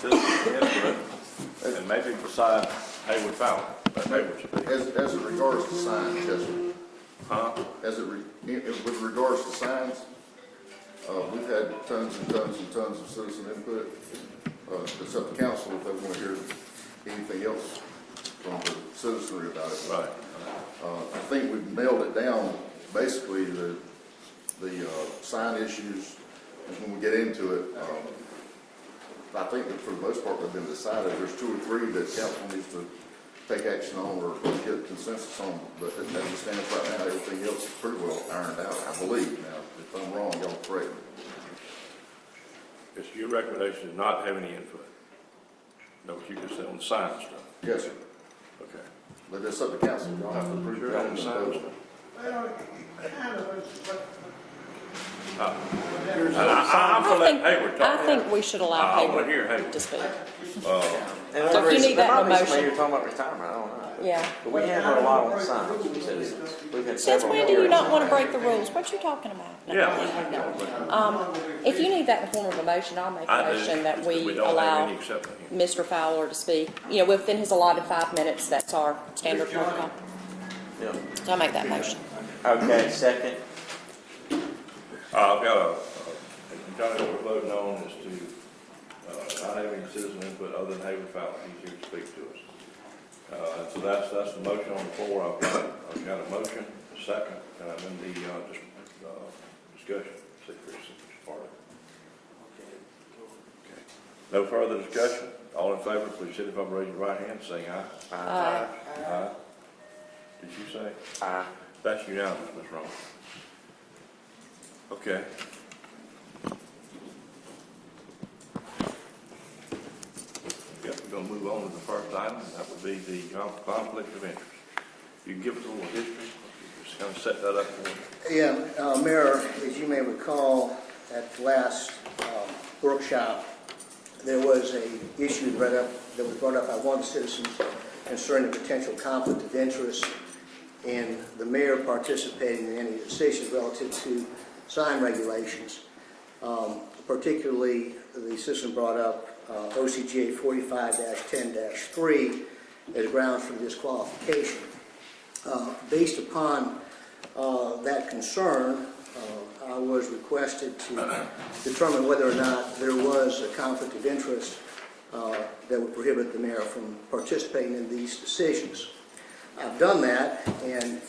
citizen input, and maybe beside Hayward Fowler, but Hayward should be. As it regards to signs, yes, sir. Huh? With regards to signs, we've had tons and tons and tons of citizen input. It's up to council if they want to hear anything else from the citizenry about it. Right. I think we've nailed it down, basically, the sign issues, and when we get into it, I think that for the most part they've been decided. There's 2 or 3 that council needs to take action on or get consensus on, but as it stands right now, everything else is pretty well ironed out, I believe. Now, if I'm wrong, y'all correct me. It's your recommendation is not have any input. No, what you just said on the sign stuff. Yes, sir. Okay. But that's up to council. Y'all have to approve Sure, it. on the sign stuff. I'm for letting Hayward talk. I think we should allow I want to hear Hayward Hayward. to speak. And So if you need that in a motion. You're talking about retirement, I don't know. Yeah. But we have heard a lot on the signs from citizens. We've had Since several. when do you not want to break the rules? What you talking about? No, Yeah. no. If you need that in the form of a motion, I'll make a I do. motion that we don't have allow any except for him. Mr. Fowler to speak, within his allotted 5 minutes. That's our standard protocol. Yeah. So I'll make that motion. Okay, second. I've got Johnny, what we're voting on is to not have any citizen input other than Hayward Fowler. He's here to speak to us. So that's the motion on the floor. I've got a motion, a second, and I'm in the discussion. See if there's part of it. Okay. No further discussion. All in favor, please signify by raising your right hand, saying aye. Aye. Aye. Did you say? Aye. That's unanimous, Ms. Rowan. Okay. Yep, we're gonna move on to the first item, and that would be the conflict of interest. You can give us a little history, just kind of set that up for us. Yeah, Mayor, as you may recall, at the last workshop, there was a issue that was brought up by one citizen concerning the potential conflict of interest in the mayor participating in any decisions relative to sign regulations. Particularly, the citizen brought up OCGA 45-10-3 as grounds for disqualification. Based upon that concern, I was requested to determine whether or not there was a conflict of interest that would prohibit the mayor from participating in these decisions. I've done that, and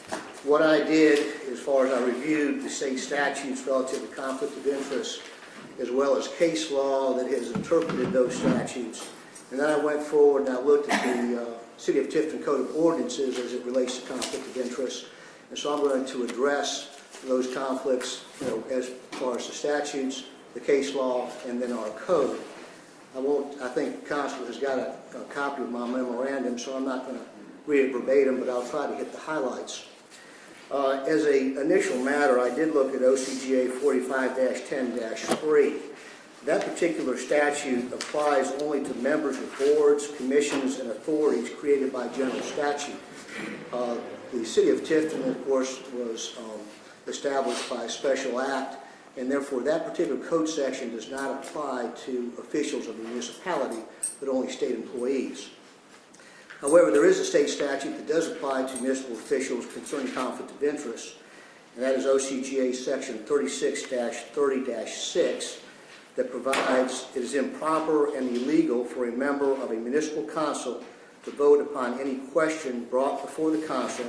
what I did, as far as I reviewed the state statutes relative to conflict of interest, as well as case law that has interpreted those statutes, and then I went forward and I looked at the City of Tifton Code of Ordinances as it relates to conflict of interest, and so I'm going to address those conflicts, as far as the statutes, the case law, and then our code. I think the council has got a copy of my memorandum, so I'm not going to read it verbatim, but I'll try to hit the highlights. As an initial matter, I did look at OCGA 45-10-3. That particular statute applies only to members of boards, commissions, and authorities created by general statute. The City of Tifton, of course, was established by a special act, and therefore that particular code section does not apply to officials of the municipality, but only state employees. However, there is a state statute that does apply to municipal officials concerning conflict of interest, and that is OCGA section 36-30-6 that provides it is improper and illegal for a member of a municipal council to vote upon any question brought before the council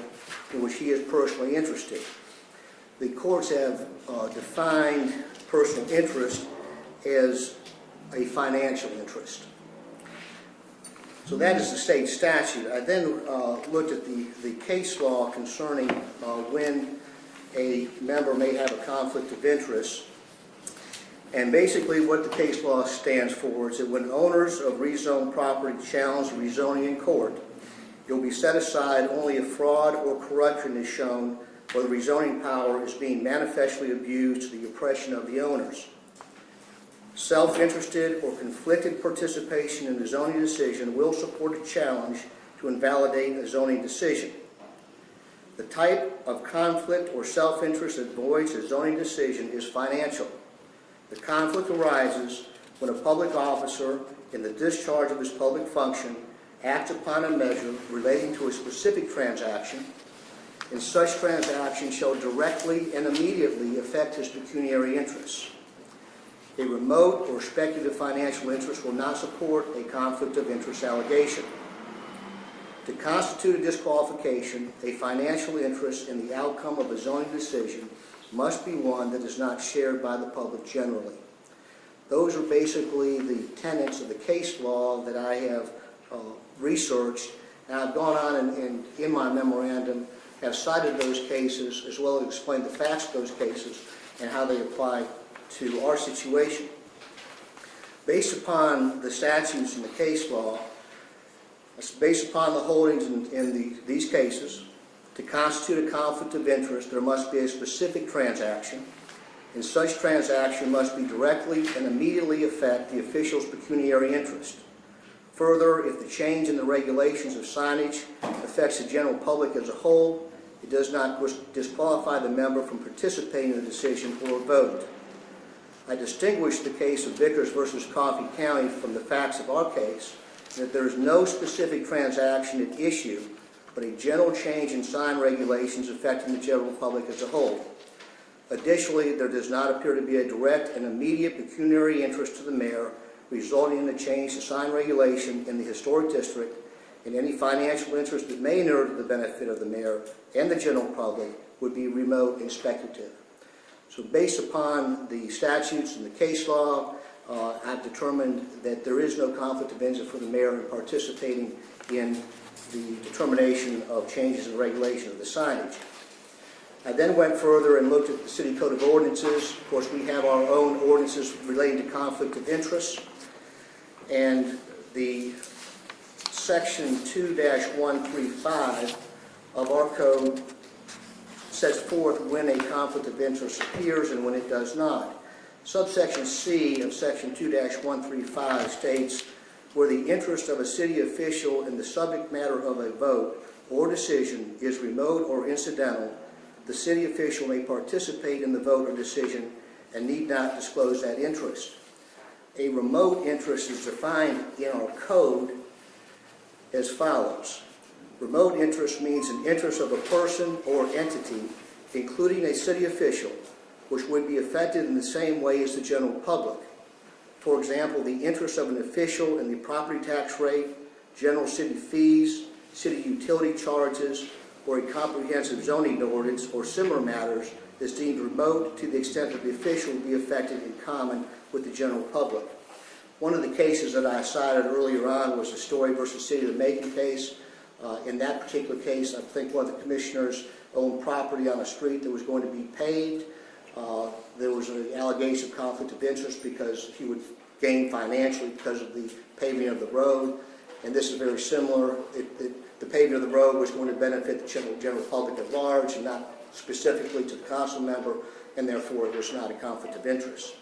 in which he is personally interested. The courts have defined personal interest as a financial interest. So that is the state statute. I then looked at the case law concerning when a member may have a conflict of interest. And basically what the case law stands for is that when owners of rezoned property challenge rezoning in court, it will be set aside only if fraud or corruption is shown or the rezoning power is being manifestly abused to the oppression of the owners. Self-interested or conflicted participation in the zoning decision will support a challenge to invalidate a zoning decision. The type of conflict or self-interest that voids a zoning decision is financial. The conflict arises when a public officer in the discharge of his public function, act upon a measure relating to a specific transaction, and such transaction shall directly and immediately affect his pecuniary interests. A remote or speculative financial interest will not support a conflict of interest allegation. To constitute a disqualification, a financial interest in the outcome of a zoning decision must be one that is not shared by the public generally. Those are basically the tenets of the case law that I have researched, and I've gone on and in my memorandum have cited those cases as well as explained the facts of those cases and how they apply to our situation. Based upon the statutes and the case law, based upon the holdings in these cases, to constitute a conflict of interest, there must be a specific transaction, and such transaction must be directly and immediately affect the official's pecuniary interest. Further, if the change in the regulations of signage affects the general public as a whole, it does not disqualify the member from participating in the decision or vote. I distinguish the case of Vickers versus Coffee County from the facts of our case, that there is no specific transaction at issue, but a general change in sign regulations affecting the general public as a whole. Additionally, there does not appear to be a direct and immediate pecuniary interest to the mayor, resulting in a change to sign regulation in the historic district, and any financial interest that may inure to the benefit of the mayor and the general public would be remote and speculative. So based upon the statutes and the case law, I've determined that there is no conflict of interest for the mayor in participating in the determination of changes in regulation of the signage. I then went further and looked at the City Code of Ordinances. Of course, we have our own ordinances relating to conflict of interest, and the Section 2-135 of our code sets forth when a conflict of interest appears and when it does not. Subsection C of Section 2-135 states, where the interest of a city official in the subject matter of a vote or decision is remote or incidental, the city official may participate in the vote or decision and need not disclose that interest. A remote interest is defined in our code as follows. Remote interest means an interest of a person or entity, including a city official, which would be affected in the same way as the general public. For example, the interest of an official in the property tax rate, general city fees, city utility charges, or a comprehensive zoning ordinance or similar matters is deemed remote to the extent that the official will be affected in common with the general public. One of the cases that I cited earlier on was the Story versus City of Macon case. In that particular case, I think one of the commissioners owned property on a street that was going to be paved. There was an allegation of conflict of interest because he would gain financially because of the paving of the road. And this is very similar. The paving of the road was going to benefit the general public at large and not specifically to the council member, and therefore it was not a conflict of interest.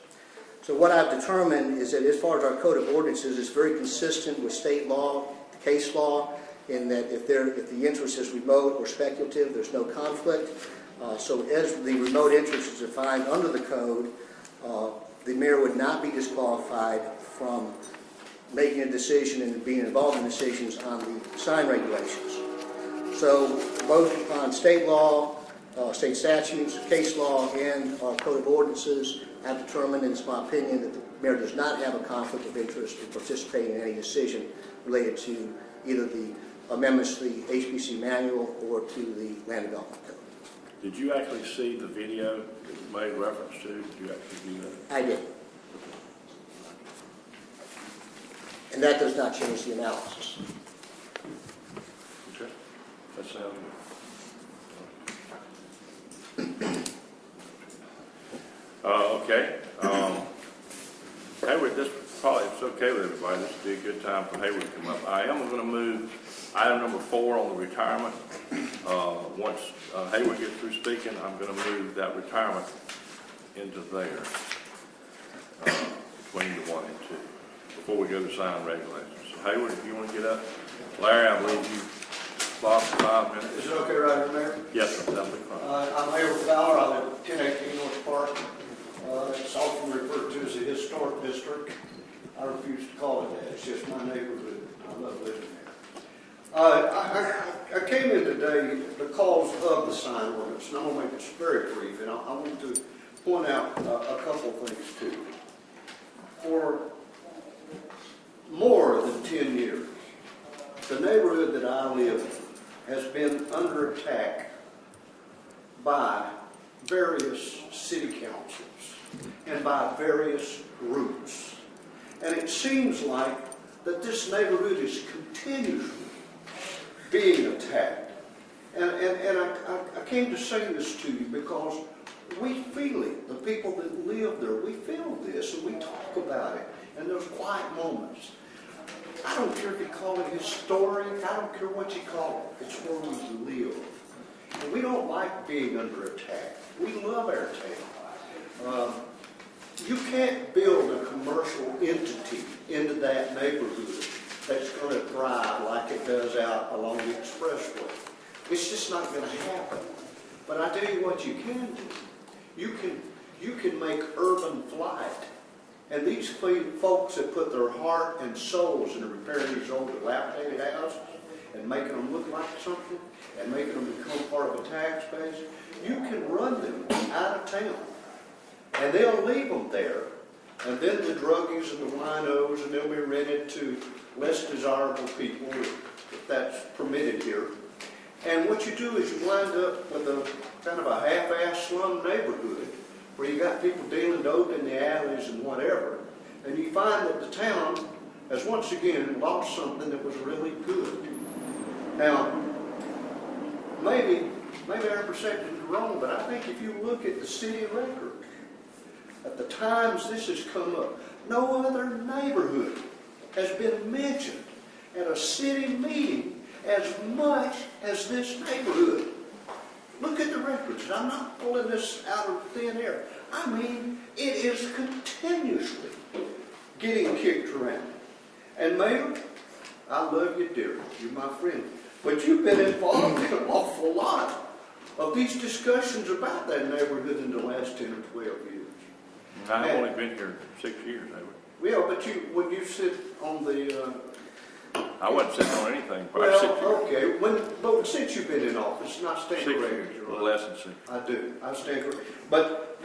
So what I've determined is that as far as our Code of Ordinances, it's very consistent with state law, case law, in that if the interest is remote or speculative, there's no conflict. So as the remote interest is defined under the code, the mayor would not be disqualified from making a decision and being involved in decisions on the sign regulations. So both upon state law, state statutes, case law, and our Code of Ordinances, I've determined, and it's my opinion, that the mayor does not have a conflict of interest in participating in any decision related to either the amendments to the HPC manual or to the land development code. Did you actually see the video that you made reference to? Did you actually do that? I did. And that does not change the analysis. Okay. That sounds good. Okay. Hayward, this probably, if it's okay with everybody, this would be a good time for Hayward to come up. I am going to move item number 4 on the retirement. Once Hayward gets through speaking, I'm going to move that retirement into there, between the 1 and 2, before we go to sign regulations. So Hayward, if you want to get up. Larry, I believe you blocked 5 minutes. Is it okay right here, Mayor? Yes, sir, that'll be fine. I'm Harold Fowler. I live at 1018 North Park. It's often referred to as the historic district. I refuse to call it that. It's just my neighborhood. I love living there. I came in today because of the sign ordinance, and I'm gonna make this very brief, and I want to point out a couple things too. For more than 10 years, the neighborhood that I live in has been under attack by various city councils and by various groups. And it seems like that this neighborhood is continuously being attacked. And I came to say this to you because we feel it. The people that live there, we feel this and we talk about it. And there's quiet moments. I don't care if you call it historic, I don't care what you call it. It's where we live. And we don't like being under attack. We love our town. You can't build a commercial entity into that neighborhood that's going to thrive like it does out along the expressway. It's just not going to happen. But I tell you what you can do. You can make urban flight. And these folks that put their heart and souls into repairing these old dilapidated houses and making them look like something and making them become part of a tax base, you can run them out of town. And they'll leave them there. And then the druggies and the winos, and they'll be rented to less desirable people, if that's permitted here. And what you do is you wind up with a kind of a half-ass slum neighborhood where you got people dealing dope in the alleys and whatever. And you find that the town has once again lost something that was really good. Now, maybe our perception is wrong, but I think if you look at the city record, at the times this has come up, no other neighborhood has been mentioned at a city meeting as much as this neighborhood. Look at the records. I'm not pulling this out of thin air. I mean, it is continuously getting kicked around. And Mayor, I love you dearly. You're my friend. But you've been involved in an awful lot of these discussions about that neighborhood in the last 10 or 12 years. I've only been here 6 years, Yeah, but when you sit on the... I wasn't sitting on anything for 6 years. Well, okay, but since you've been in office, and I stand 6 corrected. years, a little less than 6. I do, I stand corrected. But,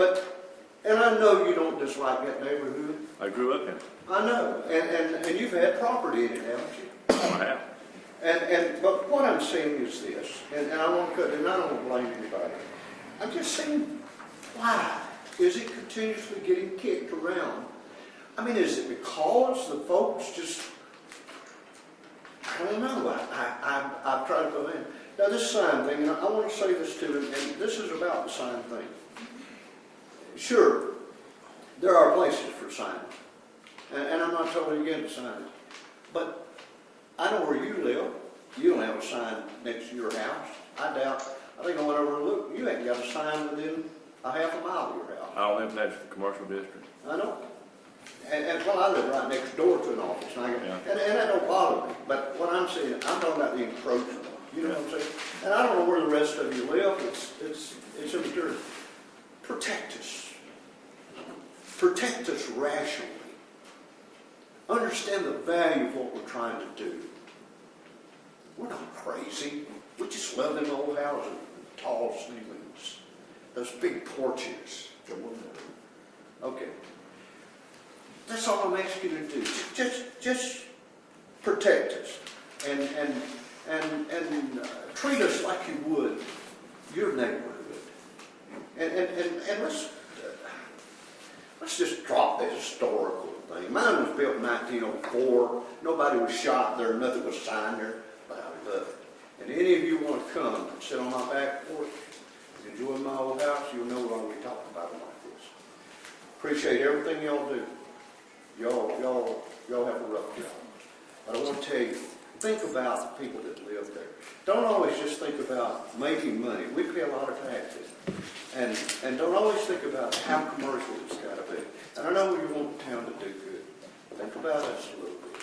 and I know you don't dislike that neighborhood. I grew up in it. I know, and you've had property in it, haven't you? I have. But what I'm saying is this, and I won't cut it, and I don't want to blame anybody. I'm just saying, why is it continuously getting kicked around? I mean, is it because the folks just, I don't know, I've tried to go in. Now this sign thing, and I want to say this too, and this is about the sign thing. Sure, there are places for signs, and I'm not totally against signs, but I know where you live. You don't have a sign next to your house. I think I went over and looked. You ain't got a sign within a half a mile of your house. I don't live in that commercial district. I know. And well, I live right next door to an office, and that don't bother me. But what I'm saying, I'm talking about the encroachment. You know what I'm saying? And I don't know where the rest of you live. It's immaterial. Protect us. Protect us rationally. Understand the value of what we're trying to do. We're not crazy. We just love them old houses, tall ceilings, those big porches. Okay. That's all I'm asking you to do. Just protect us and treat us like you would your neighborhood. And let's just drop the historical thing. Mine was built in 1904. Nobody was shot there. Nothing was signed there. But I love it. And any of you want to come and sit on my back porch and enjoy my old house, you'll know what I'll be talking about like this. Appreciate everything y'all do. Y'all have a rough job. But I want to tell you, think about the people that live there. Don't always just think about making money. We pay a lot of taxes. And don't always think about how commercial it's got to be. And I know you want the town to do good. Think about us a little bit.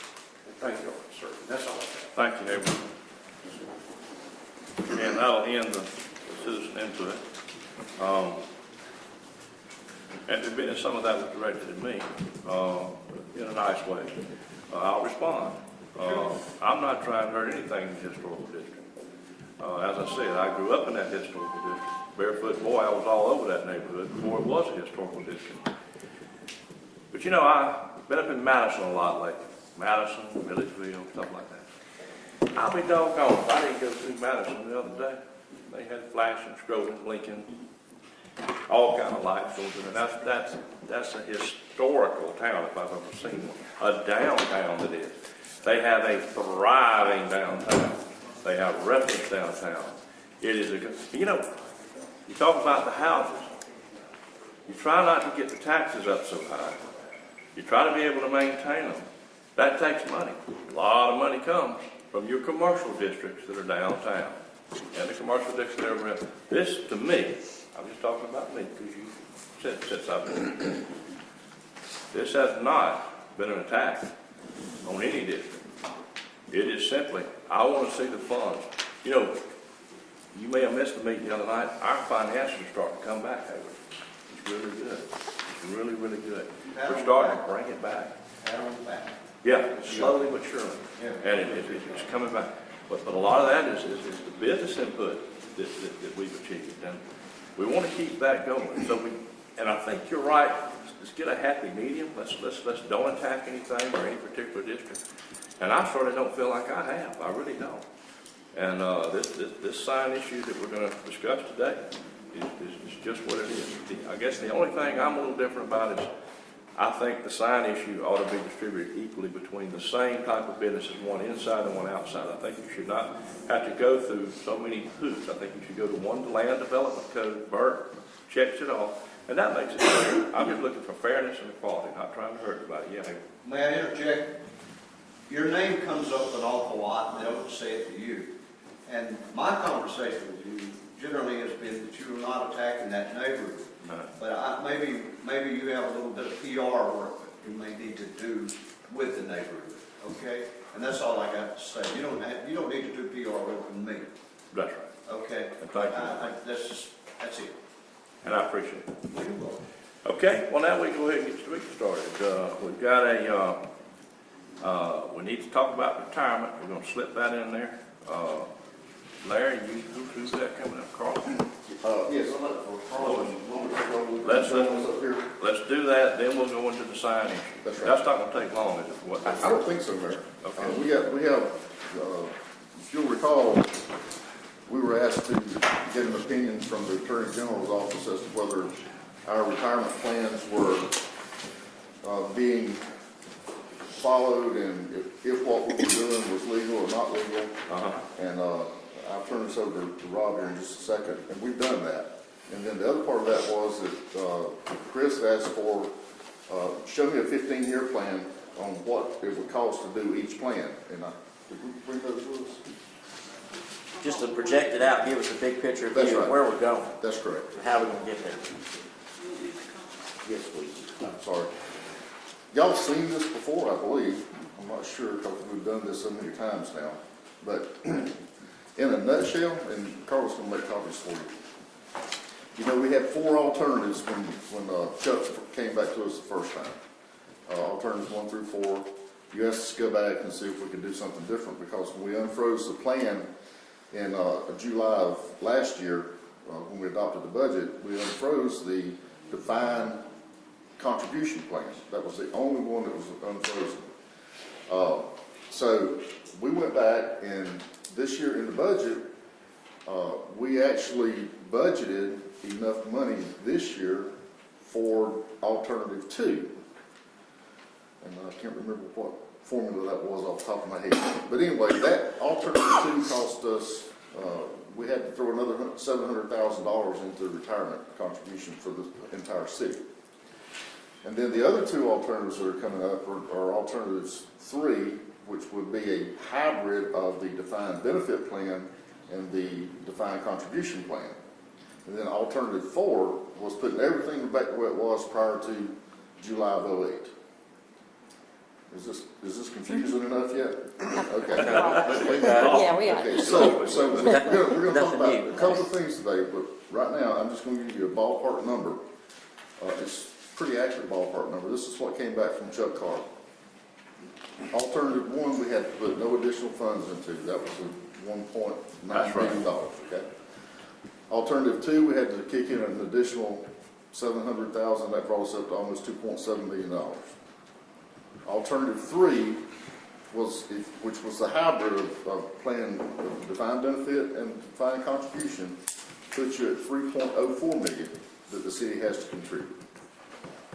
And thank you all for serving. That's all I have. Thank you, neighbor. And that'll end the citizen input. And some of that was directed at me. in a nice way, I'll respond. I'm not trying to hurt anything in the historical district. As I said, I grew up in that historical district. Barefoot boy, I was all over that neighborhood before it was a historical district. But you know, I've been up in Madison a lot lately. Madison, Milledgeville, stuff like that. I'll be doggone if I didn't go through Madison the other day. They had flashing, scrolling, blinking, all kind of lights on it. And that's a historical town if I've ever seen one. A downtown that is. They have a thriving downtown. They have reference downtown. It is a good, you know, you talk about the houses. You try not to get the taxes up so high. You try to be able to maintain them. That takes money. A lot of money comes from your commercial districts that are downtown. And the commercial districts that are around. This, to me, I'm just talking about me because you said something. This has not been an attack on any district. It is simply, I want to see the funds. You know, you may have missed the meeting the other night. Our finances are starting to come back, Hayward. It's really good. It's really, really good. We're starting to bring it back. Pat on the back. Yeah, slowly but surely. Yeah. And it's coming back. But a lot of that is the business input that we've achieved. And we want to keep that going. So and I think you're right. Let's get a happy medium. Let's don't attack anything or any particular district. And I certainly don't feel like I have. I really don't. And this sign issue that we're going to discuss today is just what it is. I guess the only thing I'm a little different about is I think the sign issue ought to be distributed equally between the same type of businesses, one inside and one outside. I think you should not have to go through so many hoops. I think you should go to one land development code. Bert checks it all, and that makes it fair. I'm just looking for fairness and equality, not trying to hurt anybody. Yeah. May I interject? Your name comes up an awful lot, and they don't say it to you. And my conversation with you generally has been that you are not attacking that neighborhood. No. But maybe you have a little bit of PR work that you may need to do with the neighborhood, okay? And that's all I got to say. You don't need to do PR work with me, That's right. okay? And thank you. That's it. And I appreciate it. You're welcome. Okay, well now we can go ahead and get the week started. We've got we need to talk about retirement. We're going to slip that in there. Larry, who's that coming up? Carl? Yes, I'd like for Carl. Let's do that, then we'll go into the sign issue. That's right. That's not going to take long, is it? What? I don't think so, Mayor. Okay. We have, if you'll recall, we were asked to get an opinion from the Attorney General's office as to whether our retirement plans were being followed and if what we were doing was legal or not legal. And I'll turn this over to Rob here in just a second. And we've done that. And then the other part of that was that Chris asked for, show me a 15-year plan on what it would cost to do each plan. And did we bring those with us? Just to project it out, give us a big picture of That's view of right. where we're going, That's correct. how we're going to get there. Yes, please. I'm sorry. Y'all seen this before, I believe. I'm not sure because we've done this so many times now. But in a nutshell, and Carl's going to make copies for you. You know, we had 4 alternatives when Chuck came back to us the first time. Alternatives 1 through 4. You asked us to go back and see if we could do something different because when we unfroze the plan in July of last year, when we adopted the budget, we unfroze the defined contribution plan. That was the only one that was unfrozen. So we went back and this year in the budget, we actually budgeted enough money this year for alternative 2. And I can't remember what formula that was off the top of my head. But anyway, that alternative 2 cost us, we had to throw another $700,000 into retirement contribution for the entire city. And then the other 2 alternatives that are coming up are alternatives 3, which would be a hybrid of the defined benefit plan and the defined contribution plan. And then alternative 4 was putting everything back the way it was prior to July of 2008. Is this confusing enough yet? Okay. Yeah, we got it. Okay, so we're going to talk Nothing about new. a couple of things today, but right now I'm just going to give you a ballpark number. It's a pretty accurate ballpark number. This is what came back from Chuck Carr. Alternative one, we had to put no additional funds into, that was the $1.9 That's right. million, okay? Alternative two, we had to kick in an additional $700,000, that brought us up to almost $2.7 million. Alternative three was, which was the hybrid of plan of defined benefit and defined contribution, puts you at $3.04 million that the city has to contribute.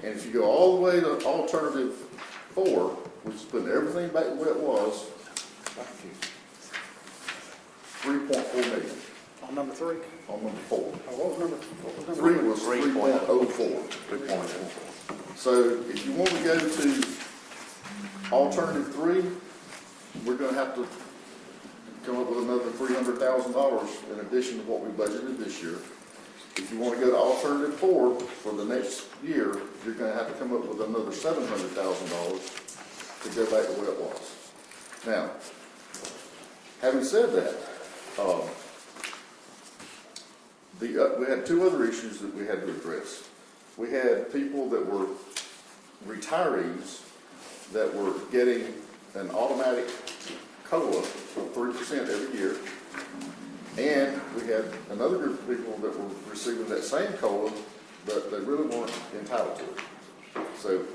And if you go all the way to alternative four, which is putting everything back the way it was, $3.4 million On number three? on number four. What was number four? Three was 3.04. So if you want to go to alternative three, we're gonna have to come up with another $300,000 in addition to what we budgeted this year. If you want to go to alternative four for the next year, you're gonna have to come up with another $700,000 to go back the way it was. Now, having said that, we had two other issues that we had to address. We had people that were retirees that were getting an automatic COLA of 3% every year. And we had another group of people that were receiving that same COLA, but they really weren't entitled to it. So,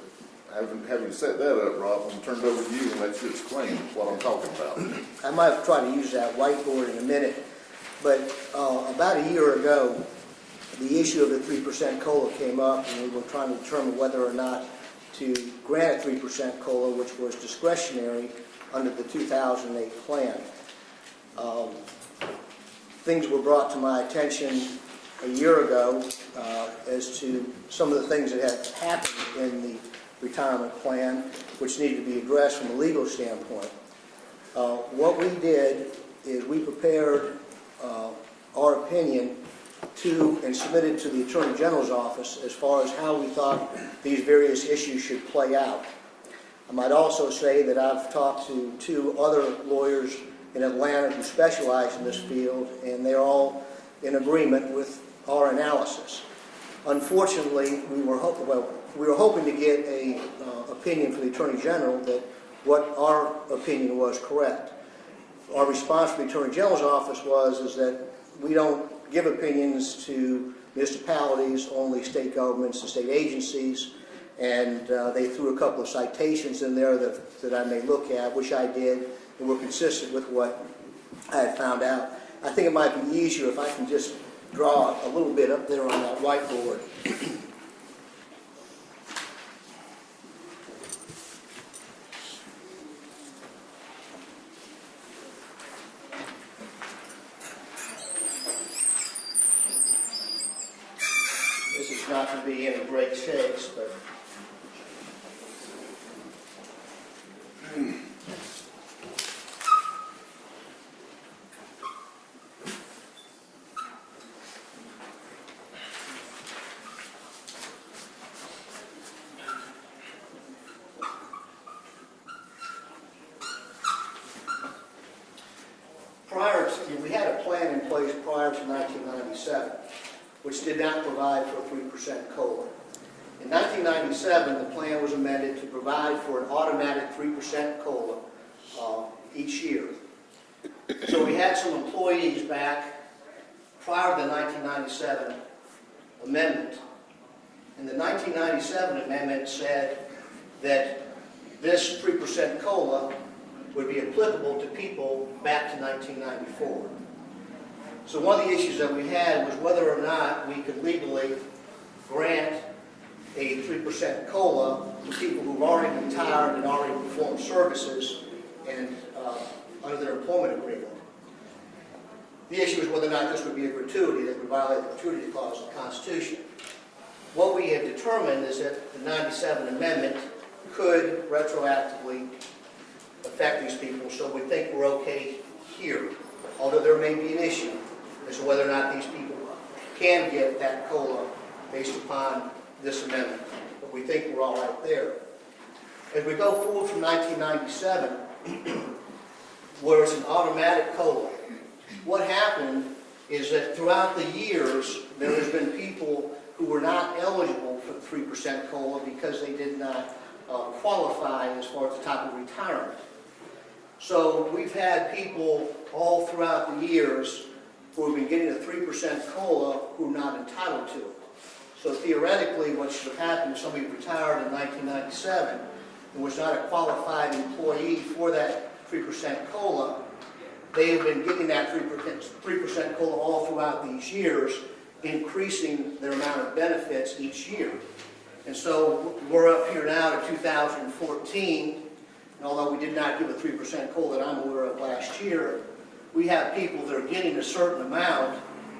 having set that up, Rob, I'm going to turn it over to you and let you explain what I'm talking about. I might try to use that whiteboard in a minute, but about a year ago, the issue of the 3% COLA came up, and we were trying to determine whether or not to grant a 3% COLA, which was discretionary under the 2008 plan. Things were brought to my attention a year ago as to some of the things that had happened in the retirement plan, which needed to be addressed from a legal standpoint. What we did is we prepared our opinion and submitted to the Attorney General's office as far as how we thought these various issues should play out. I might also say that I've talked to two other lawyers in Atlanta who specialize in this field, and they're all in agreement with our analysis. Unfortunately, we were hoping to get an opinion from the Attorney General that what our opinion was correct. Our response from the Attorney General's office was that we don't give opinions to municipalities, only state governments and state agencies, and they threw a couple of citations in there that I may look at, which I did, and were consistent with what I had found out. I think it might be easier if I can just draw a little bit up there on that whiteboard. This is not going to be any great shakes, but we had a plan in place prior to 1997, which did not provide for a 3% COLA. In 1997, the plan was amended to provide for an automatic 3% COLA each year. So we had some employees back prior to the 1997 amendment. And the 1997 amendment said that this 3% COLA would be applicable to people back to 1994. So one of the issues that we had was whether or not we could legally grant a 3% COLA to people who've already retired and already performed services and under their employment agreement. The issue is whether or not this would be a gratuity that would violate the gratuity clause of the Constitution. What we have determined is that the 97 amendment could retroactively affect these people, so we think we're okay here, although there may be an issue as to whether or not these people can get that COLA based upon this amendment. But we think we're all right there. As we go forward from 1997, where it's an automatic COLA, what happened is that throughout the years, there has been people who were not eligible for the 3% COLA because they did not qualify as far as the type of retirement. So we've had people all throughout the years who have been getting a 3% COLA who are not entitled to it. So theoretically, what should have happened if somebody retired in 1997 and was not a qualified employee for that 3% COLA, they have been getting that 3% COLA all throughout these years, increasing their amount of benefits each year. And so we're up here now to 2014, and although we did not give a 3% COLA that I'm aware of last year, we have people that are getting a certain amount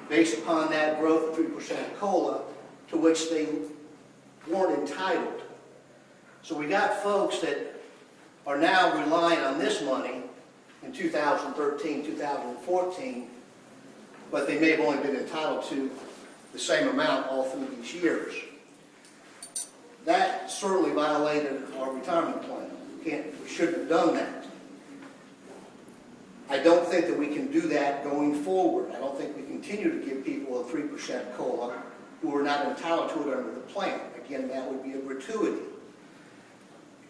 based upon that growth of 3% COLA to which they weren't entitled. So we got folks that are now relying on this money in 2013, 2014, but they may have only been entitled to the same amount all through these years. That certainly violated our retirement plan. We shouldn't have done that. I don't think that we can do that going forward. I don't think we continue to give people a 3% COLA who are not entitled to it under the plan. Again, that would be a gratuity.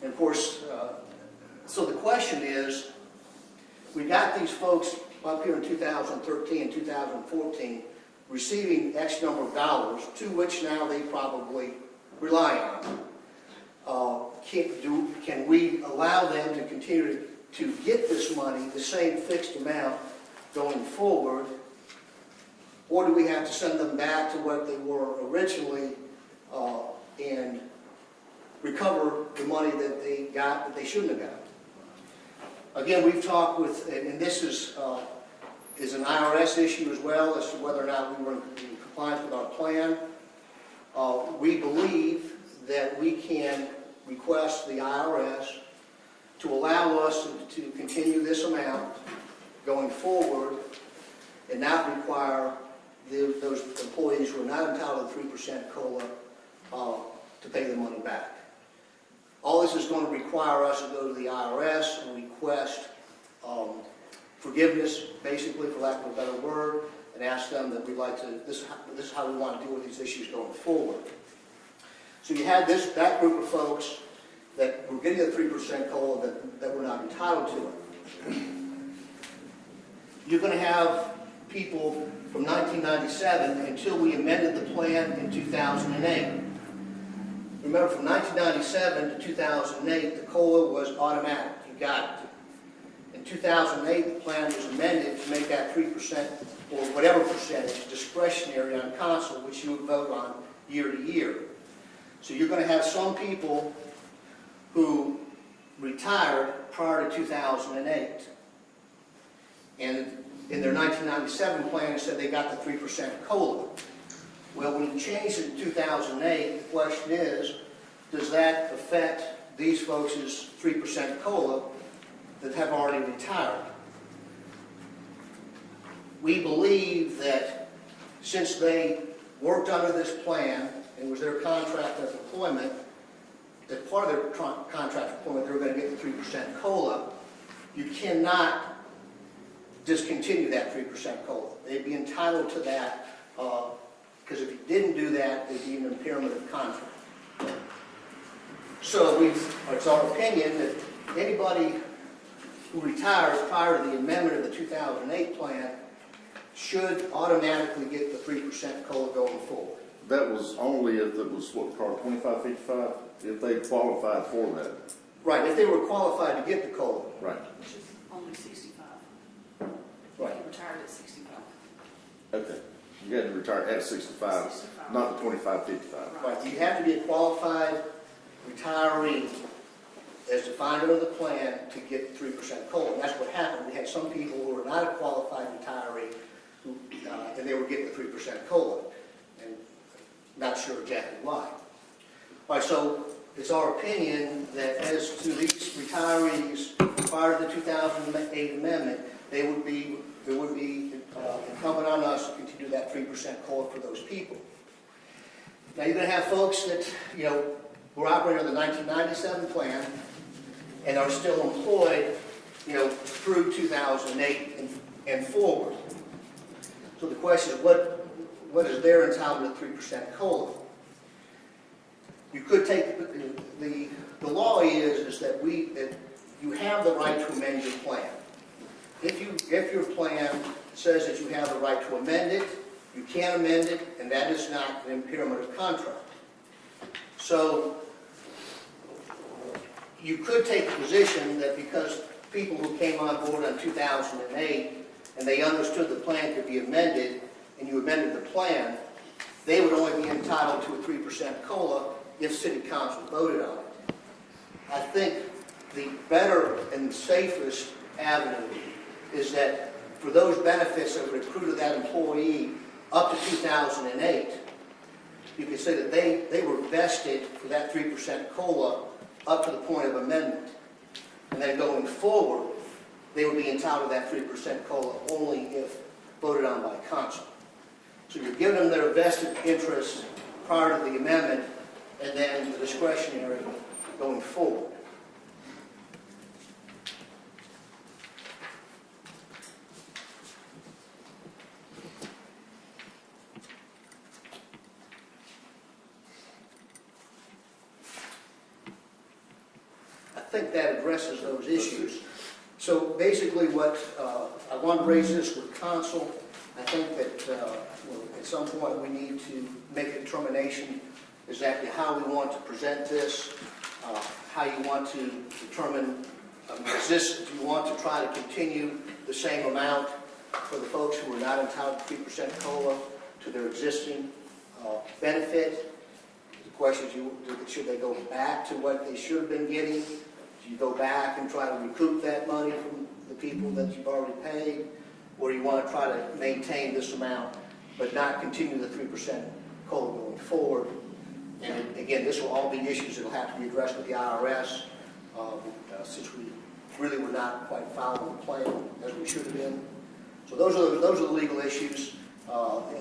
And of course, so the question is, we got these folks up here in 2013 and 2014 receiving X number of dollars, to which now they probably rely on. Can we allow them to continue to get this money, the same fixed amount, going forward? Or do we have to send them back to what they were originally and recover the money that they got that they shouldn't have got? Again, we've talked with, and this is an IRS issue as well, as to whether or not we were in compliance with our plan. We believe that we can request the IRS to allow us to continue this amount going forward and not require those employees who are not entitled to 3% COLA to pay the money back. All this is going to require us to go to the IRS and request forgiveness, basically, for lack of a better word, and ask them that we'd like to, this is how we want to deal with these issues going forward. So you had that group of folks that were getting a 3% COLA that were not entitled to it. You're going to have people from 1997 until we amended the plan in 2008. Remember, from 1997 to 2008, the COLA was automatic. You got it. In 2008, the plan was amended to make that 3% or whatever percentage discretionary on council, which you would vote on year to year. So you're going to have some people who retired prior to 2008. And in their 1997 plan, it said they got the 3% COLA. Well, when you changed it in 2008, the question is, does that affect these folks' 3% COLA that have already retired? We believe that since they worked under this plan, and it was their contract of employment, that part of their contract of employment, they were going to get the 3% COLA. You cannot discontinue that 3% COLA. They'd be entitled to that, because if you didn't do that, there'd be an impairment of contract. So it's our opinion that anybody who retires prior to the amendment of the 2008 plan should automatically get the 3% COLA going forward. That was only if it was what, called 2555, if they qualified for that. Right, if they were qualified to get the COLA. Right. Which is only 65. Right. He retired at 65. Okay. You had to retire at 65, 65. not the 2555. Right, you have to be a qualified retiree as defined under the plan to get the 3% COLA. And that's what happened. We had some people who were not a qualified retiree, and they were getting the 3% COLA. And not sure exactly why. All right, so it's our opinion that as to these retirees prior to the 2008 amendment, it would be incumbent on us to continue that 3% COLA for those people. Now you're going to have folks that, were operating under the 1997 plan and are still employed, through 2008 and forward. So the question is, what is their entitlement to 3% COLA? You could take the the law is that you have the right to amend your plan. If your plan says that you have the right to amend it, you can amend it, and that is not an impairment of contract. So you could take the position that because people who came on board in 2008 and they understood the plan could be amended, and you amended the plan, they would only be entitled to a 3% COLA if City Council voted on it. I think the better and safest avenue is that for those benefits that would accrue to that employee up to 2008, you could say that they were vested for that 3% COLA up to the point of amendment. And then going forward, they would be entitled to that 3% COLA only if voted on by council. So you're giving them their vested interest prior to the amendment, and then the discretionary going forward. I think that addresses those issues. So basically what, I want to raise this with council. I think that at some point we need to make a determination exactly how we want to present this, how you want to determine, do you want to try to continue the same amount for the folks who are not entitled to 3% COLA to their existing benefit? The question is, should they go back to what they should have been getting? Do you go back and try to recoup that money from the people that you've already paid? Or do you want to try to maintain this amount but not continue the 3% COLA going forward? And again, this will all be issues that will have to be addressed with the IRS since we really were not quite following the plan as we should have been. So those are the legal issues.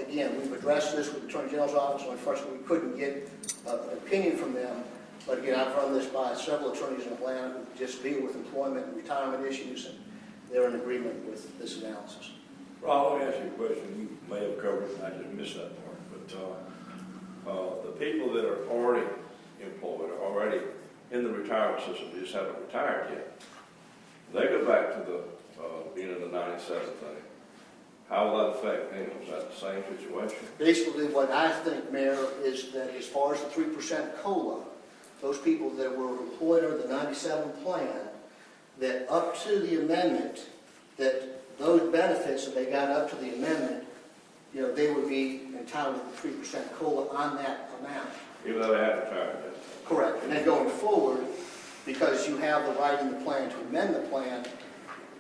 Again, we've addressed this with the Attorney General's office. Unfortunately, we couldn't get an opinion from them. But again, I've run this by several attorneys in Atlanta who just deal with employment and retirement issues, and they're in agreement with this analysis. Rob, let me ask you a question. You may have covered it, and I just missed that part. But the people that are already employed, are already in the retirement system, they just haven't retired yet. They go back to the being in the 97 thing. How will that affect them? Is that the same situation? Basically, what I think, Mayor, is that as far as the 3% COLA, those people that were employed under the 97 plan, that up to the amendment, that those benefits that they got up to the amendment, they would be entitled to the 3% COLA on that amount. Even though they haven't retired yet? Correct. And then going forward, because you have the right in the plan to amend the plan,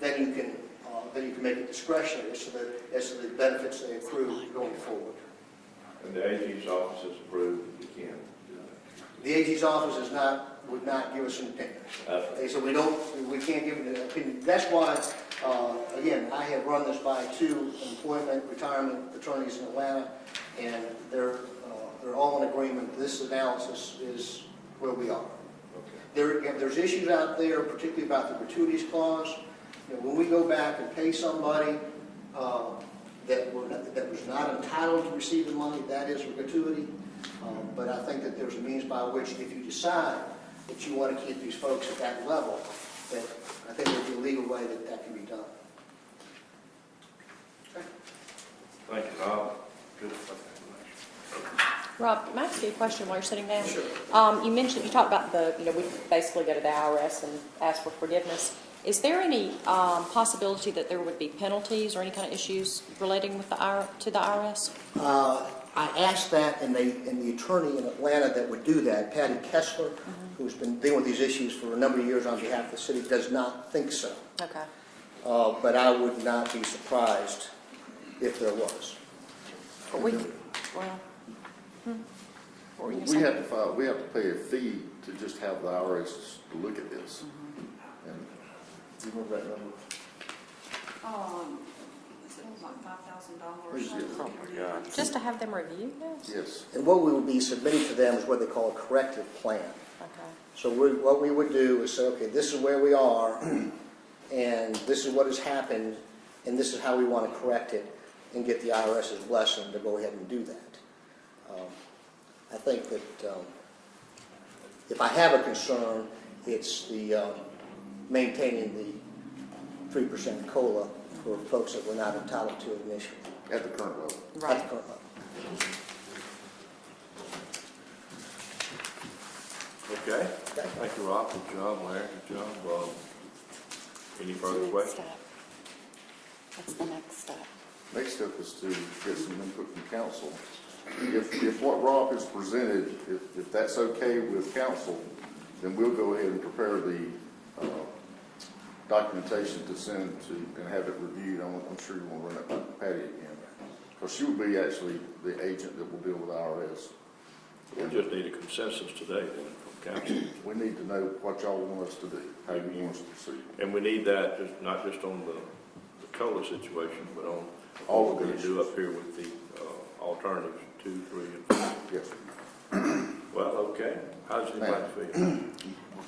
then you can make it discretionary as to the benefits they accrue going forward. And the AG's office has approved you can do that? The AG's office would not give us an opinion. That's right. They said we can't give an opinion. That's why, again, I have run this by 2 employment, retirement attorneys in Atlanta, and they're all in agreement. This analysis is where we are. There's issues out there, particularly about the gratuities clause. When we go back and pay somebody that was not entitled to receive the money, that is a gratuity. But I think that there's a means by which, if you decide that you want to keep these folks at that level, that I think there's a legal way that can be done. Okay. Thank you, Rob. Good. Rob, may I ask you a question while you're sitting down? Sure. You talked about we basically go to the IRS and ask for forgiveness. Is there any possibility that there would be penalties or any kind of issues relating with to the IRS? I asked that, and the attorney in Atlanta that would do that, Patty Kessler, who's been dealing with these issues for a number of years on behalf of the city, does not think so. Okay. But I would not be surprised if there was. But what were you gonna We say? have to pay a fee to just have the IRS to look at this. And do you remember that number? It was like $5,000. Where's it? Oh my God. Just to have them review this? Yes. And what we will be submitting to them is what they call a corrective plan. Okay. So what we would do is say, okay, this is where we are, and this is what has happened, and this is how we want to correct it, and get the IRS's blessing to go ahead and do that. I think that if I have a concern, it's the maintaining the 3% COLA for folks that were not entitled to it initially. At the current level. At the Right. current level. Okay, thank you, Rob, good job, Larry, good job. Any further questions? That's the next step. Next step is to get some input from council. If what Rob has presented, if that's okay with council, then we'll go ahead and prepare the documentation to send to, and have it reviewed. I'm sure you want to run that by Patty again, because she will be actually the agent that will deal with IRS. We just need a consensus today then from council. We need to know what y'all want us to do, how you want us to proceed. And we need that just, not just on the COLA situation, but on All what of we're the going to do up here with the alternatives 2, 3, and 4. Yes, sir. Well, okay. How does anybody feel?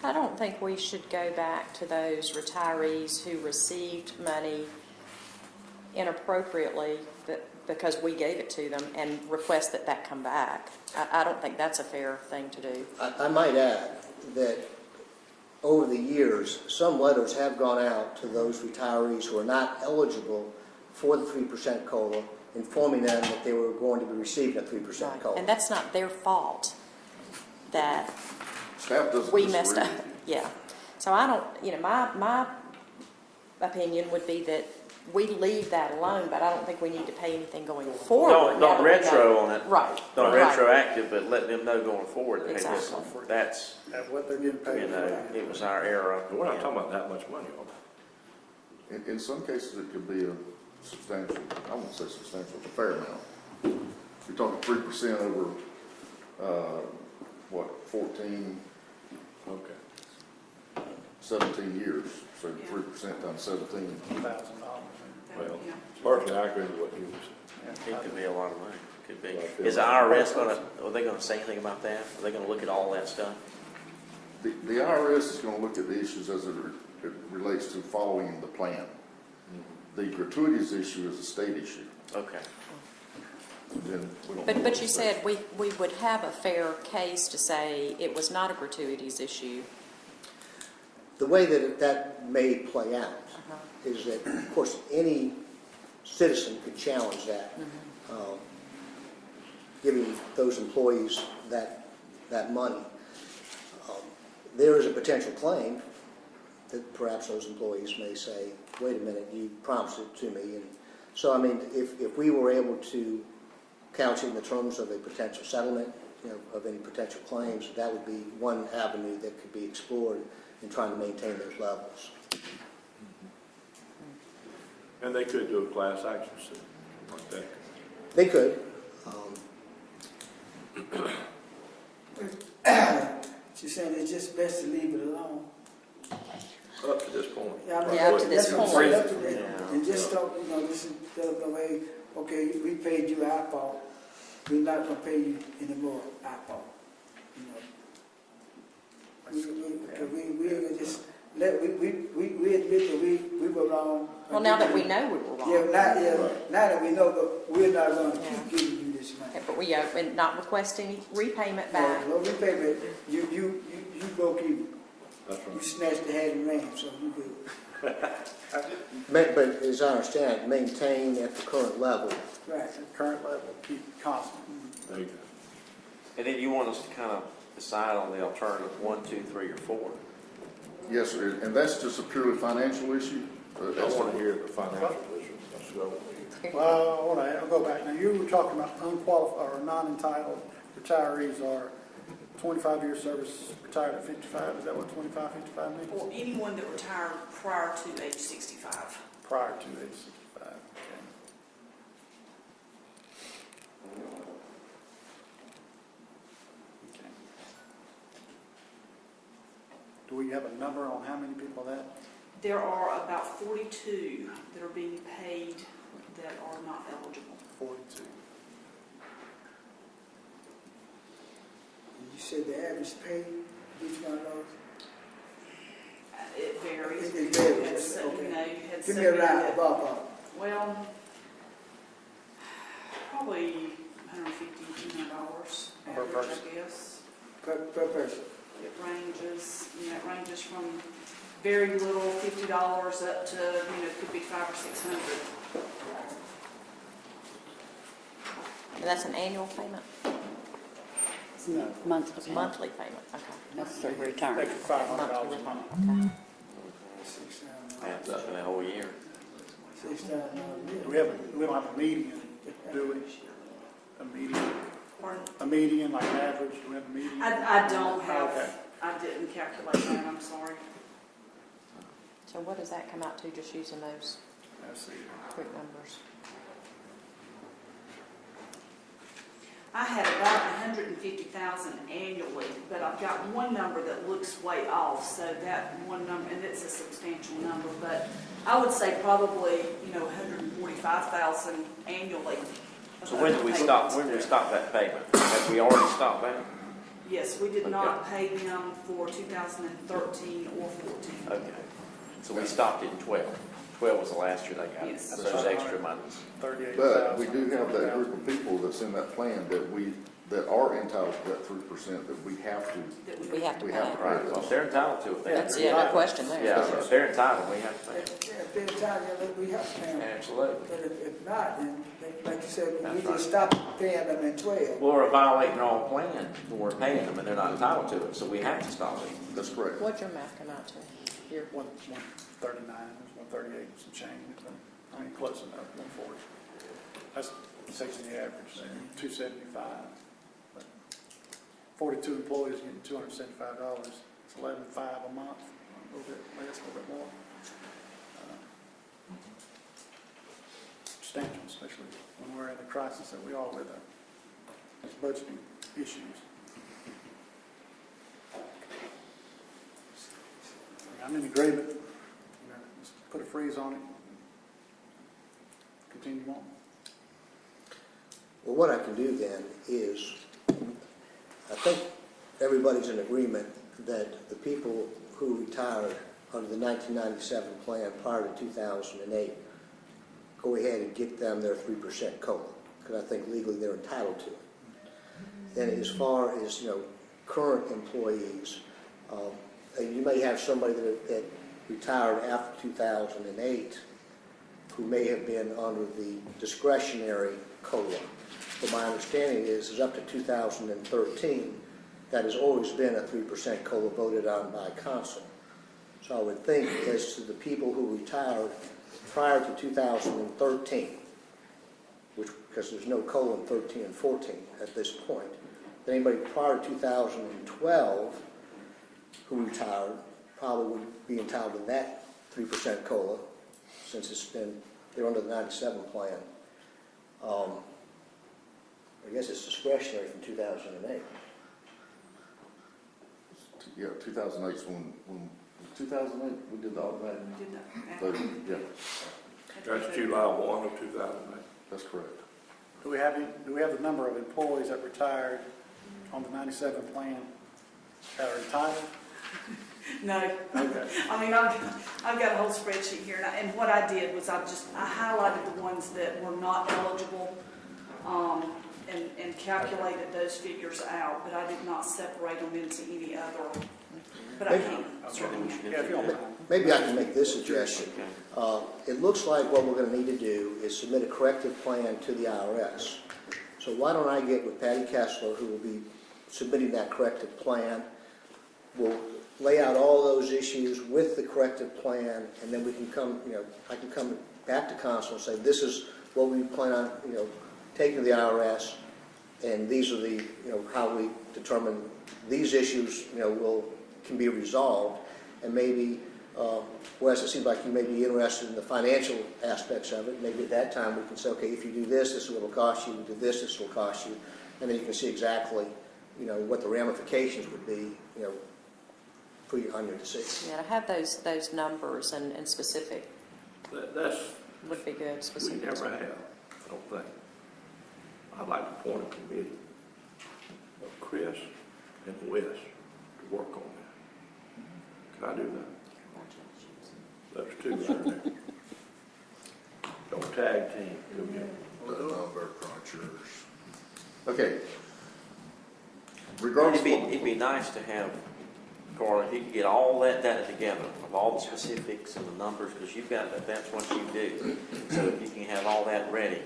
I don't think we should go back to those retirees who received money inappropriately because we gave it to them and request that that come back. I don't think that's a fair thing to do. I might add that over the years, some letters have gone out to those retirees who are not eligible for the 3% COLA, informing them that they were going to be receiving a 3% COLA. And that's not their fault that Staff doesn't we messed disagree. up. Yeah. So I don't, my opinion would be that we leave that alone, but I don't think we need to pay anything going forward. Don't now that we know- retro on it. Right. Don't right. retroactive, but let them know going forward that, hey, Exactly. listen, that's, That's what they're getting paid. it was our era. But we're not talking about that much money, are we? In some cases, it could be a substantial, I won't say substantial, a fair amount. You're talking 3% over, 14, Okay. 17 years. So 3% times 17. $1,000. Well, personally, I agree with what you said. It could be a lot of money. Could be. Well, I feel Is the like- IRS are they gonna say anything about that? Are they gonna look at all that stuff? The IRS is going to look at the issues as it relates to following the plan. The gratuities issue is a state issue. Okay. Then we don't know But what you the said state- we would have a fair case to say it was not a gratuities issue. The way that that may play out is that, of course, any citizen could challenge that, giving those employees that money. There is a potential claim that perhaps those employees may say, wait a minute, you promised it to me. And so, I mean, if we were able to couch it in the terms of a potential settlement, of any potential claims, that would be one avenue that could be explored in trying to maintain those levels. And they could do a class action suit like that. They could. She's saying it's just best to leave it alone. Up to this point. Yeah, I mean, Yeah, up to this that's what I'm point. saying, up to that. Yeah. And just don't, this is, the way, okay, we paid you our fault, we're not gonna pay you anymore our fault, We ain't gonna just, we admit that we were wrong. Well, now that we know we were wrong. Now that we know, but we're not gonna Yeah. keep giving you this money. Okay, but we, and not request any repayment back. No repayment, you broke even. That's You right. snatched the head and ran, so you good. But as I understand it, maintain at the current level. Right. Current level, keep constant. There you go. And then you want us to kind of decide on the alternative 1, 2, 3, or 4. Yes, sir, and that's just a purely financial issue. I want to hear the financial issue. Let's go. Well, I'll go back. Now, you were talking about unqualified or non-entitled retirees are 25 years service, retired at 55. Is that what 25, 55 means? Or anyone that retired prior to age 65. Prior to age 65. Okay. Okay. Do we have a number on how many people that? There are about 42 that are being paid that are not eligible. 42. You said the average pay, each one of those? It varies. It varies, You had some, okay. you had Give me some a round that- ballpark. Well, probably $150, $200 Per average, person. I guess. Per person. It ranges, it ranges from very little, $50 up to, it could be $500 or $600. And that's an annual payment? Monthly. It's a monthly payment, okay. That's the return. Extra $500 a month. Okay. Adds up in the whole year. Do we don't have a median, do we? Pardon? A median, like an average, do we have a median? I don't Okay. have, I didn't calculate that, I'm sorry. So what does that come out to, just using those Let's see. quick numbers? I had about 150,000 annually, but I've got one number that looks way off, so that one number, and it's a substantial number, but I would say probably, 145,000 annually. So when did we stop that payment? Have we already stopped that? Yes, we did not pay them for 2013 or 14. Okay. So we stopped it in 12. 12 was the last year they got it. Yes. That's those extra monies. 38,000. But we do have that group of people that's in that plan that are entitled to that 3% that we have to. We have to We pay have it. to Right, well, if they're entitled to it, they have That's, to. yeah, no question there. Yeah, if they're entitled, we have to pay it. If they're entitled, we have to pay them. Absolutely. But if not, then, like you said, we That's just stop paying them in 12. Well, we're violating our own plan when we're paying them and they're not entitled to it, so we have to stop it. That's correct. What'd your math come out to? Your, 139, 138 and some change, I mean, close enough, 140. That's essentially the average, 275. But 42 employees getting $275, it's $11,500 a month, a little bit less, a little bit more. Substantial, especially when we're in the crisis that we are with our budgeting issues. I'm in agreement, just put a freeze on it. Continue on. Well, what I can do then is, I think everybody's in agreement that the people who retired under the 1997 plan prior to 2008, go ahead and get them their 3% COLA, because I think legally they're entitled to it. And as far as, current employees, and you may have somebody that retired after 2008 who may have been under the discretionary COLA. But my understanding is up to 2013, that has always been a 3% COLA voted on by council. So I would think as to the people who retired prior to 2013, because there's no COLA in 13 and 14 at this point, anybody prior to 2012 who retired probably would be entitled to that 3% COLA, since they're under the 97 plan. I guess it's discretionary from 2008. Yeah, 2008 is when 2008, we did the automatic. We did that. So, yeah, That's July 1 of 2008. that's correct. Do we have the number of employees that retired on the 97 plan that are entitled? No. Okay. I mean, I've got a whole spreadsheet here, and what I did was I highlighted the ones that were not eligible, and calculated those figures out, but I did not separate them into any other, but I can, certainly. Yeah, if you don't mind. Maybe I can make this suggestion. It looks like what we're going to need to do is submit a corrective plan to the IRS. So why don't I get with Patty Kessler, who will be submitting that corrective plan. We'll lay out all those issues with the corrective plan, and then we can come, I can come back to council and say, this is what we plan on, taking to the IRS, and these are the, how we determine these issues, can be resolved, and maybe, whereas it seems like you may be interested in the financial aspects of it, maybe at that time we can say, okay, if you do this, this is what it'll cost you, do this, this will cost you, and then you can see exactly, what the ramifications would be, for you on your decision. yeah, to have those numbers and specific That's, would be good, we specific. never have, I don't think. I'd like to appoint a committee of Chris and Wes to work on that. Can I do that? Those two that are there. Don't tag team, you'll get The number crunchers. Okay. Regardless of It'd be nice to have Carl, if you could get all that data together, of all the specifics and the numbers, because you've got that, that's what you do. So if you can have all that ready.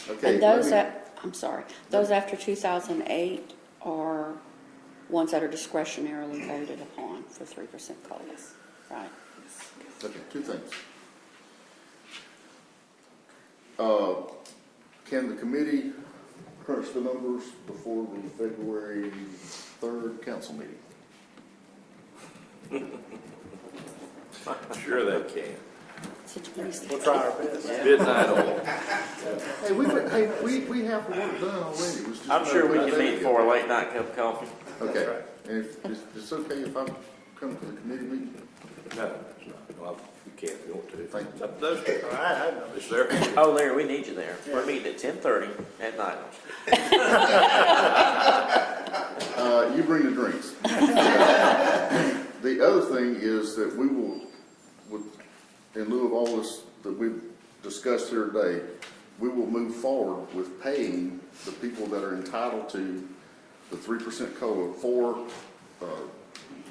Okay. And those I'm sorry, those after 2008 are ones that are discretionarily voted upon for 3% COLAs, right? Okay, two things. Can the committee crunch the numbers before the February 3rd council meeting? Sure they can. We'll try our best. Midnight oil. Hey, we have the work done already. It was just I'm sure we another can day meet ago. for a late night cup of coffee. Okay, That's right. and if, it's okay if I come to the committee meeting? No, it's not. Well, you can't if you want to. Thank you. It's up to those two. All right, I know. It's their. Oh, Larry, we need you there. We're meeting at 10:30 at night. You bring the drinks. The other thing is that we will, in lieu of all this that we've discussed here today, we will move forward with paying the people that are entitled to the 3% COLA for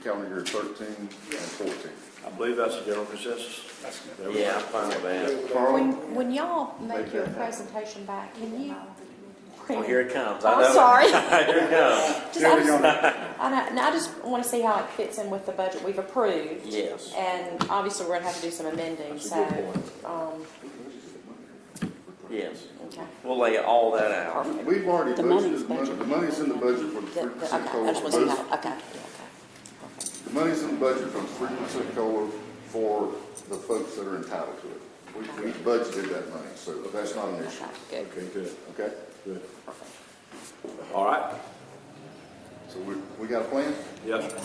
calendar year 13 and 14. I believe that's a general consensus. There we Yeah, go. I'm fine with that. Carl? When y'all make your presentation back, can you? Oh, here it comes. I I'm know. sorry. Here it comes. I just want to see how it fits in with the budget we've approved. Yes. And obviously, we're going to have to do some amending, so, Yes. okay. We'll lay all that out. Perfect. We've already The money's budgeted, the money's in the budget for the 3% Okay, I COLA. just want to see how, okay. The money's in the budget for the 3% COLA for the folks that are entitled to it. We budgeted that money, so that's not an issue. Okay, good. Okay, good, Okay? good. All right. So we got a plan? Yes, sir.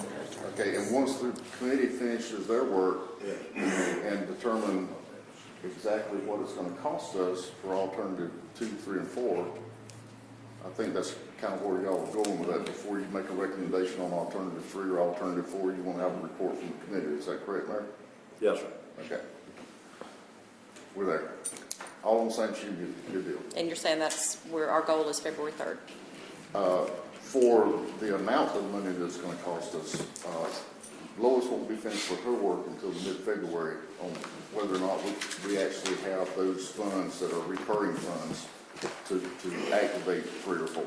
Okay, and once the committee finishes their work and determine exactly what it's gonna cost us for alternative 2, 3, and 4, I think that's kind of where y'all are going with that. Before you make a recommendation on alternative 3 or alternative 4, you wanna have a report from the committee. Is that correct, Mayor? Yes, sir. Okay. We're there. All on the same sheet, good deal. And you're saying that's where our goal is February 3rd? For the amount of money that's gonna cost us, Lois won't be finished with her work until mid-February on whether or not we actually have those funds that are recurring funds to activate 3 or 4.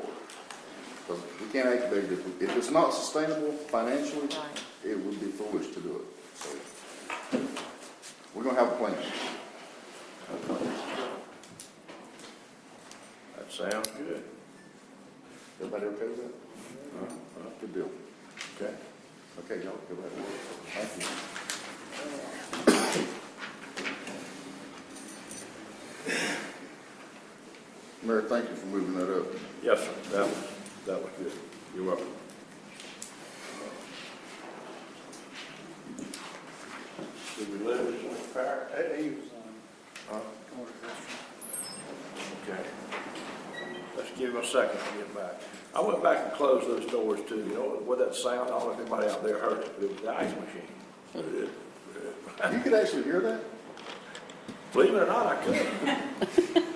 Because we can't activate it. If it's not sustainable financially, Right. it would be foolish to do it. So we're gonna have a plan. That sounds good. Everybody okay with that? Good deal. Okay. Okay, y'all, go ahead. Thank you. Mayor, thank you for moving that up. Yes, sir. That was good. You're welcome. Did we lose Mr. Parrott? He was, Okay. Let's give him a second to get back. I went back and closed those doors too. You know what that sound? I don't know if anybody out there heard it, but it was the ice machine. You could actually hear that? Believe it or not, I could.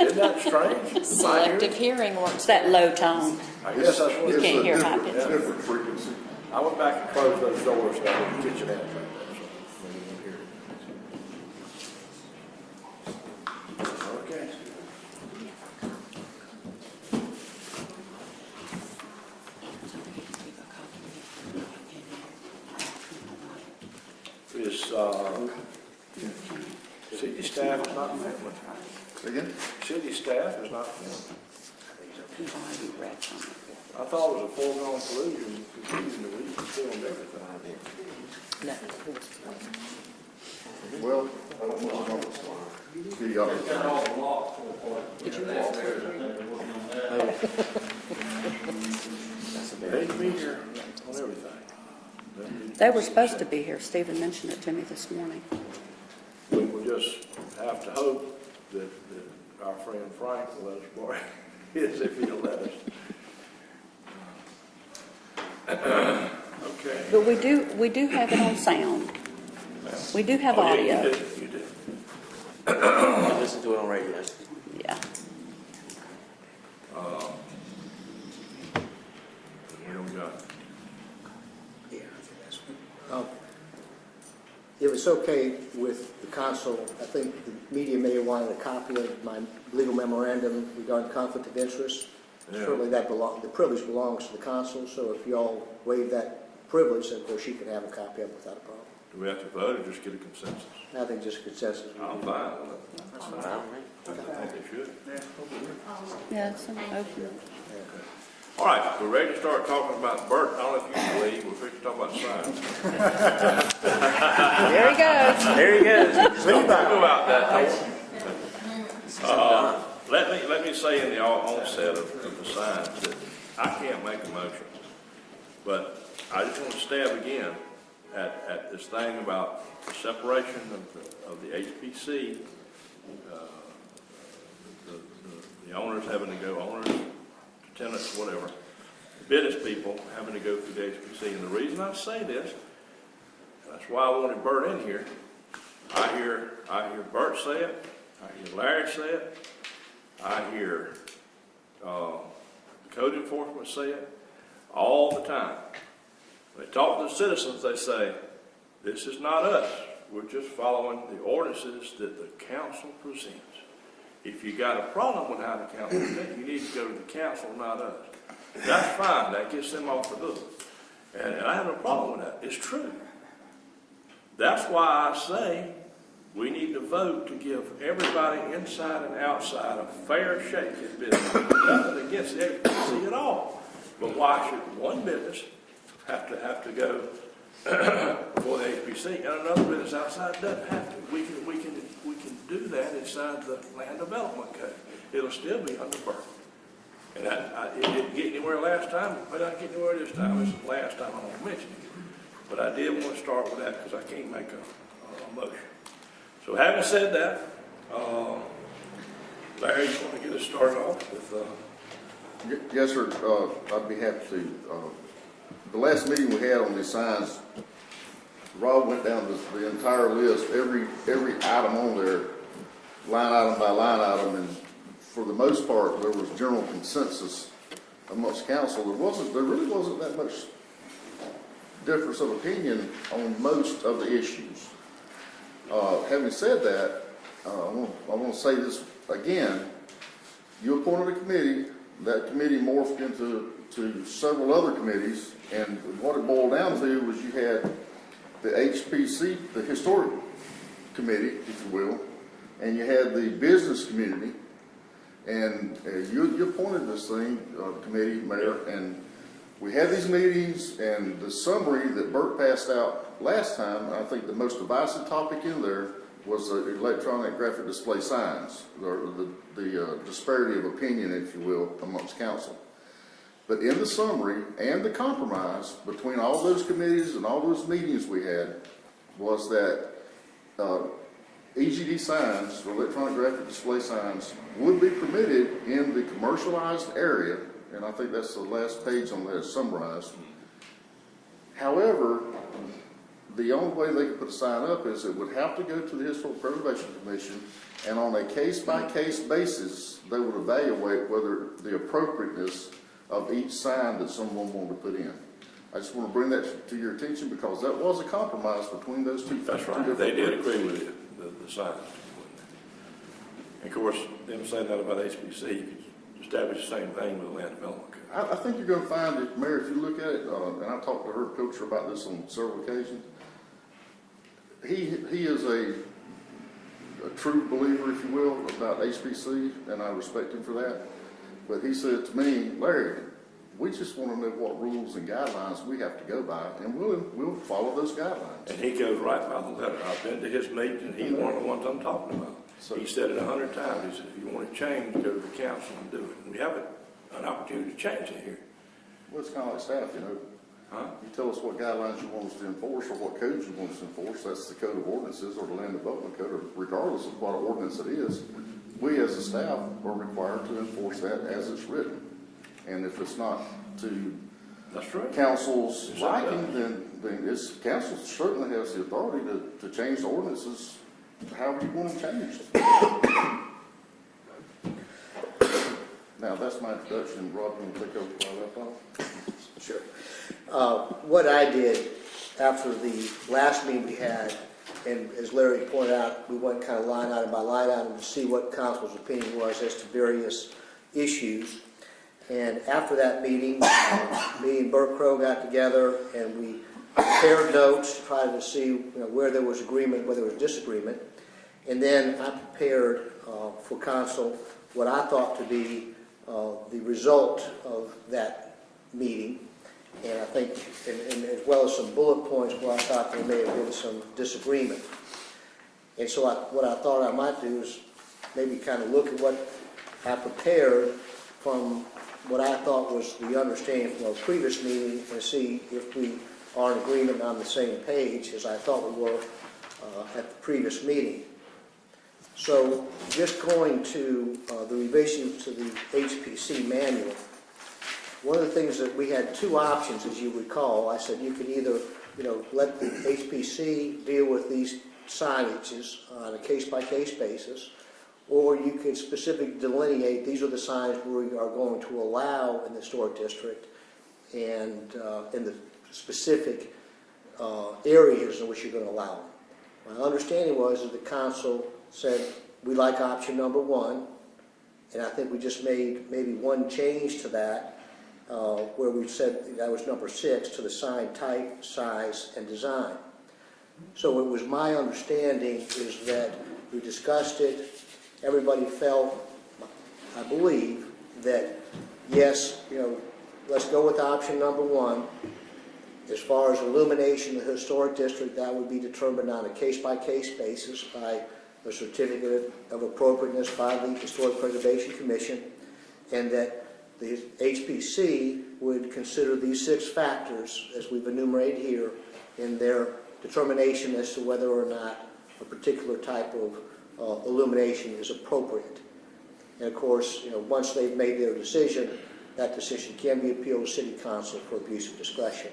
Isn't that strange? Selective hearing works. It's that low tone. I guess that's what You it can't is. hear It's high a pitch. different frequency. I went back and closed those doors so that the kitchen ends right there. So, okay. Is, city staff is not filming. Say again? City staff is not filming. You've already read some of it. I thought it was a foregone conclusion that we filmed everything. No. Well, I don't know. Here y'all. They need to be here on everything. They were supposed to be here. Stephen mentioned it to me this morning. We will just have to hope that our friend Frank will let us borrow his if he'll let us. Okay. But we do have it on sound. We do have Oh, yeah, audio. You do. Listen to it on radio. Yeah. What do we got? okay with the council, I think the media may have wanted a copy of my legal memorandum regarding conflict of interest. Yeah. Certainly the privilege belongs to the council, so if y'all waive that privilege, then of course she can have a copy of it without a problem. Do we have to vote or just get a consensus? I think just consensus. would I'm be- fine with it. That's fine with me. I think they should. Yeah, it's open. All right, we're ready to start talking about Bert. I don't know if you can leave, we're fixing to talk about signs. There he goes. There he goes. Don't go out that door. Let me say in the onset of the signs that I can't make a motion, but I just want to stab again at this thing about the separation of the HPC, the owners having to go, owners, tenants, whatever, business people having to go through the HPC. And the reason I say this, that's why I wanted Bert in here. I hear Bert say it, I hear Larry say it, I hear code enforcement say it all the time. When they talk to the citizens, they say, this is not us. We're just following the ordinances that the council presents. If you got a problem with how the council presents, you need to go to the council, not us. That's fine. That gets them off the hook. And I have no problem with that. It's true. That's why I say we need to vote to give everybody inside and outside a fair shake at business. Nothing against the HPC at all. But why should one business have to go for the HPC and another business outside doesn't have to? We can do that inside the land development code. It'll still be under Bert. And it didn't get anywhere last time. It may not get anywhere this time. It's the last time I want to mention it. But I did want to start with that because I can't make a motion. So having said that, Larry, you want to get us started off with? Yes, sir. I'd be happy to. The last meeting we had on these signs, Rob went down the entire list, every item on there, line item by line item, and for the most part, there was general consensus amongst council. There really wasn't that much difference of opinion on most of the issues. Having said that, I want to say this again. You appointed a committee. That committee morphed into several other committees, and what it boiled down to was you had the HPC, the historic committee, if you will, and you had the business community, and you appointed this thing, committee, Mayor, and we had these meetings, and the summary that Bert passed out last time, I think the most divisive topic in there was the electronic graphic display signs, or the disparity of opinion, if you will, amongst council. But in the summary and the compromise between all those committees and all those meetings we had was that EGD signs, or electronic graphic display signs, would be permitted in the commercialized area, and I think that's the last page on there summarized. However, the only way they could put a sign up is it would have to go to the Historic Preservation Commission, and on a case-by-case basis, they would evaluate whether the appropriateness of each sign that someone wanted to put in. I just want to bring that to your attention because that was a compromise between those two. That's right. They did agree with it, the signs. And of course, them saying that about HPC, you could establish the same thing with the land development code. I think you're going to find that, Mayor, if you look at it, and I talked to Herb Pilcher about this on several occasions, he is a true believer, if you will, about HPC, and I respect him for that. But he said to me, Larry, we just want to know what rules and guidelines we have to go by, and we'll follow those guidelines. And he goes right by the letter. I've been to his meetings, and he's one of the ones I'm talking about. So he said it 100 times. He said, if you want to change, go to the council and do it. And we have an opportunity to change it here. Well, it's kind of like staff, you know. Huh? You tell us what guidelines you want us to enforce or what codes you want us to enforce. That's the code of ordinances or the land development code, or regardless of what ordinance it is. We as a staff are required to enforce that as it's written. And if it's not to That's right. council's liking, then it's, council certainly has the authority to change the ordinances however you want them changed. Now, that's my introduction. Rob, you want to take over while I left off? Sure. What I did after the last meeting we had, And as Larry pointed out, we went kind of line item by line item to see what council's opinion was as to various issues. And after that meeting, me and Burt Crow got together and we compared notes, tried to see where there was agreement, where there was disagreement. And then I prepared for council what I thought to be the result of that meeting. And I think, and as well as some bullet points where I thought there may have been some disagreement. And so what I thought I might do is maybe kind of look at what I prepared from what I thought was the understanding from our previous meeting and see if we are in agreement on the same page as I thought we were at the previous meeting. So just going to the revision to the HPC manual, one of the things that we had two options, as you recall. I said you could either, let the HPC deal with these signages on a case-by-case basis, or you could specifically delineate these are the signs we are going to allow in the historic district and in the specific areas in which you're going to allow them. My understanding was that the council said we like option number one, and I think we just made maybe one change to that, where we said that was number 6, to the sign type, size, and design. So it was my understanding is that we discussed it. Everybody felt, I believe, that yes, let's go with option number 1. As far as illumination in the historic district, that would be determined on a case-by-case basis by a certificate of appropriateness by the Historic Preservation Commission, and that the HPC would consider these 6 factors, as we've enumerated here, in their determination as to whether or not a particular type of illumination is appropriate. And of course, once they've made their decision, that decision can be appealed to City Council for abuse of discretion.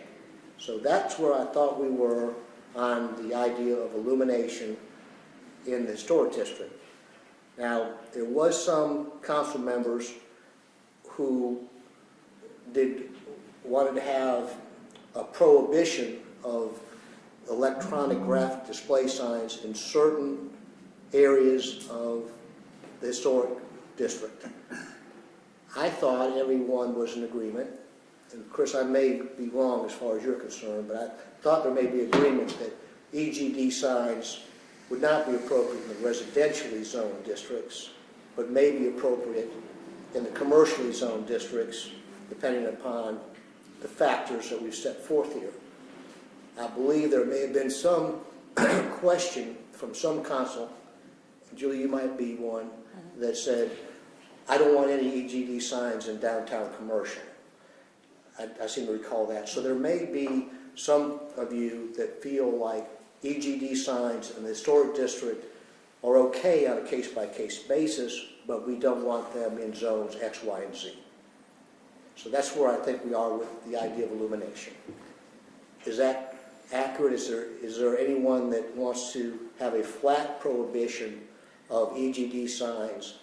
So that's where I thought we were on the idea of illumination in the historic district. Now, there was some council members who wanted to have a prohibition of electronic graphic display signs in certain areas of the historic district. I thought everyone was in agreement, and Chris, I may be wrong as far as you're concerned, but I thought there may be agreement that EGD signs would not be appropriate in the residentially zoned districts, but may be appropriate in the commercially zoned districts, depending upon the factors that we've set forth here. I believe there may have been some question from some council, Julie, you might be one, that said, I don't want any EGD signs in downtown commercial. I seem to recall that. So there may be some of you that feel like EGD signs in the historic district are okay on a case-by-case basis, but we don't want them in zones X, Y, and Z. So that's where I think we are with the idea of illumination. Is that accurate? Is there anyone that wants to have a flat prohibition of EGD signs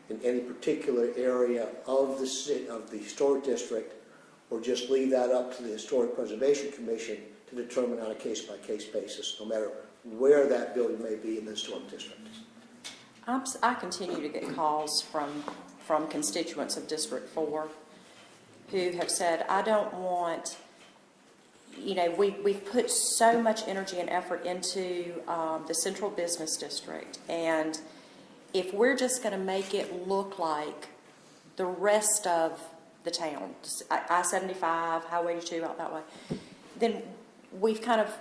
in any particular area of the historic district, or just leave that up to the Historic Preservation Commission to determine on a case-by-case basis, no matter where that building may be in the historic district? I continue to get calls from constituents of District 4 who have said, I don't want, we've put so much energy and effort into the central business district, and if we're just going to make it look like the rest of the town, I-75, Highway 82, out that way, then we've kind of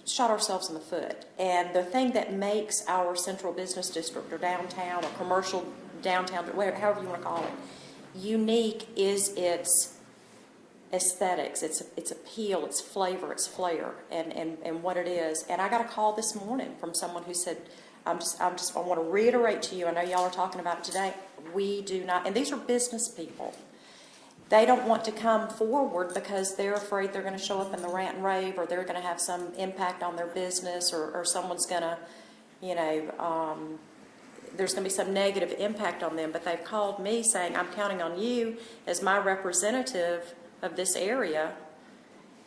shot ourselves in the foot. And the thing that makes our central business district or downtown or commercial downtown, however you want to call it, unique is its aesthetics, its appeal, its flavor, its flair, and what it is. And I got a call this morning from someone who said, I want to reiterate to you, I know y'all are talking about it today, we do not, and these are business people. They don't want to come forward because they're afraid they're going to show up in the rant and rave, or they're going to have some impact on their business, or someone's going to, there's going to be some negative impact on them. But they've called me saying, I'm counting on you as my representative of this area.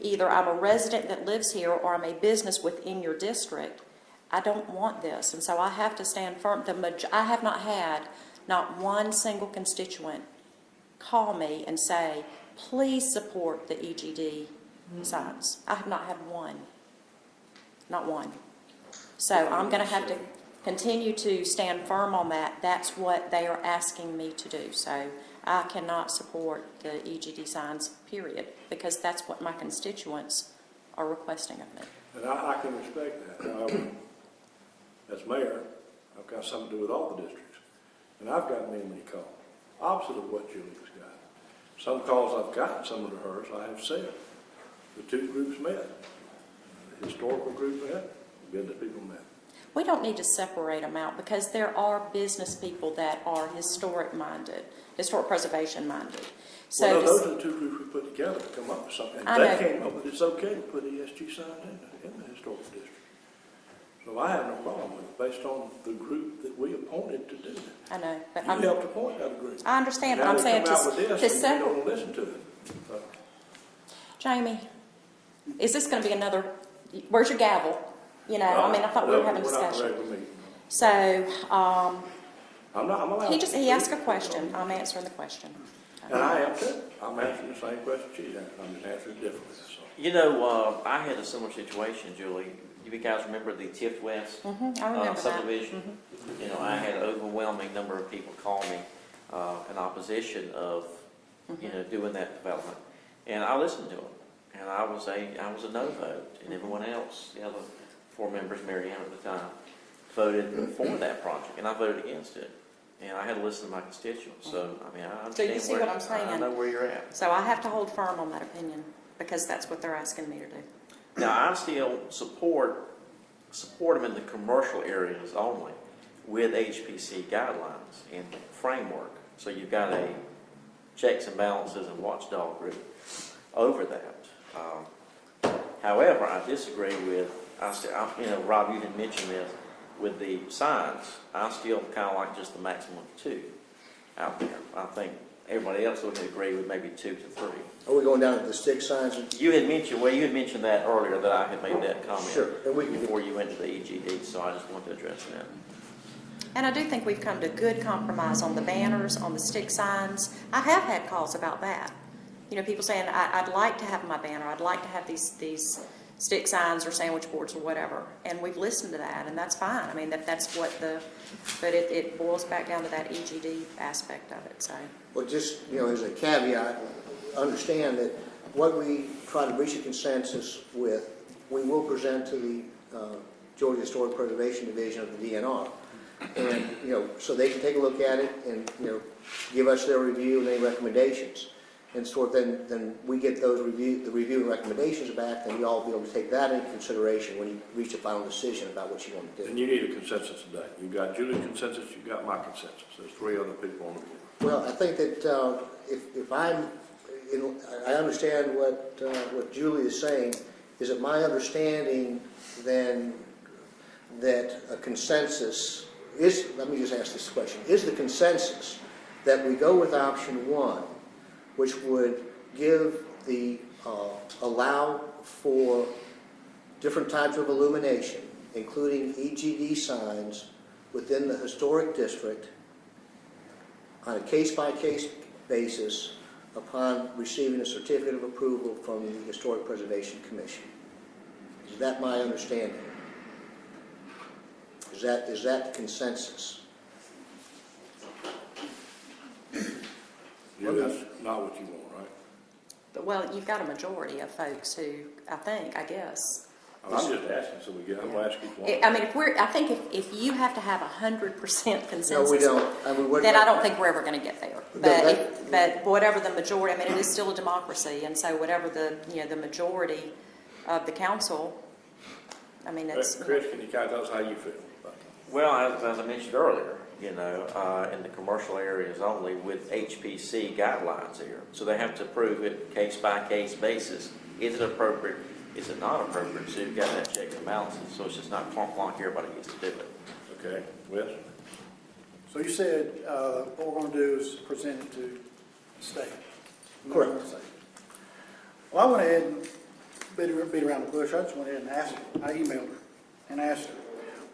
Either I'm a resident that lives here or I'm a business within your district. I don't want this, and so I have to stand firm. I have not had not one single constituent call me and say, please support the EGD signs. I have not had one. Not one. So I'm going to have to continue to stand firm on that. That's what they are asking me to do. So I cannot support the EGD signs, period, because that's what my constituents are requesting of me. And I can respect that. However, as mayor, I've got something to do with all the districts. And I've gotten many calls, opposite of what Julie's got. Some calls I've gotten, similar to hers, I have said. The two groups met. The historical group met, the business people met. We don't need to separate them out because there are business people that are historic minded, historic preservation minded. So Well, no, those are the two groups we put together to come up with something. And I they know. came up with it's okay to put ESG signs in the historical district. So I have no problem with it, based on the group that we appointed to do that. I know, but You helped appoint that group. I understand, but Now I'm they saying come out with to this, and separate. you don't listen to it. So, Jamie, is this going to be another? Where's your gavel? You know, I mean, I thought we were having a We're not discussion. regular meeting. So I'm allowed. he to asked a speak. question. I'm answering the question. And I am too. I'm answering the same question she's answering. I'm just answering it differently, so. You know, I had a similar situation, Julie. You guys remember the Tift West I remember that. subdivision? You know, I had an overwhelming number of people call me in opposition of, you know, doing that development. And I listened to them. And I was a no vote. And everyone else, the other 4 members, Mary Ann at the time, voted for that project. And I voted against it. And I had to listen to my constituents. So, I mean, I understand So you see what I'm saying? I know where you're at. So I have to hold firm on that opinion because that's what they're asking me to do. Now, I still support them in the commercial areas only with HPC guidelines and framework. So you've got a checks and balances and watchdog group over that. However, I disagree with, you know, Rob, you didn't mention this, with the signs. I still kind of like just the maximum of 2 out there. I think everybody else would agree with maybe 2 to 3. Are we going down to the stick signs? You had mentioned that earlier, that I had made that comment. Sure. And we can- before you went to the EGD, so I just wanted to address that. And I do think we've come to good compromise on the banners, on the stick signs. I have had calls about that. You know, people saying, I'd like to have my banner, I'd like to have these stick signs or sandwich boards or whatever. And we've listened to that, and that's fine. I mean, that's what but it boils back down to that EGD aspect of it, so. Well, just, you know, as a caveat, understand that what we try to reach a consensus with, we will present to the Georgia Historic Preservation Division of the DNR. And, you know, so they can take a look at it and, you know, give us their review and any recommendations. And sort of then we get the review and recommendations back, and you all be able to take that into consideration when you reach a final decision about what you want to do. And you need a consensus today. You've got Julie's consensus, you've got my consensus. There's 3 other people on the board. Well, I think that if I understand what Julie is saying, is it my understanding then that a consensus is, let me just ask this question, is the consensus that we go with option 1, which would give allow for different types of illumination, including EGD signs within the historic district on a case-by-case basis upon receiving a certificate of approval from the Historic Preservation Commission? Is that my understanding? Is that the consensus? Julie, that's not what you want, right? But, well, you've got a majority of folks who, I guess. I'm just asking, so I'm going to ask each one. I mean, I think if you have to have 100% consensus. No, we don't. I mean, Then I don't think we're ever going to get there. No, But whatever the majority, I mean, it is still a democracy, and so whatever the majority of the council, I mean, that's. Chris, can you kind of tell us how you feel about that? Well, as I mentioned earlier, you know, in the commercial areas only with HPC guidelines here. So they have to prove it case-by-case basis. Is it appropriate? Is it not appropriate? So you've got that checks and balances. So it's just not clonk, everybody gets to do it. Okay, Wes? So you said what we're going to do is present it to the state. Correct. Well, I went ahead and beat around the bush. I just went ahead and asked her. I emailed her and asked her,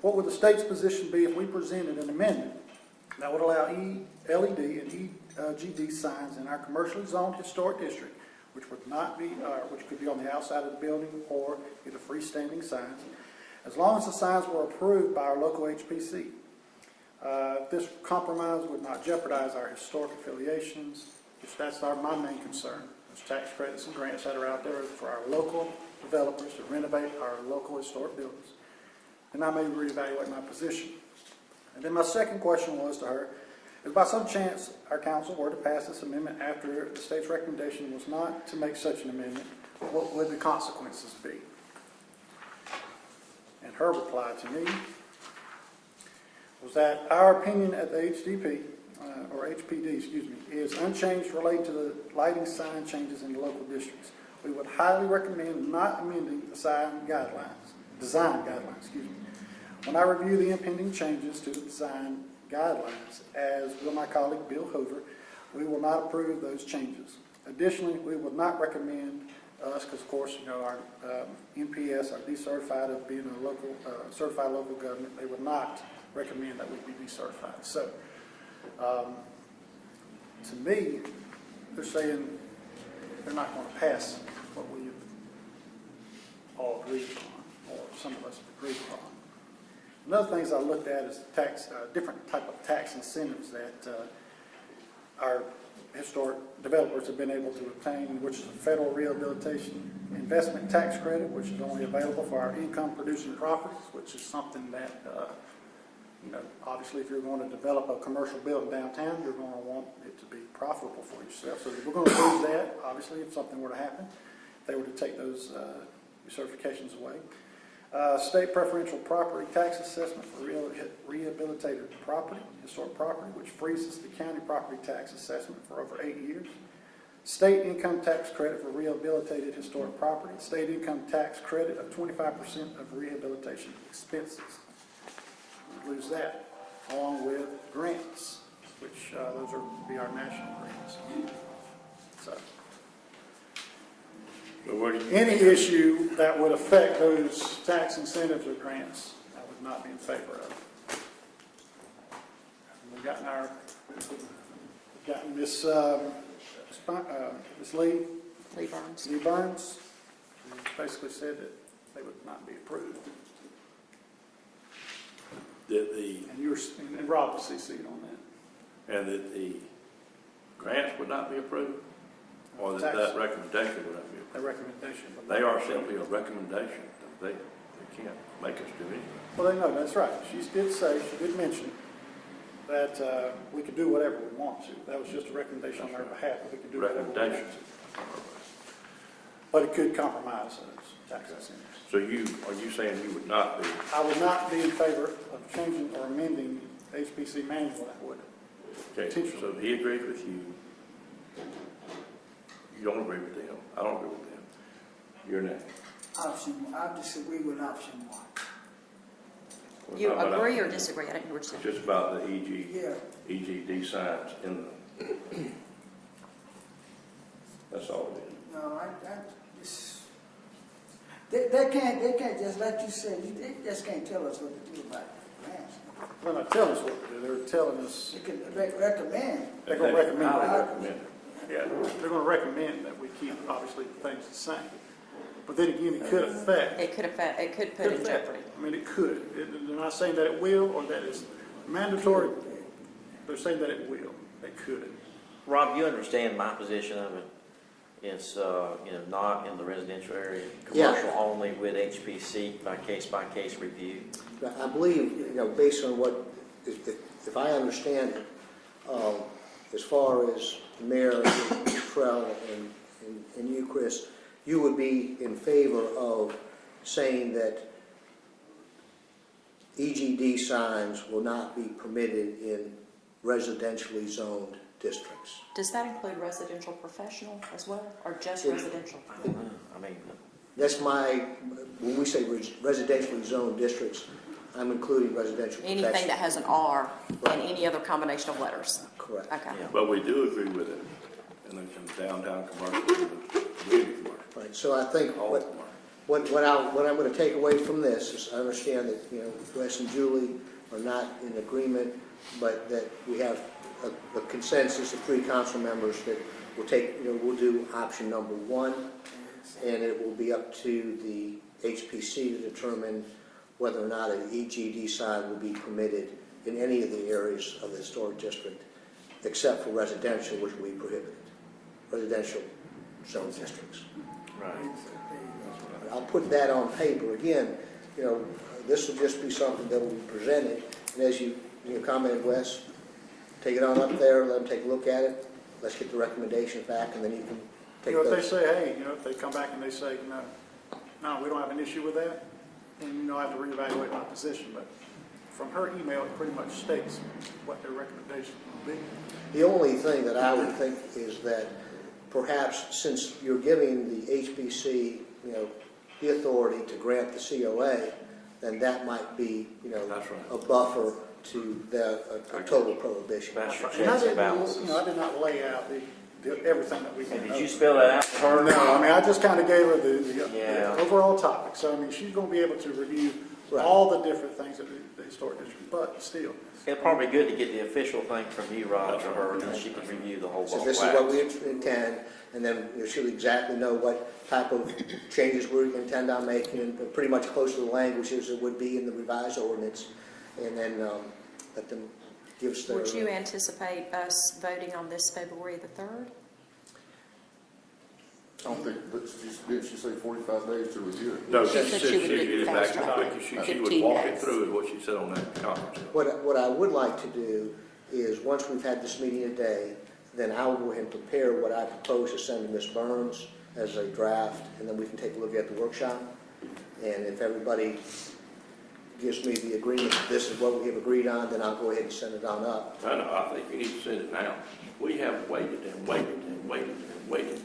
what would the state's position be if we presented an amendment that would allow LED and EGD signs in our commercially zoned historic district, which would not be, which could be on the outside of the building or either freestanding signs, as long as the signs were approved by our local HPC. This compromise would not jeopardize our historic affiliations. That's my main concern. Those tax credits and grants that are out there for our local developers to renovate our local historic buildings. And I may reevaluate my position. And then my second question was to her, if by some chance our council were to pass this amendment after the state's recommendation was not to make such an amendment, what would the consequences be? And her reply to me was that our opinion at the or HPD, is unchanged relating to the lighting sign changes in the local districts. We would highly recommend not amending the design guidelines. When I review the impending changes to the design guidelines, as will my colleague Bill Hoover, we will not approve those changes. Additionally, we would not recommend us, because of course, our NPS are decertified of being a local, certified local government. They would not recommend that we be decertified. So, to me, they're saying they're not going to pass what we all agreed upon, or some of us have agreed upon. Another things I looked at is tax, different type of tax incentives that our historic developers have been able to obtain, which is a federal rehabilitation investment tax credit, which is only available for our income-producing properties, which is something that, obviously if you're going to develop a commercial building downtown, you're going to want it to be profitable for yourself. So we're going to lose that, obviously, if something were to happen, if they were to take those certifications away. State preferential property tax assessment for rehabilitated property, historic property, which freezes the county property tax assessment for over 8 years. State income tax credit for rehabilitated historic property. State income tax credit of 25% of rehabilitation expenses. We lose that, along with grants, which those are be our national grants. So. Any issue that would affect those tax incentives or grants, I would not be in favor of. We've gotten Miss Lee Burns, who basically said that they would not be approved. And Rob was CC'd on that. And that the grants would not be approved? Or that recommendation would not be approved? A recommendation. They are simply a recommendation. They can't make us do anything. Well, they know, that's right. She did mention that we could do whatever we want to. That was just a recommendation on our behalf, but we could do whatever we want to. But it could compromise those tax incentives. So are you saying you would not be? I would not be in favor of changing or amending the HPC manual that would. Okay, so he agrees with you. You don't agree with them. I don't agree with them. You're next. I disagree with option one. You agree or disagree? I didn't hear what you said. Just about the Yeah. EGD signs in the. That's all it is. No, they can't just let you say, they just can't tell us what to do about it. They're not telling us what to do. They're telling us. They can recommend. They're going to recommend. I recommend it. Yeah, they're going to recommend that we keep, obviously, things the same. But then again, it could affect. It could put in jeopardy. I mean, it could. They're not saying that it will or that it's mandatory. They're saying that it will. They could. Rob, you understand my position of it. It's, not in the residential area, commercial only with HPC by case review. I believe, based on what, if I understand it, as far as Mayor Trell and you, Chris, you would be in favor of saying that EGD signs will not be permitted in residentially zoned districts. Does that include residential professional as well, or just residential? I mean, That's when we say residentially zoned districts, I'm including residential Anything professional. that has an R and any other combination of letters? Correct. Okay. Yeah. But we do agree with it in the downtown commercial, and the community commercial. Right, so I think All what, commercial. What I'm gonna take away from this is I understand that, you know, Wes and Julie are not in agreement, but that we have a consensus of 3 council members that will take, you know, we'll do option number 1, and it will be up to the HPC to determine whether or not an EGD sign will be permitted in any of the areas of the historic district, except for residential, which will be prohibited, residential zone districts. Right. I'll put that on paper. Again, you know, this will just be something that will be presented, and as you commented, Wes, take it on up there, let them take a look at it, let's get the recommendations back, and then you can take You know, if they those. say, hey, you know, if they come back and they say, no, we don't have an issue with that, then, you know, I have to reevaluate my position, but from her email, it pretty much states what their recommendation will be. The only thing that I would think is that perhaps since you're giving the HBC, you know, the authority to grant the COA, then that might be, you know, That's right. a buffer to a total prohibition. That's your And I checks and didn't, balances. you know, I did not lay out everything that we And can did you know. spell that out for her? No, I mean, I just kind of gave her the Yeah. overall topic. So, I mean, she's going to be able to review Right. all the different things that the historic district, but still. It'd probably be good to get the official thing from you, Rob, to her, and she can review the whole So ball this is of what we wax. intend, and then, you know, she'll exactly know what type of changes we intend on making, and pretty much close to the language as it would be in the revised ordinance, and then let them give us their. Would you anticipate us voting on this February the 3rd? I don't think, but didn't she say 45 days to review it? No, She she said said she would she'd get get it back fast as track. quick as she would 15 walk it days. through, is what she said on that conference. What I would like to do is, once we've had this meeting today, then I will go ahead and prepare what I propose to send to Ms. Burns as a draft, and then we can take a look at the workshop. And if everybody gives me the agreement, this is what we have agreed on, then I'll go ahead and send it on up. I know, I think you need to send it now. We have waited and waited and waited and waited.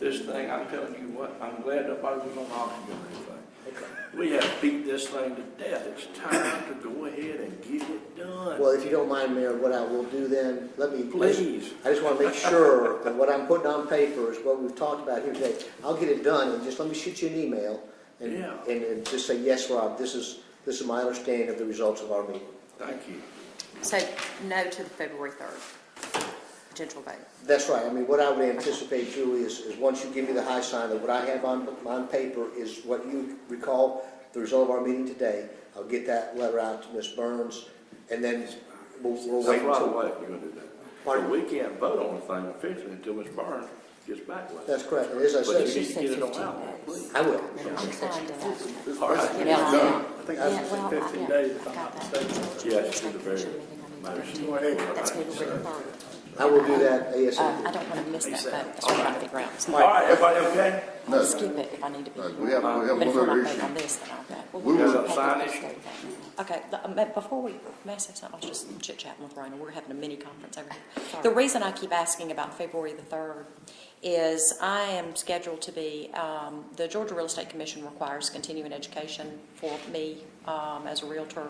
This thing, I'm telling you what, I'm glad nobody was on oxygen or anything. We have beat this thing to death. It's time to go ahead and get it done. Well, if you don't mind, Mayor, what I will do then, Please. I just want to make sure that what I'm putting on paper is what we've talked about here today. I'll get it done, and just let me shoot you an email, and, Yeah. and just say, yes, Rob, this is my understanding of the results of our meeting. Thank you. So no to the February 3rd potential vote. That's right. I mean, what I would anticipate, Julie, is once you give me the high sign, that what I have on paper is what you recall, the result of our meeting today. I'll get that letter out to Ms. Burns, and then we'll So wait right until. away, you're gonna do that. Pardon? So we can't vote on the thing officially until Ms. Burns gets back with us. That's correct. And as I But you said, need to get it on out there, please. I will. I'm trying to. All right. Yeah, I think Yeah, that's well, 15 yeah, days, if I'm got not that. mistaken. Yes, to the very Go ahead. That's February the 3rd. I will do that I ASAP. don't want to miss that vote. That's what I'm trying to figure out. So All right, everybody okay? No. I'll skip it if I need to be. No, we have But one if we're other not issue. voting on this, then I'll go. We Got were, a sign issue? Okay, before we, may I say something? I was just chit-chatting with Rona. We're having a mini conference over here. The reason I keep asking about February the 3rd is I am scheduled to be, the Georgia Real Estate Commission requires continuing education for me as a realtor,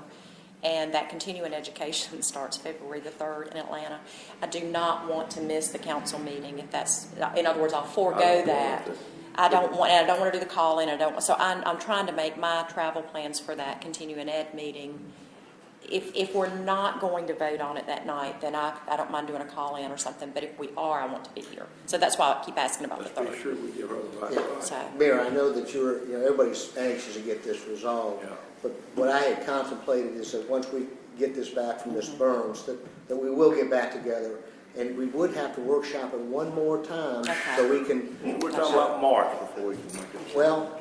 and that continuing education starts February the 3rd in Atlanta. I do not want to miss the council meeting if that's, in other words, I'll forego that. I don't want to do the call-in, so I'm trying to make my travel plans for that continuing ed meeting. If we're not going to vote on it that night, then I don't mind doing a call-in or something, but if we are, I want to be here. So that's why I keep asking about the Let's be 3rd. sure we give her the right Yeah. advice. So, Mayor, I know that everybody's anxious to get this resolved. Yeah. But what I had contemplated is that once we get this back from Ms. Burns, that we will get back together, and we would have to workshop it one more time so we can. We're talking about March before we can make it. Well,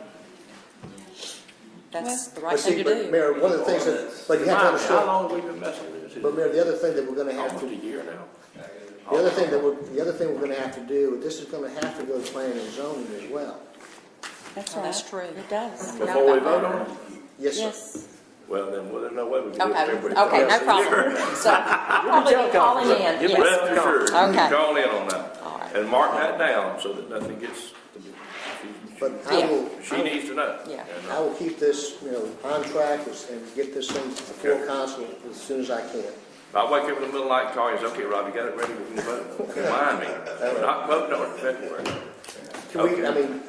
that's the but right thing see, to but do. Mayor, one of the things that, but you have to How understand, long have we been messing with this? but Mayor, the other thing that we're gonna have Almost a to, year now. the other thing we're gonna have to do, this is gonna have to go to planning and zoning as well. That's Oh, right. that's true. It does. Before we vote on it? Yes, sir. Yes. Well, then, there's no way we can do it Okay, February. okay, no 1st. problem. So, probably be calling in, Rest yes. assured, you Okay. can call in on that. All right. And mark that down so that nothing gets, But I Yeah. will, she needs to know. Yeah. And, I will keep this, on track and get this thing before Okay. council as soon as I can. I'll wake up in the middle of the night and call you and say, okay, Rob, you got it ready, we can vote. Remind me, we're not voting on it in February. Can we, Okay. I mean,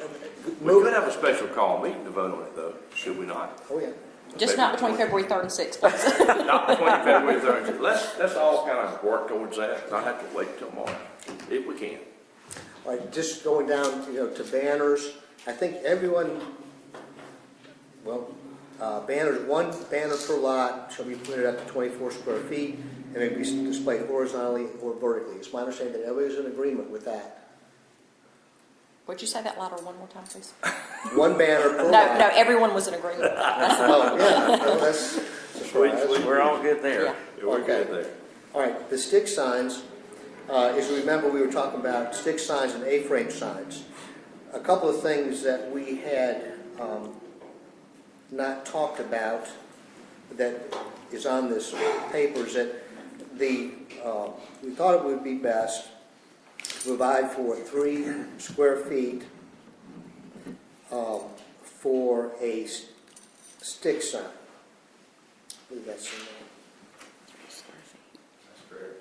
We could have a special call meeting to vote on it, though, should we not? Oh, yeah. Just not between February 3rd and 6th, please. Not between February 3rd. Let's all kind of work towards that, not have to wait till March, if we can. All right, just going down, to banners, I think everyone, banners, one banner per lot shall be printed up to 24 square feet, and may be displayed horizontally or vertically. It's my understanding that everybody's in agreement with that. Would you say that louder one more time, please? One banner per No, lot. no, everyone was in agreement with that. That's Oh, yeah, no, that's right. We're all good there. Yeah. Yeah, we're good Okay. there. All right, the stick signs, as you remember, we were talking about stick signs and A-frame signs. A couple of things that we had not talked about that is on this paper is that we thought it would be best to provide for 3 square feet for a stick sign. I believe that's in there. That's correct.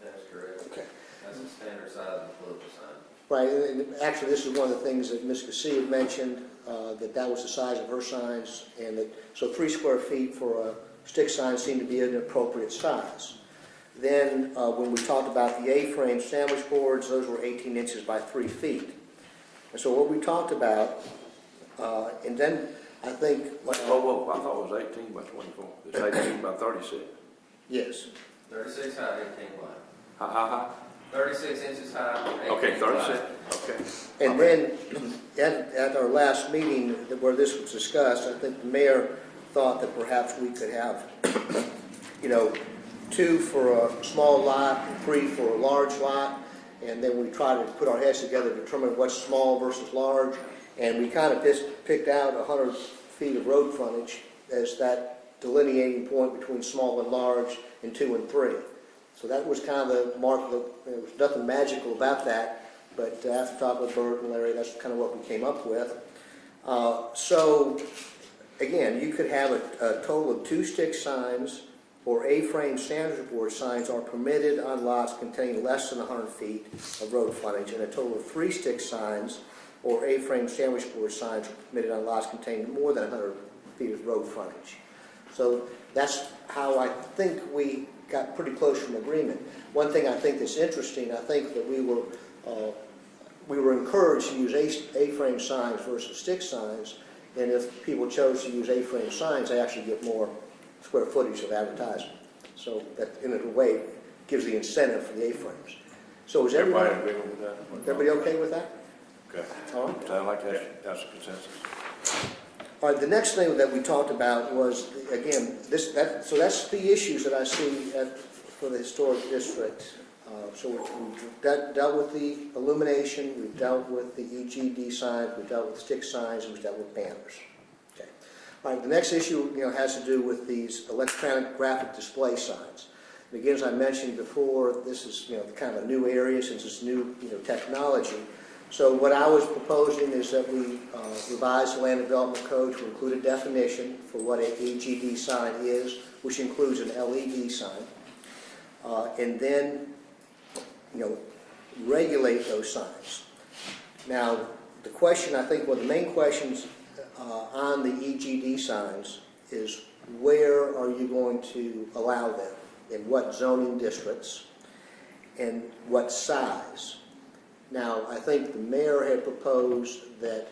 That's correct. Okay. That's the standard size of the political sign. Right, and actually, this is one of the things that Ms. Cassie had mentioned, that was the size of her signs, and that, so 3 square feet for a stick sign seemed to be an appropriate size. Then, when we talked about the A-frame sandwich boards, those were 18 inches by 3 feet. And so what we talked about, and then I think... Whoa, I thought it was 18 by 24. It's 18 by 36. Yes. 36 high, 18 wide. How high? 36 inches high, 18 Okay, 36, wide. okay. And then, at our last meeting where this was discussed, I think the mayor thought that perhaps we could have, 2 for a small lot, 3 for a large lot, and then we try to put our heads together to determine what's small versus large, and we kind of picked out 100 feet of road frontage as that delineating point between small and large, and 2 and 3. So that was kind of the mark. There was nothing magical about that, but after talking with Bert and Larry, that's kind of what we came up with. So again, you could have a total of 2 stick signs or A-frame sandwich board signs are permitted on lots containing less than 100 feet of road frontage, and a total of 3 stick signs or A-frame sandwich board signs are permitted on lots containing more than 100 feet of road frontage. So that's how I think we got pretty close to an agreement. One thing I think that's interesting, I think that we were encouraged to use A-frame signs versus stick signs, and if people chose to use A-frame signs, they actually get more square footage of advertising. So that, in a way, gives the incentive for the A-frames. So is Everybody everybody agree with that? everybody okay with that? Okay. All right. Sound like that's a consensus. All right, the next thing that we talked about was, again, so that's the issues that I see for the historic district. So we've dealt with the illumination, we've dealt with the EGD signs, we've dealt with stick signs, and we've dealt with banners. Okay. All right, the next issue has to do with these electronic graphic display signs. And again, as I mentioned before, this is kind of a new area since it's new technology. So what I was proposing is that we revise the Land Development Code to include a definition for what an EGD sign is, which includes an LED sign, and then regulate those signs. Now, the question, I think, one of the main questions on the EGD signs is where are you going to allow them, in what zoning districts, and what size. Now, I think the mayor had proposed that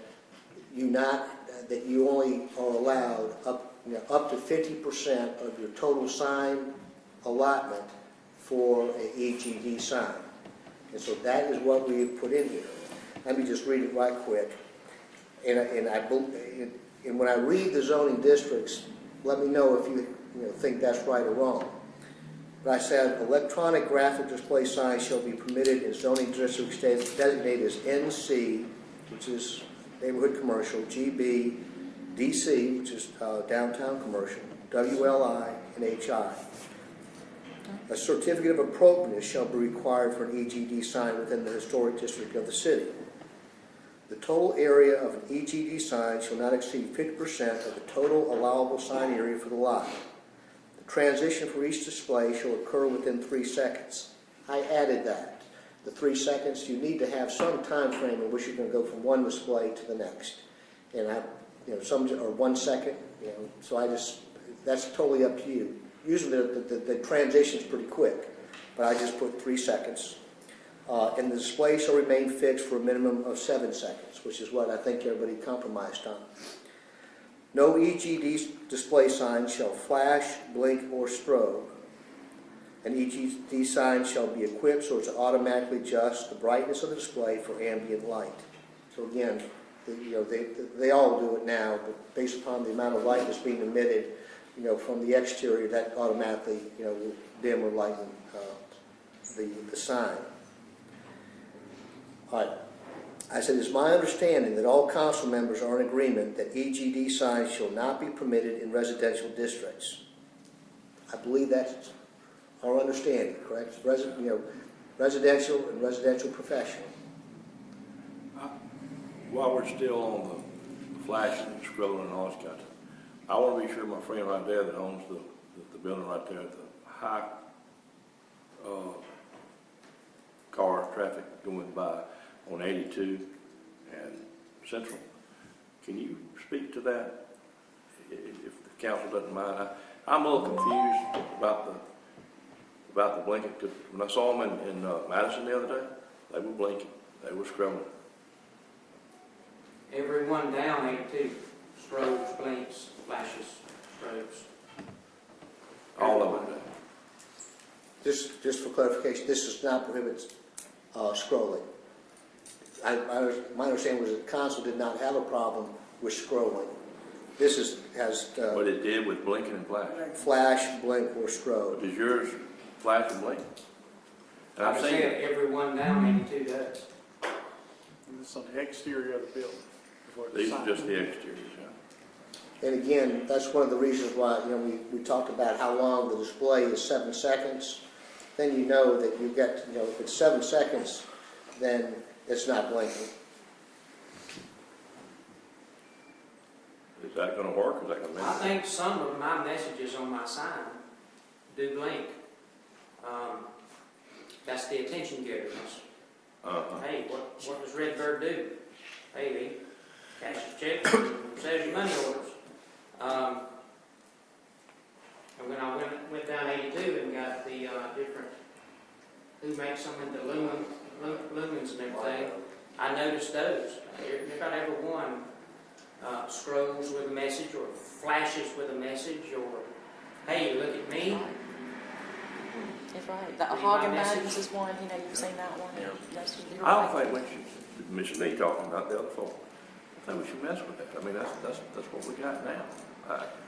you only are allowed up to 50% of your total sign allotment for an EGD sign. And so that is what we have put in here. Let me just read it right quick. And when I read the zoning districts, let me know if you think that's right or wrong. But I said, electronic graphic display signs shall be permitted in zoning districts designated as NC, which is neighborhood commercial, GB, DC, which is downtown commercial, WLI, and HI. A certificate of appropriateness shall be required for an EGD sign within the historic district of the city. The total area of an EGD sign shall not exceed 50% of the total allowable sign area for the lot. Transition for each display shall occur within 3 seconds. I added that. the 3 seconds, you need to have some time frame in which you're going to go from one display to the next. And some are 1 second, so that's totally up to you. Usually the transition's pretty quick, but I just put 3 seconds. And the display shall remain fixed for a minimum of 7 seconds, which is what I think everybody compromised on. No EGD display sign shall flash, blink, or strobe. An EGD sign shall be equipped so as to automatically adjust the brightness of the display for ambient light. So again, they all do it now, but based upon the amount of light that's being emitted, from the exterior, that automatically, will dim or lighten the sign. All right. I said, it's my understanding that all council members are in agreement that EGD signs shall not be permitted in residential districts. I believe that's our understanding, correct? Residential and residential professional. While we're still on the flashing and scrolling and all this kind of stuff, I want to be sure my friend right there that owns the building right there, the high car traffic going by on 82 and Central. Can you speak to that, if the council doesn't mind? I'm a little confused about the blinking, because when I saw them in Madison the other day, they were blinking, they were scrolling. Everyone down 82, strobes, blinks, flashes, strobes. All of them. Just for clarification, this does not prohibit scrolling. My understanding was that the council did not have a problem with scrolling. This has But it did with blinking and flashing. flash, blink, or strobe. Does yours flash and blink? And Like I've I seen said, it. everyone down 82 does. And it's on the exterior of the building. before the These are sign. just the exteriors, yeah. And again, that's one of the reasons why, we talked about how long the display is 7 seconds. Then you know that you've got, if it's 7 seconds, then it's not blinking. Is that gonna work, or is that gonna I make? think some of my messages on my sign do blink. That's the attention getters. Hey, what does Redbird do? Hey, he cashes checks and says your money orders. And when I went down 82 and got the different, who makes them into lumens and everything, I noticed those. If not every one scrolls with a message or flashes with a message or, hey, look at me. That's right. The Read Hog my and message. Buns is one, you've seen that one. Yeah. That's- you're I don't right. think we should, Ms. Lee talking about the other folk, I think we should mess with that. I mean, that's what we got now.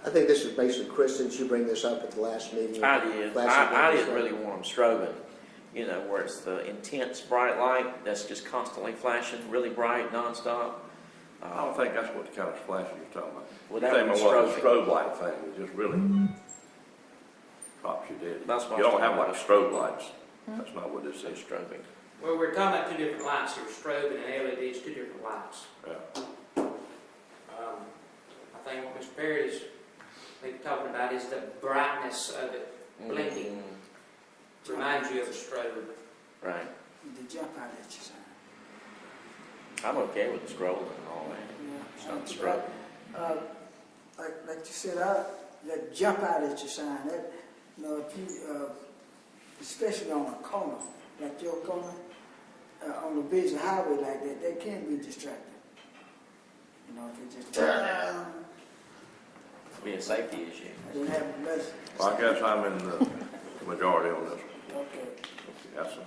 I think this is basically, Chris, since you bring this up at the last meeting. I did. I didn't really want them strobing, where it's the intense bright light that's just constantly flashing, really bright, nonstop. I don't think that's what the kind of flash you're talking about. Well, You're that talking was about what the strobing. strobe light thing, it just really drops you dead. That's what You I was don't have talking like about. strobe lights. That's not what this So is. strobing. Well, we're talking about two different lights here, strobe and LEDs, two different lights. Yeah. I think what Mr. Perry's talking about is the brightness of it blinking. Reminds you of a strobe. Right. The jump out at you, son. I'm okay with the scrolling and all that. It's not the strobe. Like you said, that jump out at your sign, that, if you, especially on a corner, like your corner, on a busy highway like that, that can be distracting. If it just It'll be a safety issue. I didn't have a message. Well, I guess I'm in the majority on this one. Okay. That's all.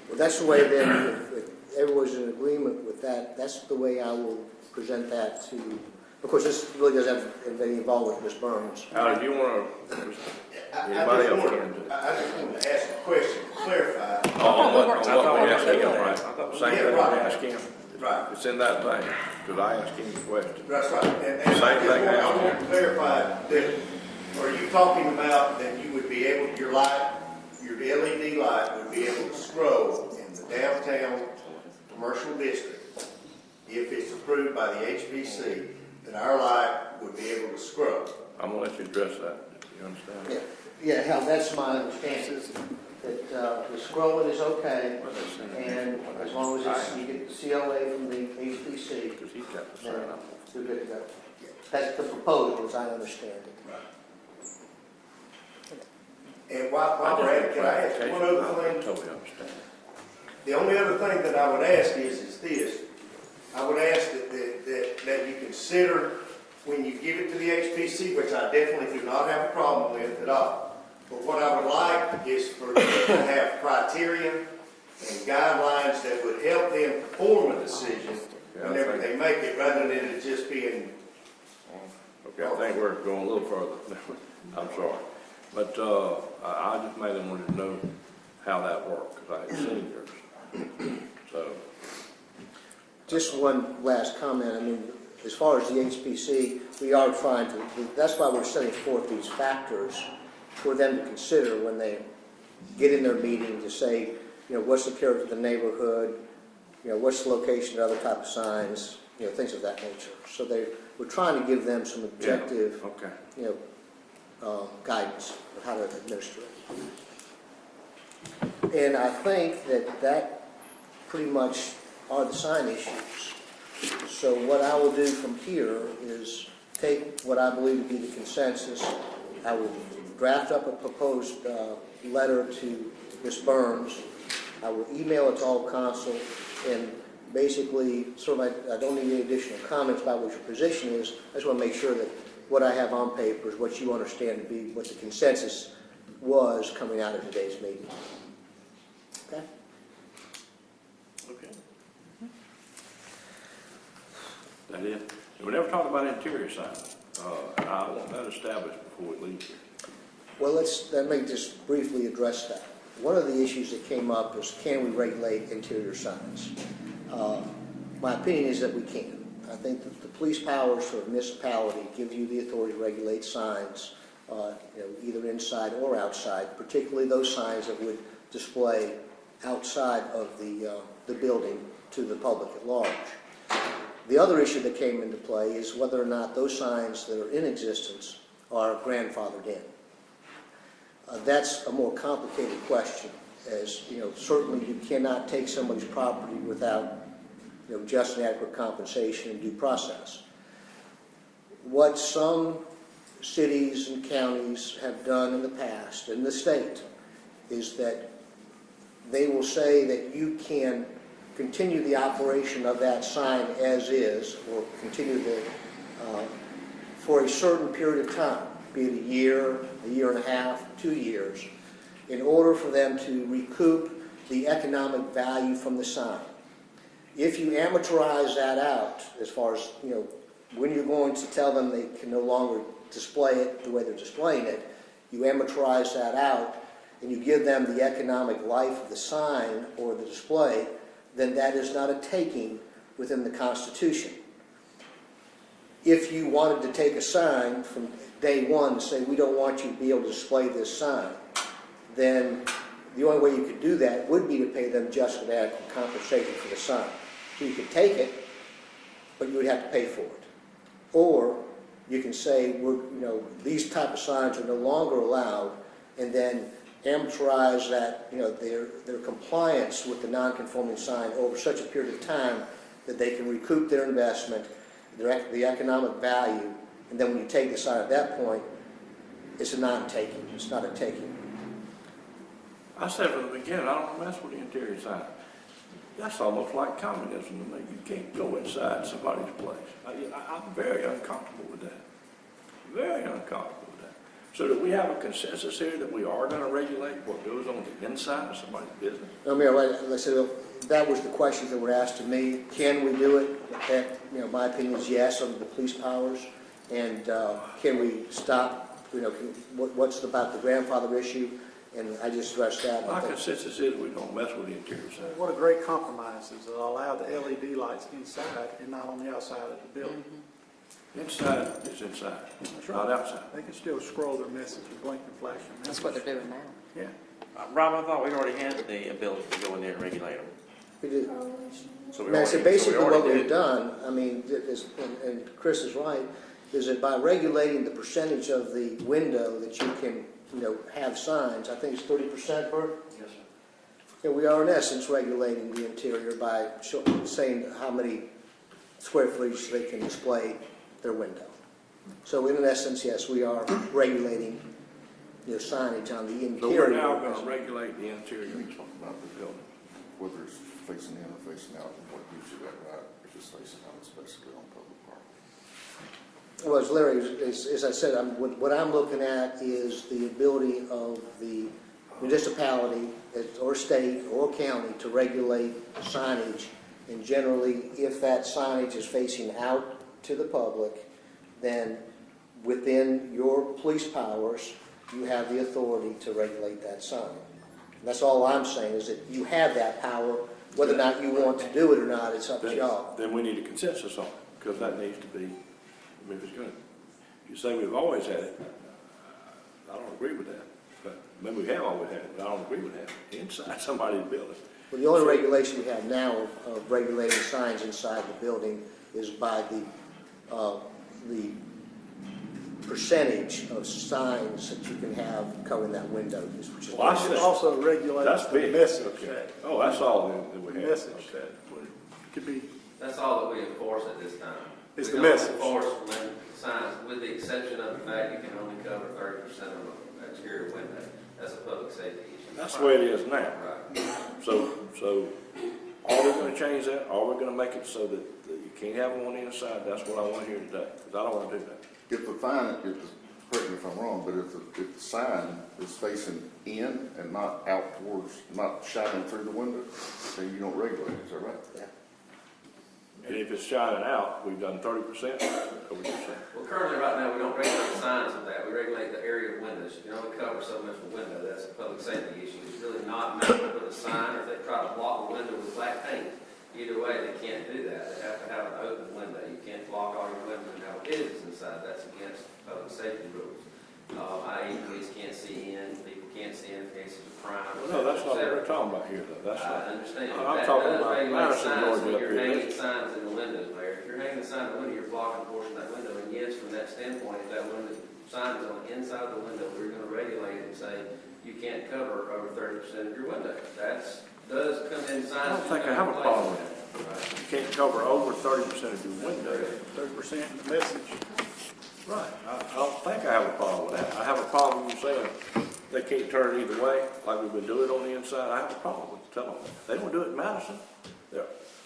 Well, that's the way then, if everyone's in agreement with that, that's the way I will present that to, of course, this really doesn't have any involvement with Ms. Burns. Al, do you want to, anybody else can? I just wanted to ask a question, clarify. On what we asked him, Yeah, right? Same thing we asked him. Right. It's in that thing, because I asked him the question. That's right. And Same I thing just want happened. to clarify that, are you talking about that you would be able, your LED light would be able to scroll in the downtown commercial district if it's approved by the HBC, that our light would be able to scroll? I'm gonna let you address that, you understand? Yeah, Hal, that's my understanding. that the scrolling is okay, and as long as it's, you get the COA from the HPC, Because he's got the then sign up. you're good to go. That's the proposal, as I understand it. And while we're at it, can I ask one other I thing? totally understand. The only other thing that I would ask is this. I would ask that you consider, when you give it to the HPC, which I definitely do not have a problem with at all, but what I would like is for you to have criteria and guidelines that would help them form a decision whenever they make it, rather than it just being. Okay, I think we're going a little further. I'm sorry. But I just mainly wanted to know how that worked, because I had seen yours. So, Just one last comment. I mean, as far as the HPC, we are trying to, that's why we're setting forth these factors for them to consider when they get in their meeting to say, you know, what's the character of the neighborhood, you know, what's the location of other type of signs, you know, things of that nature. So we're trying to give them some objective, yeah, okay. you know, guidance of how to administer it. And I think that pretty much are the sign issues. So what I will do from here is take what I believe to be the consensus. I will draft up a proposed letter to Ms. Burns. I will email it to all council, and basically, sort of, I don't need any additional comments about what your position is. I just want to make sure that what I have on paper is what you understand to be what the consensus was coming out of today's meeting. Okay? Okay. That it? We never talked about interior signs. I want that established before we leave here. Well, let me just briefly address that. One of the issues that came up is, can we regulate interior signs? My opinion is that we can. I think that the police powers for a municipality give you the authority to regulate signs, you know, either inside or outside, particularly those signs that would display outside of the building to the public at large. The other issue that came into play is whether or not those signs that are in existence are grandfathered in. That's a more complicated question, as you know, certainly you cannot take somebody's property without, you know, just and adequate compensation and due process. What some cities and counties have done in the past, in the state, is that they will say that you can continue the operation of that sign as is, or continue for a certain period of time, be it a year and a half, 2 years, in order for them to recoup the economic value from the sign. If you amortize that out, as far as, you know, when you're going to tell them they can no longer display it the way they're displaying it, you amortize that out and you give them the economic life of the sign or the display, then that is not a taking within the Constitution. If you wanted to take a sign from day one and say, we don't want you to be able to display this sign, then the only way you could do that would be to pay them just and adequate compensation for the sign. So you could take it, but you would have to pay for it. Or you can say, these type of signs are no longer allowed, and then amortize that, their compliance with the non-conforming sign over such a period of time that they can recoup their investment, the economic value, and then when you take the sign at that point, it's a non-taking. It's not a taking. I said from the beginning, I don't mess with the interior sign. That's almost like communism to me. You can't go inside somebody's place. I'm very uncomfortable with that. Very uncomfortable with that. So do we have a consensus here that we are going to regulate what goes on the inside of somebody's business? No, Mayor, like I said, that was the questions that were asked to me. Can we do it? My opinion is yes, under the police powers. And can we stop? What's about the grandfather issue? And I just addressed that. My consensus is we don't mess with the interior sign. What a great compromise is to allow the LED lights inside and not on the outside of the building. Inside is inside, not outside. They can still scroll their message and blink and flash their That's message. what they're doing now. Yeah. Rob, I thought we already had the ability to go in there and regulate them. We do. So we Now, so already- basically so we already what we've did. done, I mean, and Chris is right, is that by regulating the percentage of the window that you can, have signs, I think it's 30%, Bert? Yes, sir. Yeah, we are in essence regulating the interior by saying how many square footage they can display their window. So in essence, yes, we are regulating, signage on the So interior. we're now gonna regulate the interior About the building, whether it's facing in or facing out, and what gives you that right, if it's facing out, it's basically on public property. Well, as Larry, as I said, what I'm looking at is the ability of the municipality or state or county to regulate signage. And generally, if that signage is facing out to the public, then within your police powers, you have the authority to regulate that sign. And that's all I'm saying, is that you have that power. Whether or not you want to do it or not, it's up to y'all. Then we need a consensus on it, because that needs to be, if it's good. You say we've always had it, I don't agree with that. But maybe we have always had it, but I don't agree with that. Inside somebody's building. Well, the only regulation we have now of regulating signs inside the building is by the percentage of signs that you can have covering that window. Which is Well, I We should said- also regulate That's the big. message. Okay. Oh, that's all that we have. Message Okay. that could be, That's all that we enforce at this time. It's We the don't message. enforce when signs, with the exception of the fact you can only cover 30% of an exterior window. That's a public safety issue. That's the way it is now. Right. So are we gonna change that? Are we gonna make it so that you can't have them on the inside? That's what I want to hear today, because I don't want to do that. If the correct me if I'm wrong, but if the sign is facing in and not out towards, not shining through the window, then you don't regulate it, is that right? Yeah. And if it's shining out, we've done 30%, over 2%. Well, currently, right now, we don't regulate the signs of that. We regulate the area of windows. You can only cover so much of a window. That's a public safety issue. It's really not meant to put a sign, or if they try to block the window with black paint. Either way, they can't do that. They have to have an open window. You can't block all your windows and have kids inside. That's against public safety rules. I.e., police can't see in, people can't see in cases of crime. No, that's not what we're talking about here, though. That's I not. understand. I'm That talking does about regulate Madison, signs Georgia when up you're here. hanging signs in the windows, Mayor. If you're hanging a sign in the window, you're blocking a portion of that window. And yes, from that standpoint, if that window sign is on the inside of the window, we're going to regulate it and say you can't cover over 30% of your window. That does come in signs. I don't think I have a problem with that. You can't cover over 30% of your window. 30% in the message. Right. I don't think I have a problem with that. I have a problem with you saying they can't turn it either way, like we've been doing on the inside. I have a problem with telling them. They don't do it in Madison.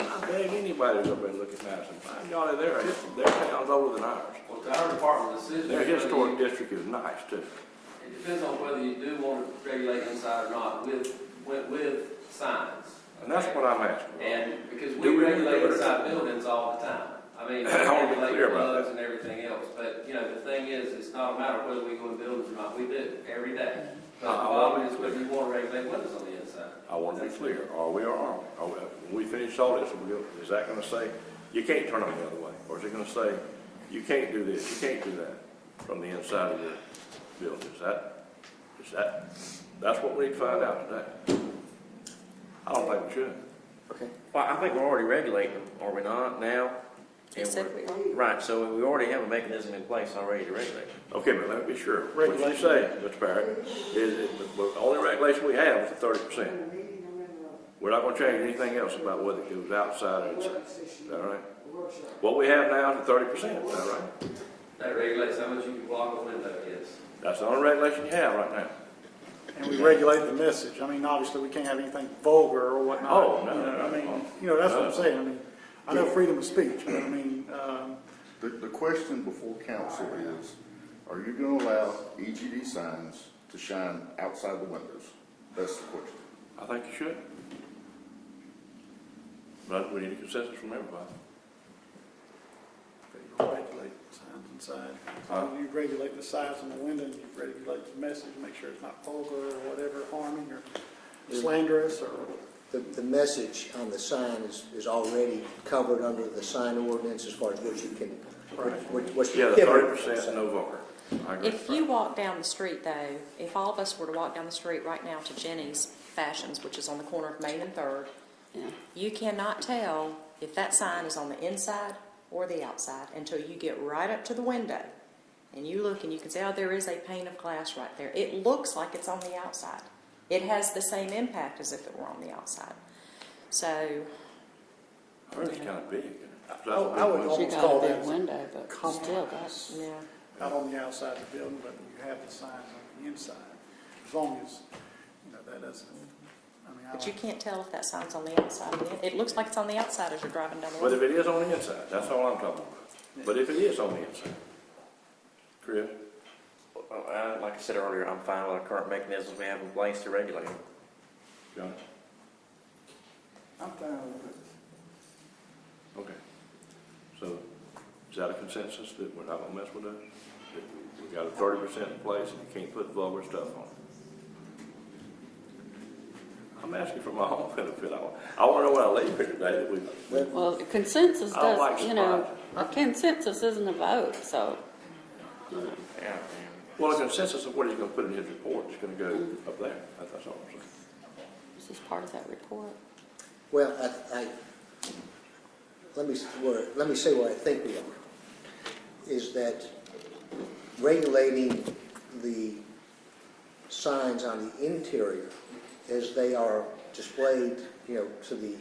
I beg anybody to go up there and look at Madison. By golly, their town's older than ours. Well, to our department decision. Their historic district is nice, too. It depends on whether you do want to regulate inside or not with signs. And that's what I'm asking. And because Do we we regulate do it? inside buildings all the time. I mean, we I wanna be regulate clear about plugs that. and everything else. But, the thing is, it's not a matter of whether we go in buildings or not. We do, every day. But the I wanna problem be is whether you want to regulate windows on the inside. I want to be clear. Are we or aren't we? When we finish all this, is that going to say, you can't turn them the other way? Or is it going to say, you can't do this, you can't do that from the inside of your building? That's what we need to find out today. I don't think we should. Okay. Well, I think we're already regulating them, are we not, now? He said we are. Right, so we already have a mechanism in place already to regulate them. Okay, but let me be sure. What you say, Mr. Barrett, is the only regulation we have is the 30%. We're not going to change anything else about whether it goes outside or inside. Is that right? What we have now is the 30%. Is that right? That regulates how much you can block a window, yes. That's the only regulation you have right now. And we regulate the message. I mean, obviously, we can't have anything vulgar or whatnot. Oh, no, I mean, no. that's what I'm saying. I mean, I know freedom of speech, but I mean, The question before council is, are you going to allow EGD signs to shine outside the windows? That's the question. I think you should. But we need a consensus from everybody. you regulate signs inside. You regulate the size of the window, you regulate the message, make sure it's not vulgar or whatever, harming or slanderous or. The message on the sign is already covered under the sign ordinance as far as what you can, what's Yeah, the prohibited. 30% no vulgar. I agree. If you walk down the street, though, if all of us were to walk down the street right now to Jenny's Fashions, which is on the corner of Main and 3rd, Yeah. you cannot tell if that sign is on the inside or the outside until you get right up to the window. And you look and you can say, oh, there is a pane of glass right there. It looks like it's on the outside. It has the same impact as if it were on the outside. So, Hers is kind of big. I would She almost got call a big that window, but still, that's, yeah. not on the outside of the building, but you have the signs on the inside. As long as, that doesn't, But you can't tell if that sign's on the outside. It looks like it's on the outside as you're driving down the But road. if it is on the inside, that's all I'm talking about. But if it is on the inside, Chris? Like I said earlier, I'm fine with our current mechanisms we have in place to regulate them. John? I'm fine with it. Okay. So, is that a consensus that we're not gonna mess with those? That we got a 30% in place and you can't put vulgar stuff on it? I'm asking for my own benefit. I wanna know when I leave here today that we, well, consensus I don't like does, a surprises. consensus isn't a vote, so, Yeah. well, a consensus of what he's gonna put in his report is gonna go up there. That's all I'm saying. this is part of that report. Well, let me say what I think we are, is that regulating the signs on the interior as they are displayed, to the,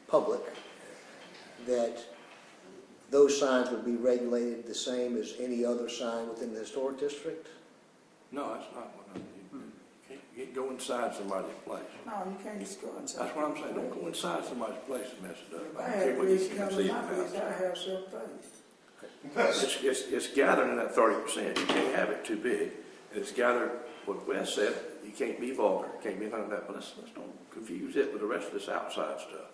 public, that those signs would be regulated the same as any other sign within the historic district? No, that's not what I mean. You can't go inside somebody's place. No, you can't just go inside. That's what I'm saying. Don't go inside somebody's place and mess it up. If I I had care what you fish can come see in in my the place, house. I have something. It's gathered in that 30%. You can't have it too big. It's gathered, what Wes said, you can't be vulgar, can't be none of that. But let's don't confuse it with the rest of this outside stuff.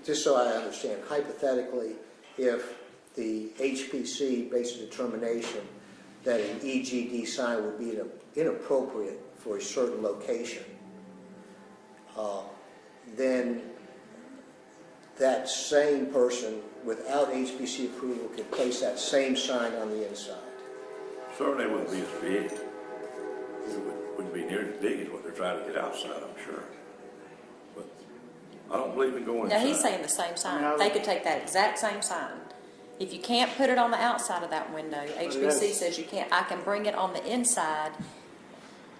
Just so I understand, hypothetically, if the HPC makes a determination that an EGD sign would be inappropriate for a certain location, then that same person, without HPC approval, could place that same sign on the inside. Certainly it wouldn't be as big. It wouldn't be near as big as what they're trying to get outside, I'm sure. But I don't believe in going No, inside. he's saying the same sign. I mean, They could take that exact same sign. If you can't put it on the outside of that window, HBC says you can't. I can bring it on the inside.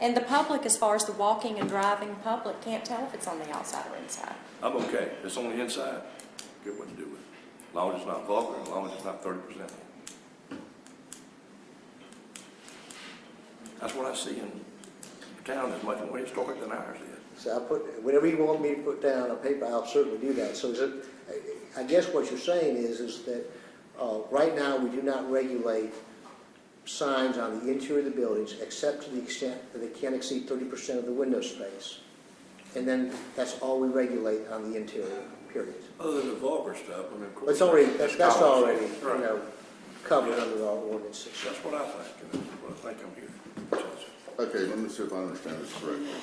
And the public, as far as the walking and driving public, can't tell if it's on the outside or inside. I'm okay. If it's on the inside, get what to do with it. As long as it's not vulgar, as long as it's not 30%. That's what I see in town is much more historic than ours is. So whatever you want me to put down on paper, I'll certainly do that. So I guess what you're saying is that right now we do not regulate signs on the interior of the buildings except to the extent that they can't exceed 30% of the window space. And then that's all we regulate on the interior, period. Other than the vulgar stuff, I mean, of course. That's already, that's already, Right. covered under our ordinances. That's what I think, and that's what I think I'm hearing. Okay, let me see if I understand this correctly.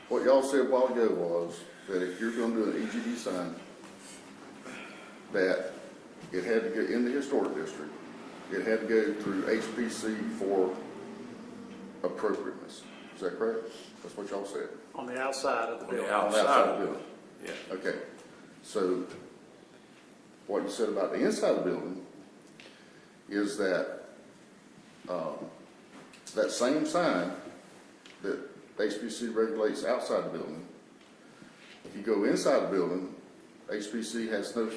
What y'all said a while ago was that if you're gonna do an EGD sign, that it had to go in the historic district, it had to go through HPC for appropriateness. Is that correct? That's what y'all said? on the outside of the On the building. On the outside of the building. Yeah. Okay. So what you said about the inside of the building is that that same sign that HPC regulates outside the building, if you go inside the building, HPC has no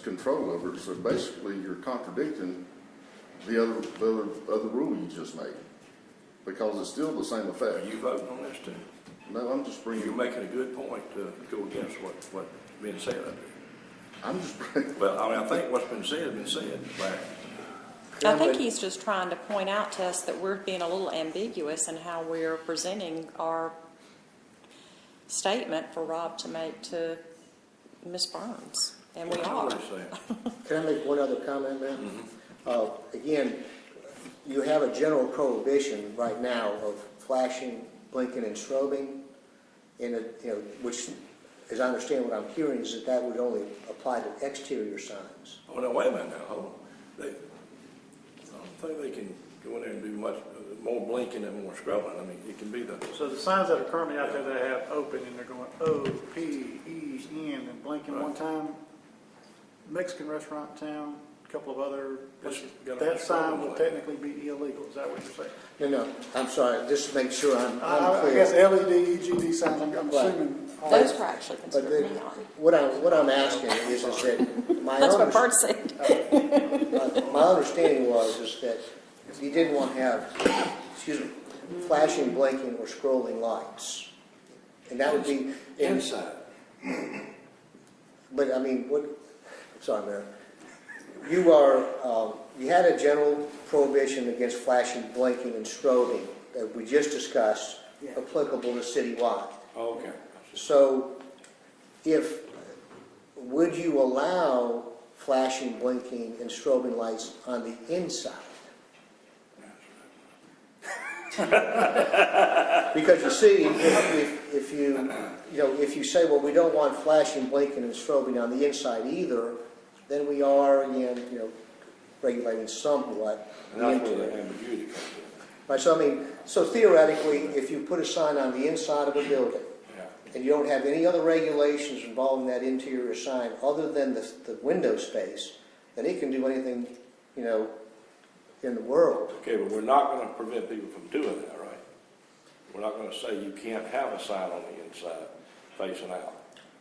control over it. So basically, you're contradicting the other rule you just made, because it's still the same Are effect. you voting on this too? No, I'm just bringing. You're making a good point to go against what's being said up there. I'm just bringing. Well, I mean, I think what's been said has been said, Larry. I think he's just trying to point out to us that we're being a little ambiguous in how we're presenting our statement for Rob to make to Ms. Burns, and we That's are. what he's saying. Can I make one other comment, ma'am? Again, you have a general prohibition right now of flashing, blinking, and strobing, which, as I understand what I'm hearing, is that would only apply to exterior signs. Oh, no, wait a minute now, hold on. I don't think they can go in there and do much, more blinking and more scrolling. I mean, it can be the, So the signs that are currently out there that have open and they're going O-P-E-N and blinking one time, Mexican restaurant in town, a couple of other places, Got that a sign will scroll technically be illegal, is that what you're saying? No, I'm sorry, just to make sure I'm I clear. guess LED, EGD signs, I'm assuming. Those were actually But considered the- neon. what I'm asking is that my That's what under- Bert said. my understanding is that you didn't want to have, flashing, blinking, or scrolling lights. And that would be, inside. but I mean, sorry, Mayor. You had a general prohibition against flashing, blinking, and strobing that we just discussed, applicable to citywide. Oh, okay. So, would you allow flashing, blinking, and strobing lights on the inside? Because you see, if you say, well, we don't want flashing, blinking, and strobing on the inside either, then we are, again, regulating somewhat. And that's where the ambiguity comes in. Right, so theoretically, if you put a sign on the inside of a building, Yeah. and you don't have any other regulations involving that interior sign other than the window space, then it can do anything, in the world. Okay, but we're not going to prevent people from doing that, right? We're not going to say you can't have a sign on the inside facing out.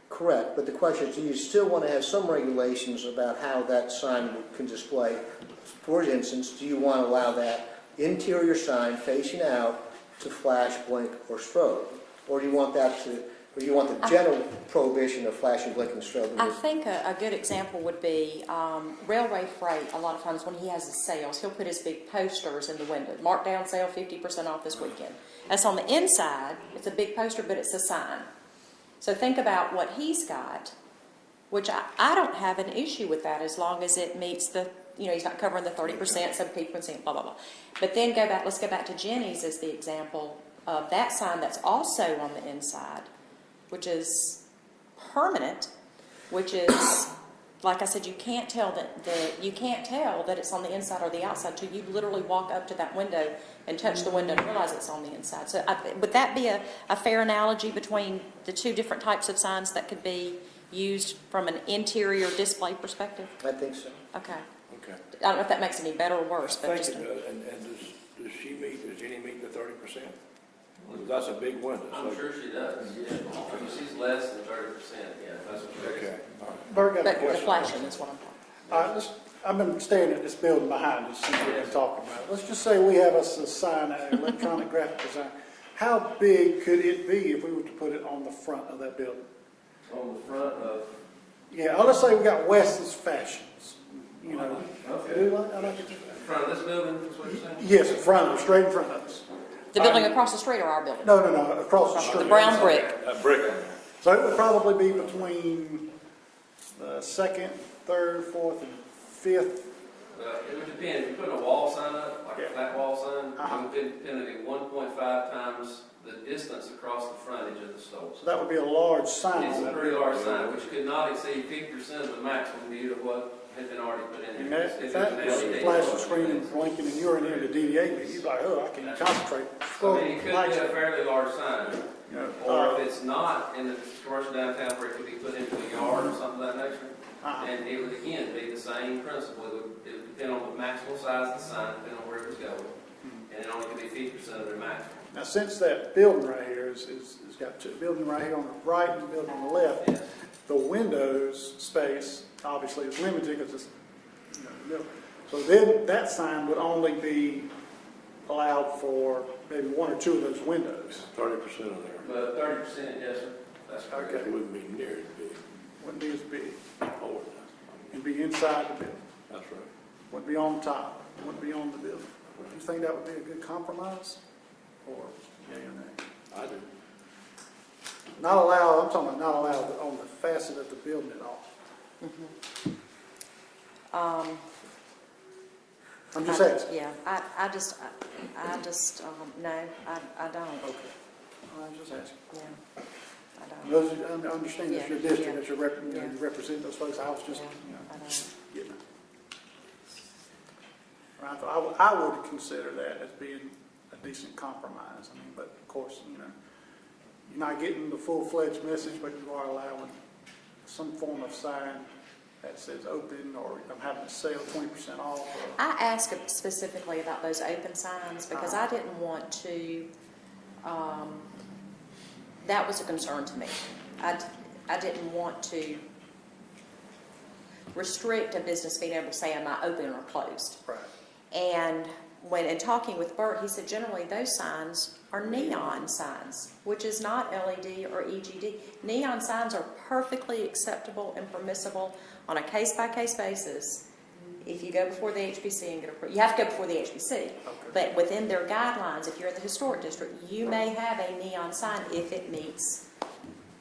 Correct, but the question is, do you still want to have some regulations about how that sign can display? For instance, do you want to allow that interior sign facing out to flash, blink, or strobe? Or do you want the general prohibition of flashing, blinking, strobing? I think a good example would be Railway Freight. A lot of times when he has his sales, he'll put his big posters in the window. Markdown sale, 50% off this weekend. That's on the inside. It's a big poster, but it's a sign. So think about what he's got, which I don't have an issue with that as long as it meets the, he's not covering the 30%, some people can see it, blah, blah, blah. But then let's go back to Jenny's as the example of that sign that's also on the inside, which is permanent, which is, like I said, you can't tell that it's on the inside or the outside till you literally walk up to that window and touch the window and realize it's on the inside. So would that be a fair analogy between the two different types of signs that could be used from an interior display perspective? I think so. Okay. Okay. I don't know if that makes it any better or worse, I but think just. it does. And does Jenny meet the 30%? That's a big window. I'm so- sure she does, yeah. I mean, she's less than 30%, yeah, that's what she is. Okay, all right. Bert got a But the question. flashing is what I'm talking about. I've been staring at this building behind us since we've been talking about it. Let's just say we have a sign, an electronic graphic design. How big could it be if we were to put it on the front of that building? On the front of, Yeah, let's say we got Wes's Fashions, okay. Do I like it? In front of this building, is what you're saying? Yes, in front of us, straight in front of us. The building across the street or our building? No, across the street. The brown brick. That brick on there. So it would probably be between the second, third, fourth, and fifth. It would depend, if you put a wall sign up, like Yeah. a flat wall sign, Uh-huh. it would depend on 1.5 times the distance across the frontage of the store. So that would be a large sign. It's a pretty large sign, which could not exceed 50% of the maximum due to what had been already put in And there. if that was flashing, screening, blinking, and you're in the DDA meeting, you'd be like, oh, I can't concentrate. I mean, it could be a fairly large sign. Or Uh, if it's not in the commercial downtown where it could be put into a yard or something of that nature, uh-huh. and it would again be the same principle. It would depend on the maximal size of the sign, depending on where it was going. And it only could be 50% of the maximum. Now, since that building right here is got two, building right here on the right and the building on the left, Yes. the windows space obviously is limited because it's, the middle. So then that sign would only be allowed for maybe one or two of those windows. 30% of there. But 30%, yes, sir. That's correct. It wouldn't be near as big. Wouldn't be as big. More than It'd be inside the building. that. That's right. Wouldn't be on top. Wouldn't be on the building. Do you think that would be a good compromise? Or yea or nay? I do. Not allowed, I'm talking about not allowed on the facet of the building at all. I'm just asking. Yeah, I just, no, I don't. Okay. I'm just asking. Yeah, I don't. Those, I understand that's your Yeah, district, yeah. that you represent those folks. I was just, Yeah, I don't. getting it. I would consider that as being a decent compromise. I mean, but of course, you know, you're not getting the full-fledged message, but you are allowing some form of sign that says open, or I'm having a sale 20% off. Or, I asked specifically about those open signs because I didn't want to, that was a concern to me. I didn't want to restrict a business being able to say, am I open or closed? right. And when in talking with Bert, he said generally those signs are neon signs, which is not LED or EGD. Neon signs are perfectly acceptable and permissible on a case-by-case basis. If you go before the HBC and get approved, you have to go before the HBC. Okay. But within their guidelines, if you're in the historic district, you may have a neon sign if it meets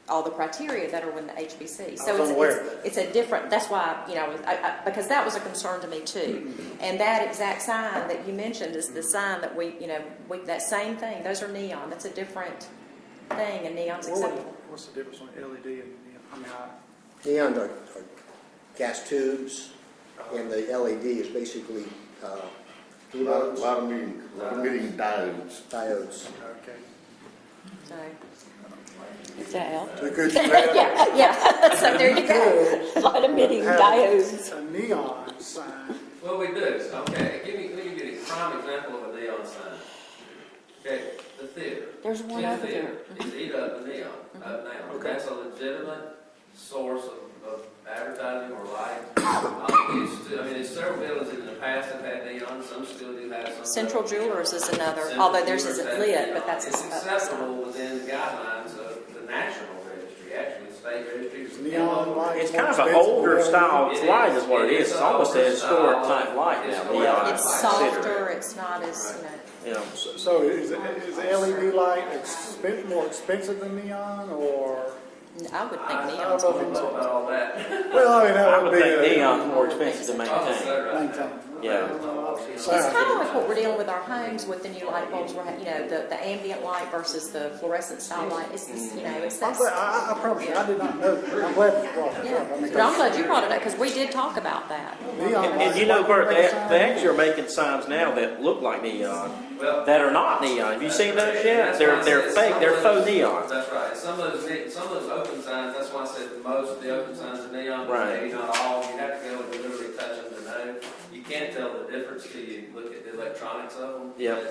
all the criteria that are in the HBC. I was unaware of that. It's a different, that's why, you know, because that was a concern to me too. And that exact sign that you mentioned is the sign that that same thing, those are neon. That's a different thing, and neon's acceptable. What's the difference between LED and neon? I mean, Neon are gas tubes, and the LED is basically A lot of meeting diodes. diodes. okay. So, If that helps. So could you have, yeah. So there you go. Light emitting have diodes. a neon sign? Well, we do. Okay, let me give you a prime example of a neon sign. Okay, the theater. There's one The over there. theater is eat up the neon, now. Okay. That's a legitimate source of advertising or light. There's several buildings in the past that had neon, some still do have some. Central Jewelers is another, Central although theirs Jewelers isn't has lit, neon. but that's It's acceptable within the guidelines of the national registry, actually, the state registry. Is neon light It's more kind of an expensive older than style It light is. is what it is. It's almost a historic type light now. Neon, It's I consider softer, it's not as, it. You know, So is LED light more expensive than neon, or? I would think I neon's don't more. know about all that. Well, I mean, that I would would be think a neon's more expensive to maintain. maintain. Yeah. It's kind of like what we're dealing with our homes with the new light bulbs. We're, the ambient light versus the fluorescent style light. It's this, it's I'm this. glad, I promise you, I did not know that. I'm glad you brought that Yeah, up. I mean, but I'm glad you brought it up because we did talk about that. neon And lights, you know, Bert, why they do actually are making signs now that look like neon, Well, that are not neon. Have you seen those yet? That's why I They're said fake. some They're of faux those- neon. That's right. Some of those open signs, that's why I said most of the open signs are neon, but Right. maybe not all. You have to go and literally touch them to know. You can't tell the difference till you look at the electronics of them. Yep.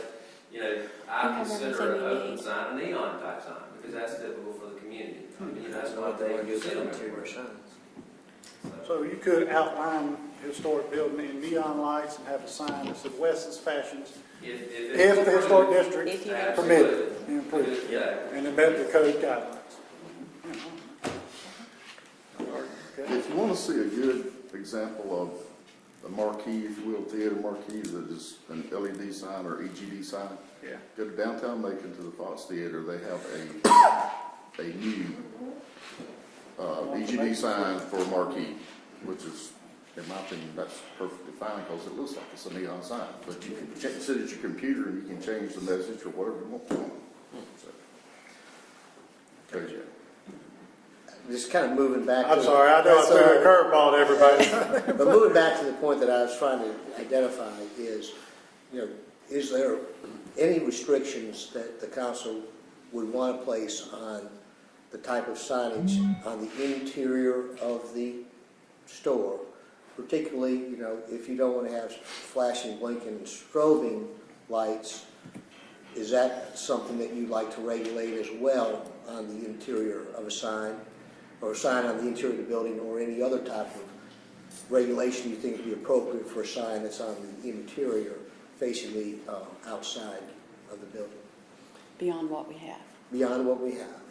But, I have consider everything an we open need. sign a neon type sign, because that's typical for the community. That's why they use them everywhere. So you could outline the historic building in neon lights and have a sign that said Wes's Fashions, if the historic district If you permitted and approved, Yeah. and it met the code guidelines. Okay. If you want to see a good example of a marquee, if you will, theater marquee that is an LED sign or EGD sign, Yeah. go to downtown Macon to the Fox Theater. They have a new EGD sign for a marquee, which is, in my opinion, that's perfectly fine because it looks like it's a neon sign. But you can sit at your computer and you can change the message or whatever you want to. So, okay. Just kind of moving back to. I'm sorry, I know I threw a curveball to everybody. But moving back to the point that I was trying to identify is, is there any restrictions that the council would want to place on the type of signage on the interior of the store? Particularly, if you don't want to have flashing, blinking, and strobing lights, is that something that you'd like to regulate as well on the interior of a sign? Or a sign on the interior of the building, or any other type of regulation you think would be appropriate for a sign that's on the interior facing the outside of the building, Beyond what we have. beyond what we have.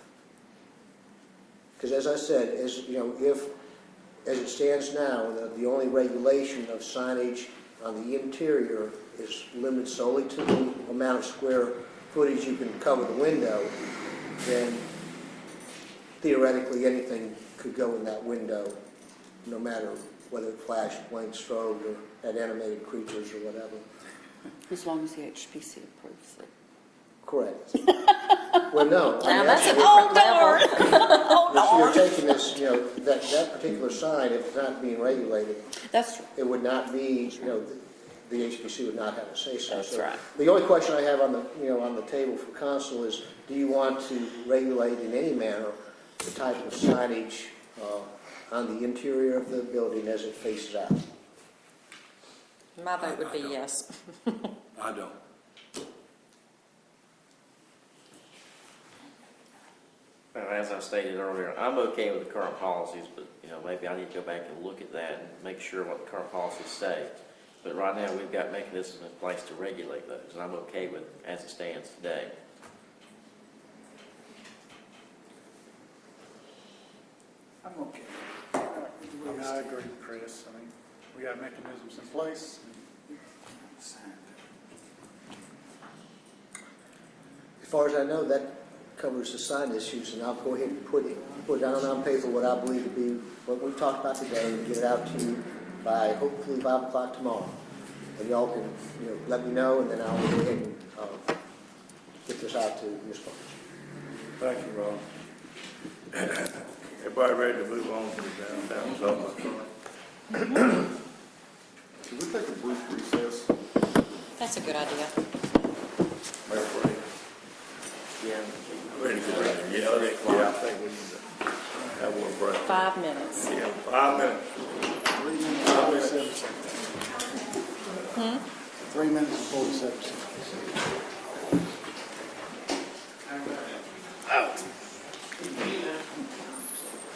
Because as I said, as it stands now, the only regulation of signage on the interior is limited solely to the amount of square footage you can cover the window, then theoretically, anything could go in that window, no matter whether it flashed, blinked, strobed, or had animated creatures or whatever. As long as the HPC approves it. Correct. Well, no. Now that's a Oh, different level. Oh, If you're taking this, that particular sign, if it's not being regulated, That's true. it would not be, the HPC would not have a say-so. That's So right. the only question I have on the, on the table for council is, do you want to regulate in any manner the type of signage on the interior of the building as it faces out? My vote would be yes. I don't. Well, as I stated earlier, I'm okay with the current policies, but, maybe I need to go back and look at that and make sure what the current policies say. But right now, we've got mechanisms in place to regulate those, and I'm okay with it as it stands today. I'm okay. I mean, I agree with Chris. I mean, we got mechanisms in place. As far as I know, that covers the sign issues, and I'll go ahead and put down on paper what I believe to be what we've talked about today and get it out to you by hopefully 5 o'clock tomorrow. And y'all can, let me know, and then I'll go ahead and get this out to Ms. Barnes. Thank you, Ron. Everybody ready to move on to the downtown zone? Can we take a brief recess? That's a good idea. Mayor Frey? Yeah. Ready for that? Yeah, I think we need to have one break. 5 minutes. Yeah, 5 minutes. 3 minutes and 47 seconds. 3 minutes and 47 seconds.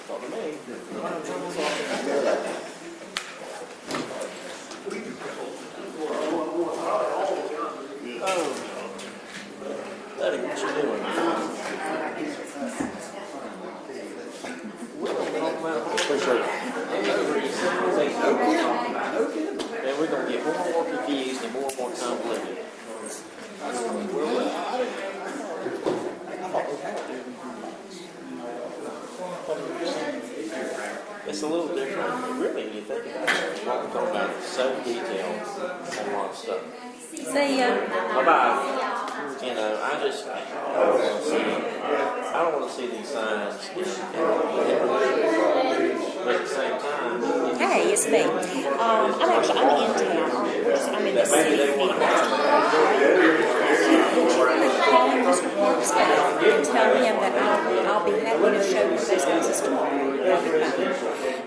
Talk to me. Buddy, what you doing? And we're gonna get more and more confused and more convoluted. It's a little different, really, when you think about it. What we're talking about is so detailed on a lot of stuff. See ya. Bye-bye. I just, I don't want to see these signs, but at the same time. Hey, it's me. I'm in town. I'm in the city. Call him Mr. Parksville and tell him that I'll be happy to show you those houses tomorrow.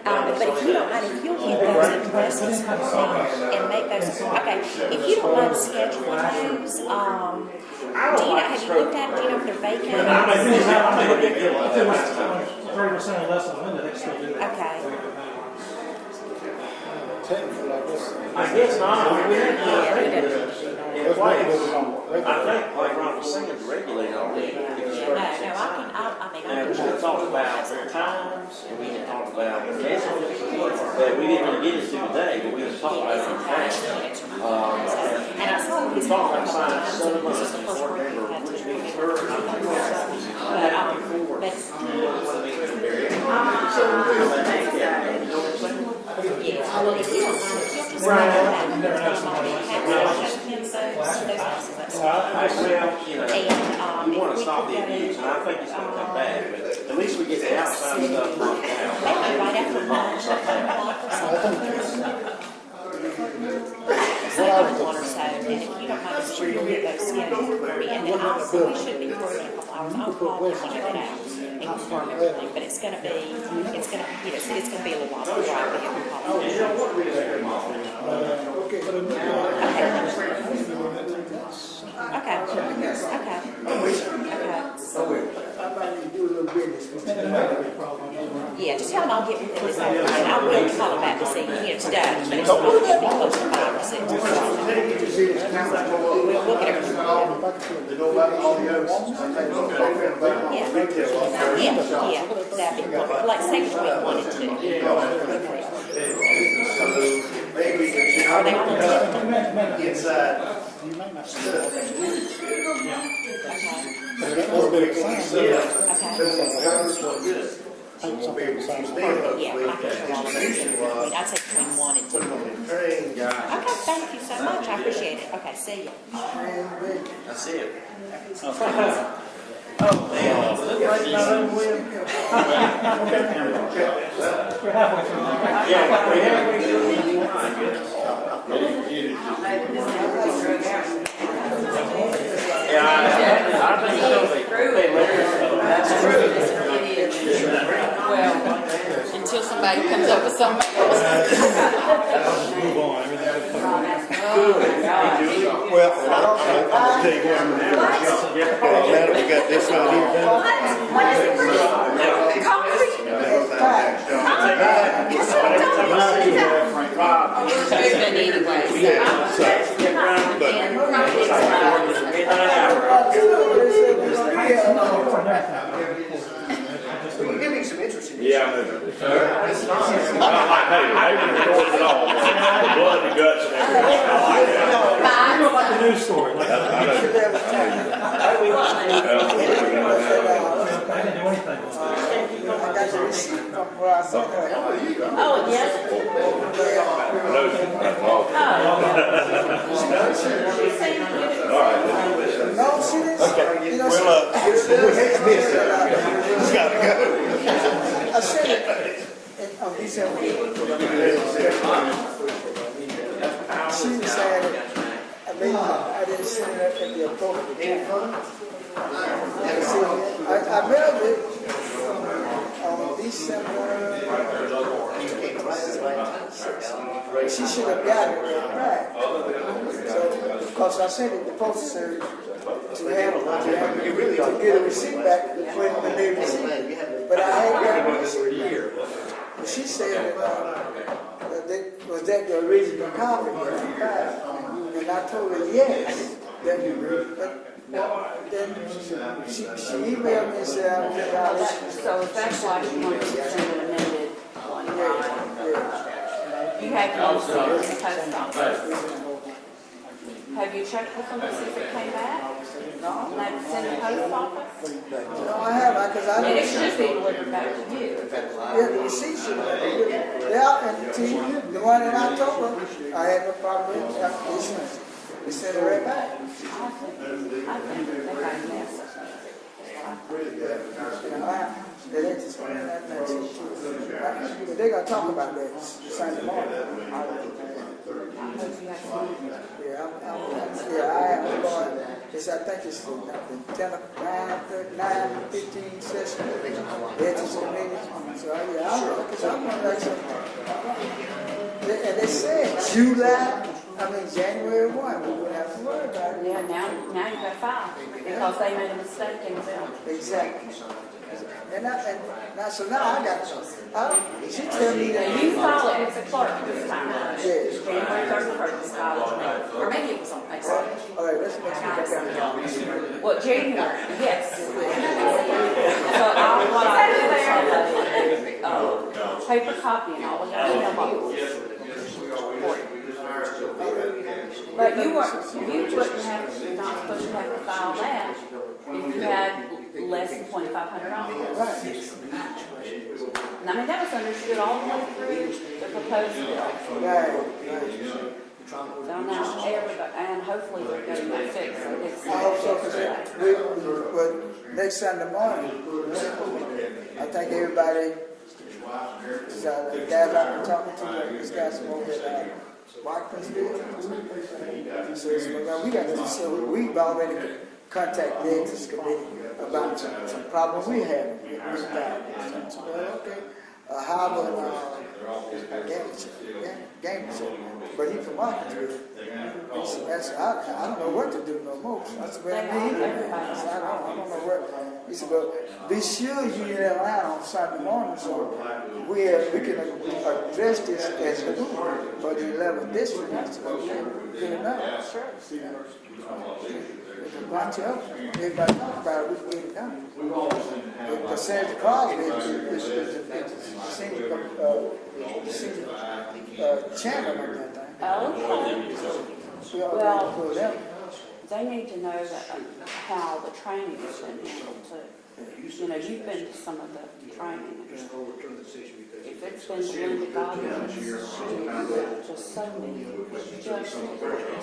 But if you don't mind, if you'll get those addresses for me and make those, okay, if you don't mind scheduling those, have you looked at, do you know if they're vacant? 30% or less of the window, they can still do that. Okay. Technically, I guess not. I mean, we had Yeah, in place. I think, like Ron was saying, to regulate all this. And we had talked about their times, and we had talked about messages that we didn't really get into today, but we had talked about it in the past. And I saw We talked about signs so much, and I can't remember which meeting occurred, and I'm like, I had it before. You know what I'm saying? We want to stop the abuse, and I think it's going to come back, but at least we get the outside stuff knocked out. right after lunch, 7:01 or so, and if you don't mind, sure you'll get those scheduled for me, and then also, we should be through in a couple hours, I'll call them and check it out and confirm everything, but it's gonna be a little while before I'll be able to call them. Okay. How about you do a little business? Yeah, just tell them I'll get with them this afternoon. I will call them back to see, today, but it's not gonna be close to 5 or 6. We'll look at everything. Yeah, that'd be perfect, like say between 1 and 2. Are they all in Tifton? Inside. you may not see Yeah, I can show all of those. I'd say between 1 and 2. Okay, thank you so much, I appreciate it. Okay, see ya. I see it. We're halfway through. Well, until somebody comes up with something else. Move on, everything's Well, I'll tell you what I'm gonna do. Now that we got this right here done. Give me some interest in this. Yeah, I know. I like, hey, they recorded it all, the blood and guts and everything. I like that. It's like the news story. Like, I know. I didn't do anything. I got the receipt from where I saw that. Oh, yes. I know that's all. All right. No, she didn't. You know, Gotta go. I said it on December. She was saying it. I didn't send it at the appropriate time. I mailed it on December. She should have got it right. So, because I sent it to postal service to get a receipt back when they received it. But I had got a receipt. And she said was that the original copy that I got? And I told her yes. Then she emailed me and said I was in violation. So that's why you want to send an amended one, right? You have most of it in the post office. Have you checked with them to see if it came back? No. That's in the post office? No, I haven't, because I And didn't. it should be delivered back to you. Yeah, the receipt should have been. Yeah, and the one in October, I had no problem with the application. They sent it right back. I think they got a mess. But they're gonna talk about that Sunday morning. I am going, I think it's the 9:15 session. It's committee. So, yeah, I'm going to like and they said January 1, we wouldn't have to worry about it. Yeah, now you got to file because they made a mistake in the bill. Exactly. So now I got, she tell me that. You file it with the clerk this time. Yes. January 31st, you file it. Or maybe it was on Facebook. All right, let's make sure. Well, January, yes. So what I do is a paper copy and all of that. But you wouldn't have, you're not supposed to have to file that if you had less than $2,500. And I mean, that was understood all the way through the proposed bill. Right. So now everybody, and hopefully we're getting that fixed. So it's I hope so, because next Sunday morning, I think everybody, the guys I've been talking to, this guy's over at Watkins. So we got to, so we've already contacted the ethics committee about some problems we have with that. So, okay. Howard, Gaines, but he from Watkins. I don't know what to do no more. That's the way I mean. I don't know what. He said, but be sure you get around on Sunday morning so we can address this as a group for the 11th district. I said, okay, good enough. Sure. There's a bunch of everybody talk about it, we can get it done. The Santa Claus is chairman of that thing. Well, they need to know that how the training has been handled too. You know, you've been to some of the training. If it's been delivered by them, just so many, just so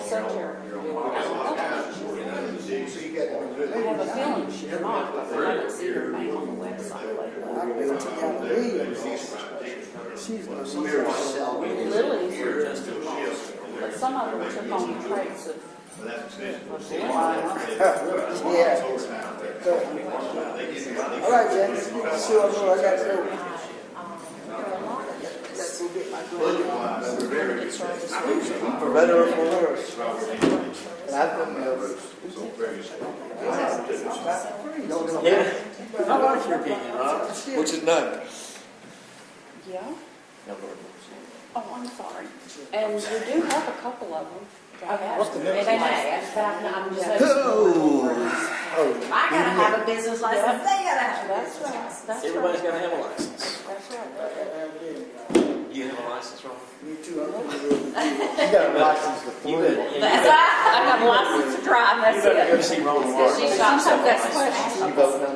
terrible. have a feeling she's not, because I haven't seen her name on the website lately. I've been to Galleria. She's gonna Lilies are just as long, but some of them took on the traits of Yeah. All right, Jack. So I know I got to go. Let's go get my for better or for worse. And I've been nervous. Yeah. I like your opinion, Rob. Which is none. Yeah. Oh, I'm sorry. And we do have a couple of them. What's the next They one? may, but I'm just saying. Oh. I gotta have a business license, Yeah. they gotta have. That's right, that's Everybody's right. gotta have a license. That's right. You have a license, Ron? Me too. You got a license to You flee. got, That's right, I got a license to drive, that's you ever it. see Ron She Walker? sometimes that's questions. You vote no?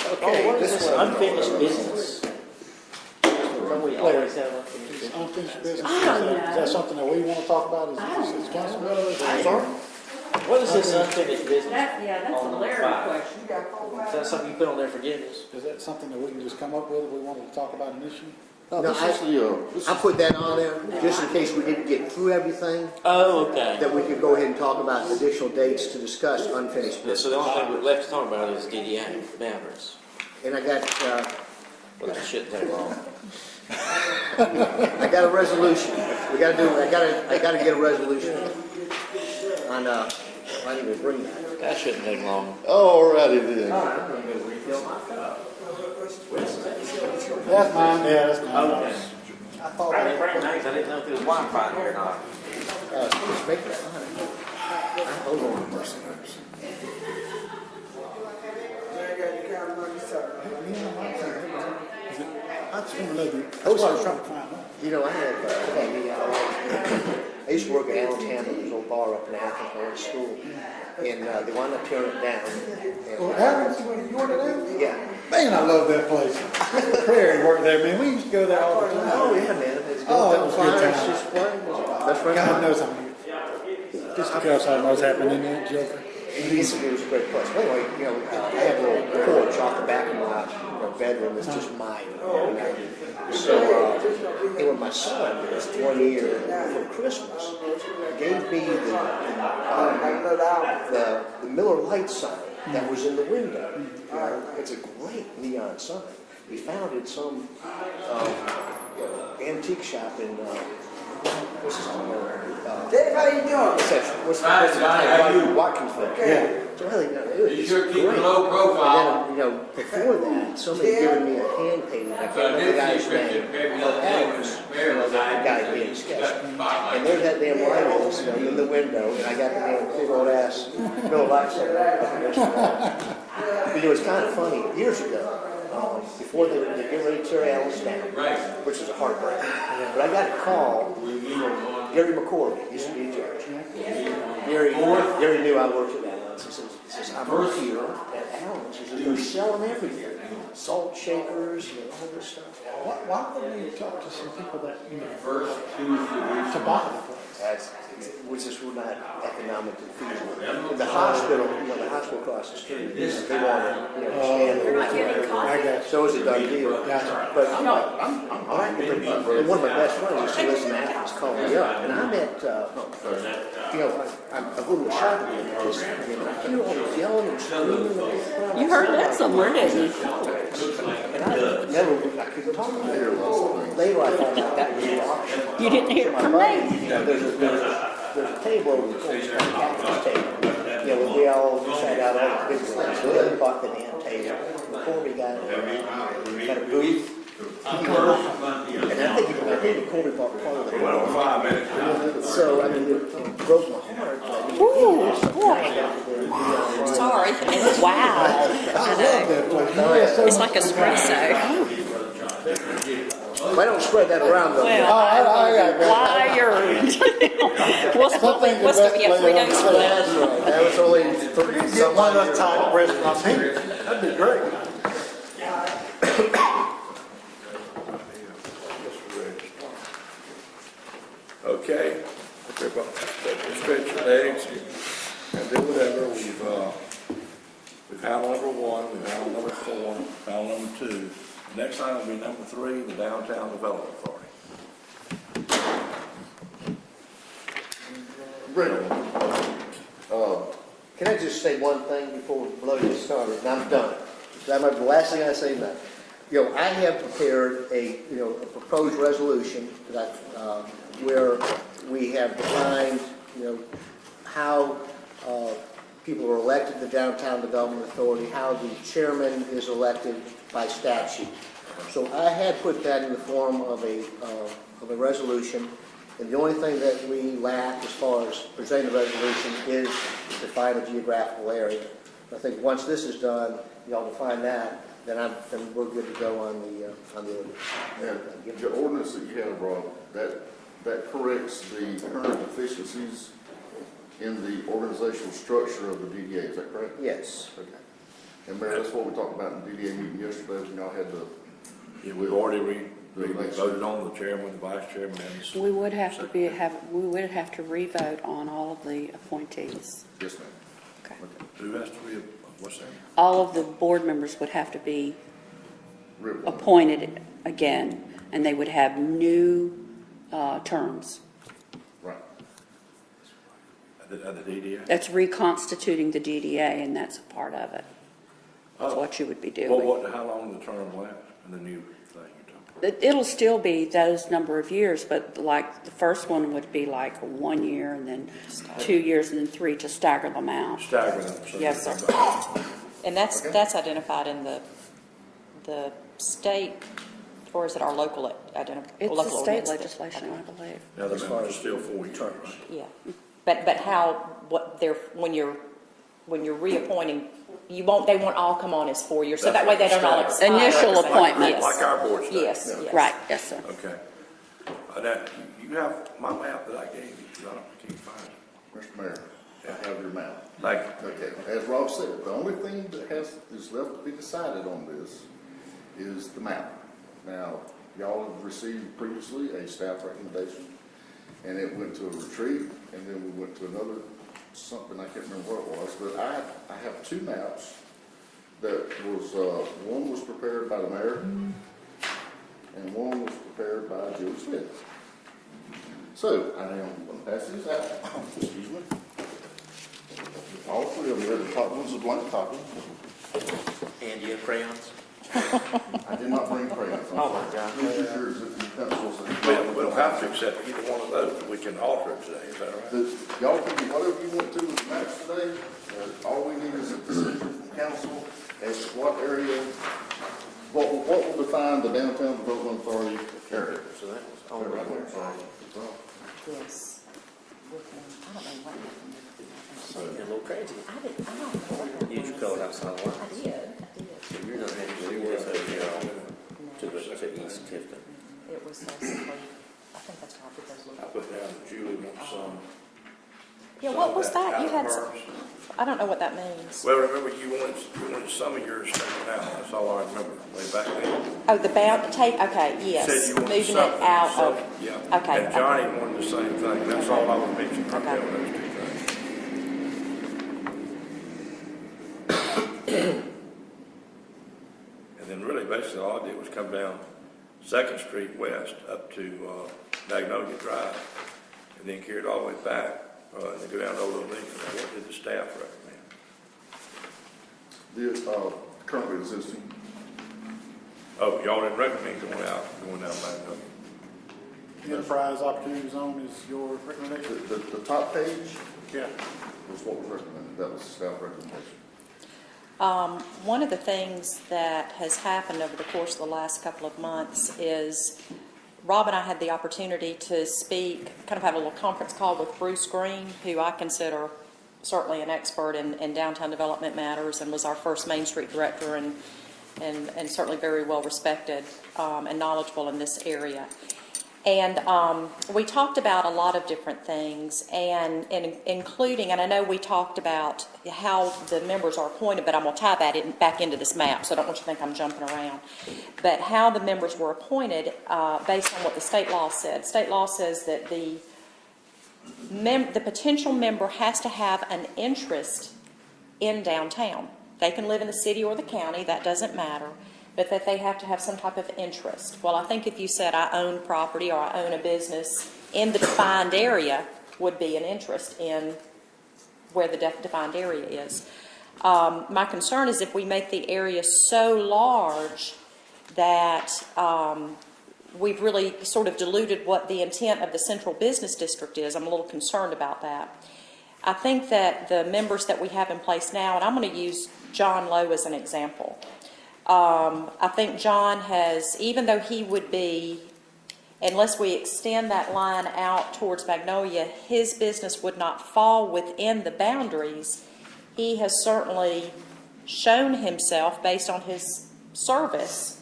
Okay, what is this unfinished business? We always have unfinished business. Unfinished business, I don't know. is that something that we want to talk about? Is it council matters? Sorry? What is this unfinished business? Yeah, that's a on Larry file? question. Is that something you put on there for forgiveness? Is that something that we can just come up with if we wanted to talk about an issue? No, I put that on there just in case we didn't get through everything, Oh, okay. that we could go ahead and talk about additional dates to discuss unfinished Yeah, so the business. only thing we're left to talk about is DDA boundaries. And I got, Well, that shouldn't take long. I got a resolution. I gotta get a resolution on, I didn't even bring that. That shouldn't take long. All righty then. That's mine, yeah, that's mine. Okay. I thought I didn't know if there was Wi-Fi in here or not. Just make that hold on. I just want to know, that's what I was trying to find out. You know, I used to work at Allentown, there was an old bar up in Athens, when I went to school, and they wound up tearing it down. Well, And, Athens, you ordered that? yeah. Man, I love that place. Prairie worked there, man. We used to go there all the time. Oh, yeah, man. It's Oh, good. that was good Fires, time. just fun. Best friend. God knows I'm just because I know what's happening in there, Joker. It was a great place. Well, anyway, you know, I have a little porch off the back of my bedroom that's just mine. So, anyway, my son, this 1 year for Christmas, gave me the Miller Lite sign that was in the window. It's a great neon sign. We found it some antique shop in, what's his name? Dave, how you doing? What's the Watkinsville. Okay. So really, it was You sure keep great. a low profile. And then, you know, before that, somebody had given me a hand painting. I can't remember the guy's name. Of Alex, you know, the guy being sketched. And there's that damn light, you know, in the window, and I got the damn big old ass Bill Lights on there. But it was kind of funny. Years ago, before they get ready to tear Alice down, which was a heartbreak. But I got a call from Gary McCorvey, used to be a judge. Gary knew I worked at Allen's. He says, I'm over here at Allen's. He says, they're selling everything. Salt shakers, you know, all this stuff. Why would we talk to some people that, you know, to buy the place? Which is not economically feasible. And the hospital, you know, the hospital across the street, they want to, you know, expand. You're not getting coffee? I got you. So it's a done deal. Gotcha. But I'm like, I'm all right. And one of my best friends used to live in Athens, called me up, and I'm at, you know, I go to a shopping and I hear all this yelling and screaming. You heard that somewhere, didn't you? And I couldn't talk to her. Later I found out that was the auction. You didn't hear it from me. There's a table over the corner, it's called Captain's table. You know, we all sat out all the big things. So they bought the damn table. Before we got a booth. And I think Corey bought part of the booth. So, I mean, it broke my heart. Ooh, boy. Sorry. Wow. I love that place. You know, so It's much- like espresso. I don't spread that around though. Well, I wired. What's the think the What's best the, yeah, 3 way days on for the that? That was only 30 Get some one of odd those years Thai ago. restaurants here. That'd be great. Okay, everybody, stretch your legs and do whatever. We've handled number one, we've handled number four, handled number two. Next item will be number three, the Downtown Development Authority. Can I just say one thing before Blow gets started, and I'm done. That might be the last thing I say now. I have prepared a proposed resolution that, where we have defined, how people are elected to the Downtown Development Authority, how the chairman is elected by statute. So I had put that in the form of a resolution, and the only thing that we lack as far as presenting the resolution is to define a geographical area. I think once this is done, y'all define that, then we're good to go on the ordinance. And the ordinance that you have, Rob, that corrects the current deficiencies in the organizational structure of the DDA, is that correct? Yes. Okay. And Mayor, that's what we talked about in the DDA meeting yesterday, when y'all had the... Yeah, we've already voted on the chairman, the vice chairman, and the... We would have to re-vote on all of the appointees. Yes, ma'am. Okay. Who has to be, what's that? All of the board members would have to be Reappointed. appointed again, and they would have new terms. Right. The DDA? That's reconstituting the DDA, and that's a part of it. That's what you would be doing. Well, how long will the term last in the new thing you're talking about? It'll still be those number of years, but like the first one would be like 1 year, and then 2 years, and then 3 to stagger them out. Stagger them. So Yes, sir. And that's identified in the state, or is it our local identification? It's the state legislation, I believe. Now, the members are still 4 years, right? Yeah, but when you're reappointing, they won't all come on as 4 years, so that way they don't all expire. Initial appointments. Like our board stuff. Yes, yes. Right, yes, sir. Okay. Now, you have my map that I gave you, I can't find it. Mr. Mayor, I have your map. Thank you. Okay, as Rob said, the only thing that is left to be decided on this is the map. Now, y'all have received previously a staff recommendation, and it went to a retreat, and then we went to another, something, I can't remember what it was, but I have two maps that was, one was prepared by the mayor, and one was prepared by Julie Smith. So, I am going to pass these out. Excuse me. All three of them, the top one's a blank copy. And you have crayons? I did not bring crayons. Oh, my God. These are yours, if you pencils. We don't have to accept either one of those, but we can alter it today, is that all right? Y'all can do whatever you want to with the maps today. All we need is a decision from council as to what area, what will define the Downtown Development Authority area. So that was all right there. Yes. I don't know what happened. You're a little crazy. I don't know what happened. You just call it outside the I lines. did. So you're not having to do this over here to East Tifton. It was basically, I think that's why I put those I little. put down that Julie wants some. Yeah, some what of was that? You out had, of hers. I don't know what that means. Well, remember, you wanted some of yours taken out, that's all I remember, way back then. Oh, the bound tape, okay, yes. Said you wanted Moving something, it out so- of, Yeah. okay, And Johnny wanted the same thing, that's all I was mentioning, right Okay. there with those two things. And then really, basically, all I did was come down 2nd Street West up to Magnolia Drive, and then carried all the way back, and then go down to Old Lincoln, and what did the staff recommend? The, currently existing. Oh, y'all didn't recommend going down Magnolia? Enterprise Opportunity Zone is your recommendation? The top page Yeah. was what was recommended, that was the staff recommendation. one of the things that has happened over the course of the last couple of months is Rob and I had the opportunity to speak, kind of have a little conference call with Bruce Green, who I consider certainly an expert in downtown development matters and was our first Main Street director and certainly very well respected and knowledgeable in this area. And we talked about a lot of different things, and including, and I know we talked about how the members are appointed, but I'm going to tie that back into this map, so I don't want you to think I'm jumping around. But how the members were appointed based on what the state law said. State law says that the the potential member has to have an interest in downtown. They can live in the city or the county, that doesn't matter, but that they have to have some type of interest. Well, I think if you said I own property or I own a business in the defined area would be an interest in where the defined area is. My concern is if we make the area so large that we've really sort of diluted what the intent of the central business district is. I'm a little concerned about that. I think that the members that we have in place now, and I'm going to use John Lowe as an example. I think John has, even though he would be, unless we extend that line out towards Magnolia, his business would not fall within the boundaries. He has certainly shown himself, based on his service,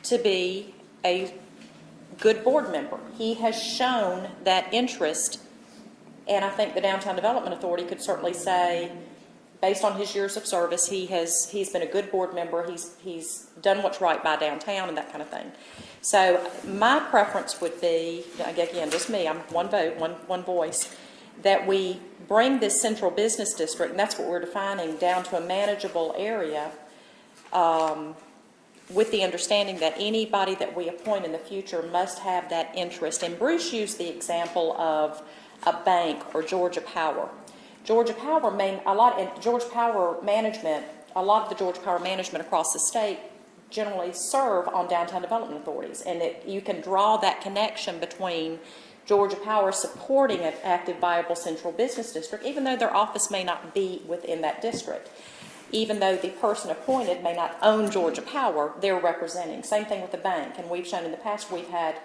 to be a good board member. He has shown that interest, and I think the Downtown Development Authority could certainly say, based on his years of service, he's been a good board member. He's done what's right by downtown and that kind of thing. So my preference would be, again, just me, I'm one vote, one voice, that we bring this central business district, and that's what we're defining, down to a manageable area, with the understanding that anybody that we appoint in the future must have that interest. And Bruce used the example of a bank or Georgia Power. Georgia Power a lot of the Georgia Power management across the state generally serve on downtown development authorities, and you can draw that connection between Georgia Power supporting an active, viable central business district, even though their office may not be within that district. Even though the person appointed may not own Georgia Power, they're representing. Same thing with the bank, and we've shown in the past we've had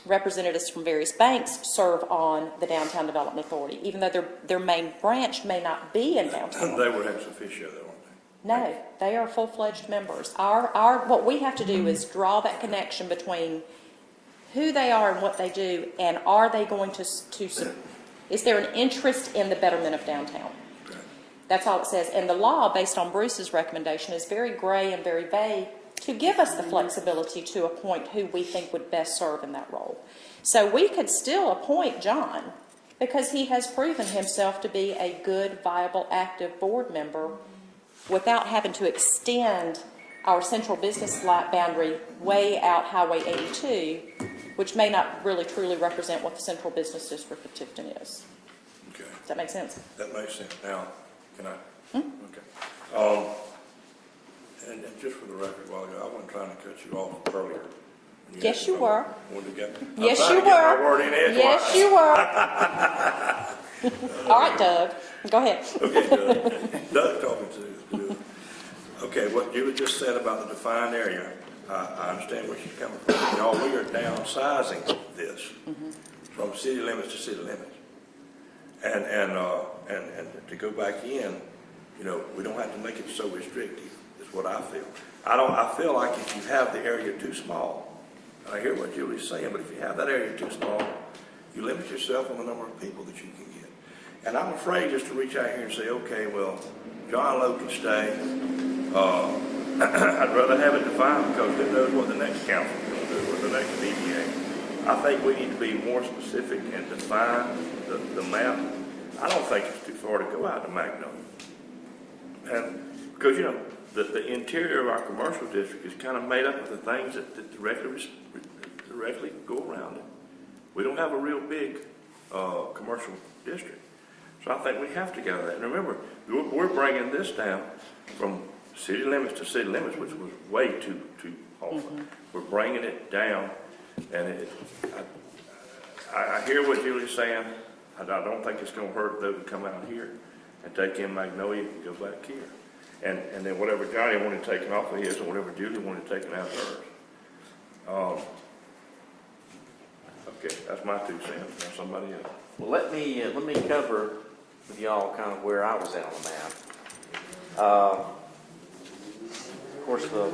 representatives from various banks serve on the Downtown Development Authority, even though their main branch may not be in downtown. They were ex officio, though, weren't they? No, they are full-fledged members. What we have to do is draw that connection between who they are and what they do, and are they going to is there an interest in the betterment of downtown? Okay. That's all it says. And the law, based on Bruce's recommendation, is very gray and very vague to give us the flexibility to appoint who we think would best serve in that role. So we could still appoint John because he has proven himself to be a good, viable, active board member without having to extend our central business boundary way out Highway 82, which may not really truly represent what the central business district of Tifton is. Okay, Does that make sense? that makes sense. Now, can I? Okay. And just for the record, a while ago, I wasn't trying to cut you off earlier. Yes, you were. Yes, I'm you trying to get my were. word in edgewise. Yes, you were. All right, Doug, go ahead. Okay, Doug talking to. Okay, what Julie just said about the defined area, I understand where she's coming from. Y'all, we are downsizing this from city limits to city limits. And to go back in, we don't have to make it so restrictive, is what I feel. I feel like if you have the area too small, and I hear what Julie's saying, but if you have that area too small, you limit yourself on the number of people that you can get. And I'm afraid just to reach out here and say, okay, well, John Lowe can stay. I'd rather have it defined because who knows what the next council is going to do, or the next DBA. I think we need to be more specific and define the map. I don't think it's too far to go out to Magnolia. And because, the interior of our commercial district is kind of made up of the things that directly go around it. We don't have a real big commercial district. So I think we have to gather that. And remember, we're bringing this down from city limits to city limits, which was way too often. We're bringing it down, and I hear what Julie's saying. I don't think it's going to hurt though to come out here and take in Magnolia and go back here. And then whatever Johnny wanted taken off of his, or whatever Julie wanted taken out of hers. Okay, that's my 2 cents. Now somebody else. Well, let me cover with y'all kind of where I was at on the map. Of course, the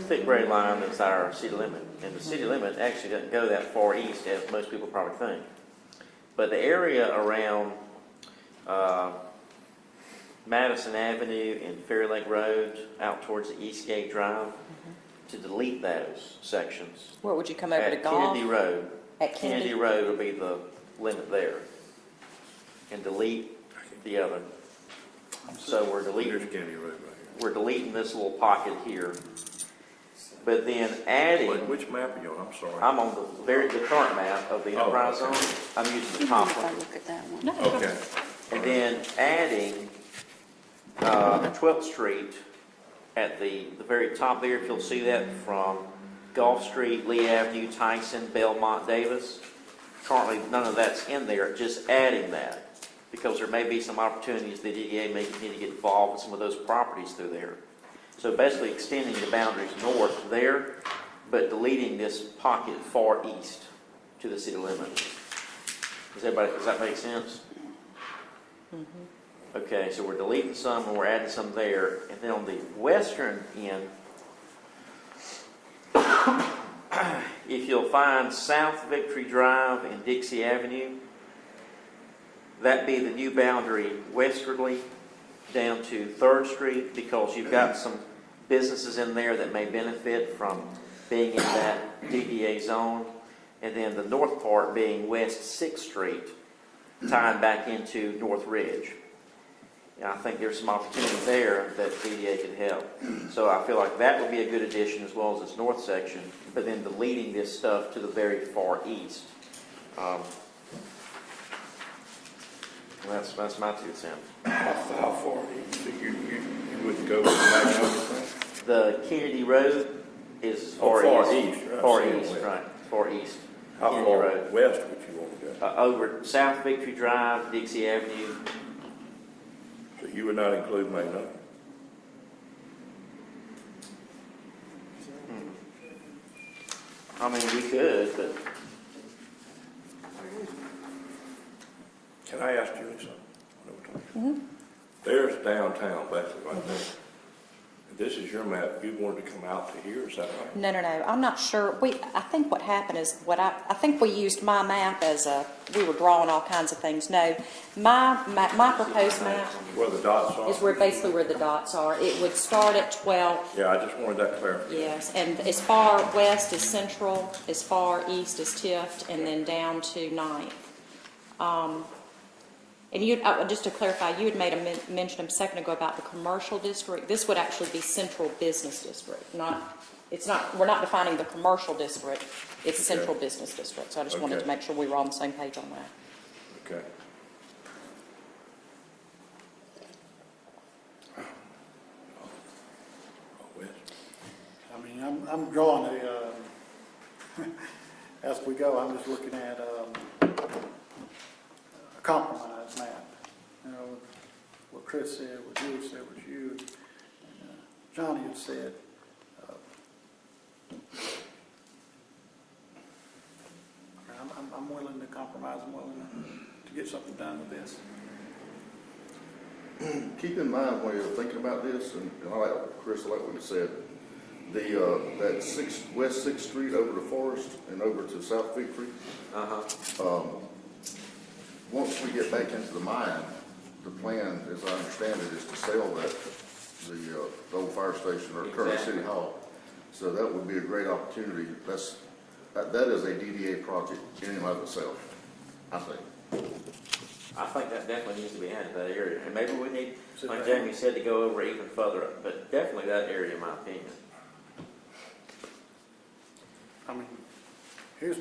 thick gray line is our city limit, and the city limit actually doesn't go that far east as most people probably think. But the area around Madison Avenue and Fair Lake Road out towards the Eastgate Drive, to delete those sections. Where would you come over to At golf? Kennedy Road. At Kennedy? Road will be limit there and delete the other. So we're Here's deleting, County Road right we're deleting this little pocket here. But then adding, here. Which map are you on? I'm sorry. I'm on the current map of the enterprise okay. zone. I'm using the top one. Look at that one. No, Okay. And then adding 12th Street at the very top there, if you'll see that from Gulf Street, Lee Avenue, Tyson, Belmont, Davis. Currently, none of that's in there, just adding that. Because there may be some opportunities the DDA may need to get involved with some of those properties through there. So basically extending the boundaries north there, but deleting this pocket far east to the city limits. Does that make sense? Mm-hmm. Okay, so we're deleting some and we're adding some there. And then on the western end, if you'll find South Victory Drive and Dixie Avenue, that'd be the new boundary westwardly down to 3rd Street, because you've got some businesses in there that may benefit from being in that DDA zone. And then the north part being West 6th Street, tying back into North Ridge. And I think there's some opportunity there that DDA could help. So I feel like that would be a good addition, as well as this north section, but then deleting this stuff to the very far east. That's my 2 cents. How far east? So you wouldn't go with the Magnolia thing? The Kennedy Road is Far far east, east. right. Far Saying east, west. right. Far east. How Kennedy far Road. west would you want to go? Over South Victory Drive, Dixie Avenue. So you would not include Magnolia? I mean, we could, but Can I ask Julie something? There's downtown, basically, right there. This is your map. You wanted to come out to here, is that right? no, I'm not sure. I think what happened is I think we used my map as we were drawing all kinds of things. No, my proposed map Where the dots are? is basically where the dots are. It would start at 12th. Yeah, I just wanted that clarified. Yes, and as far west as Central, as far east as Tift, and then down to 9th. And just to clarify, you had made a mention a second ago about the commercial district. This would actually be Central Business District, we're not defining the commercial district, it's Central Business District. So I just wanted to make sure we were on the same page on that. Okay. I mean, I'm drawing as we go, I'm just looking at a compromise map. You know, what Chris said, what Julie said, what you, and Johnny had said. I'm willing to compromise, I'm willing to get something done with this. Keep in mind when you're thinking about this, and I like Chris, I like what you said, that West 6th Street over to Forest and over to South Victory. Once we get back into the mine, the plan, as I understand it, is to sell the old fire station or current city hall. So that would be a great opportunity. That is a DDA project in and of itself, I think. I think that definitely needs to be added to that area. And maybe we need, like Jamie said, to go over even further, but definitely that area, in my opinion. I mean, here's